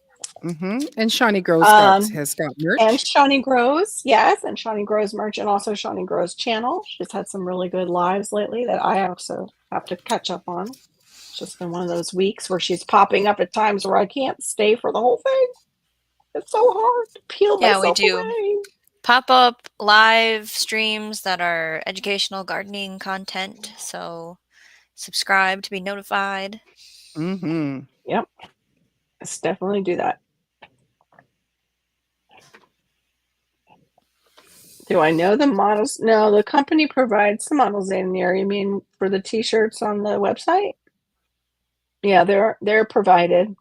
And Shawnee Grows has got And merch. Shawnee Grows, yes, and Shawnee Grows merch, and also Shawnee Grows channel. She's had some really good lives lately that I also have to catch up on. It's just been one of those weeks where she's popping up at times where I can't stay for the whole thing. It's so hard to peel Yeah, we myself do away. pop-up live streams that are educational gardening content. So subscribe to be notified. Yep, let's definitely do that. Do I know the models? No, the company provides the models in there. You mean for the t-shirts on the website? Yeah, they're provided.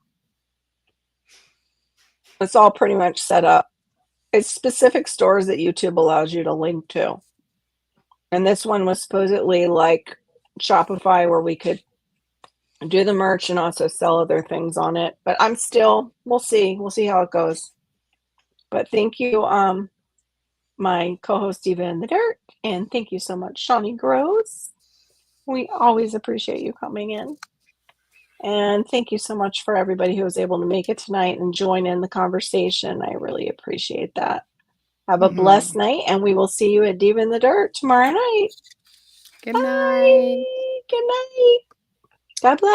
It's all pretty much set up. It's specific stores that YouTube allows you to link to. And this one was supposedly like Shopify where we could do the merch and also sell other things on it. But we'll see. We'll see how it goes. But thank you, my co-host Diva in the Dirt, and thank you so much, Shawnee Grows. We always appreciate you coming in. And thank you so much for everybody who was able to make it tonight and join in the conversation. I really appreciate that. Have a blessed night, and we will see you at Diva in the Dirt tomorrow night. Good Bye. night. Good night. God bless.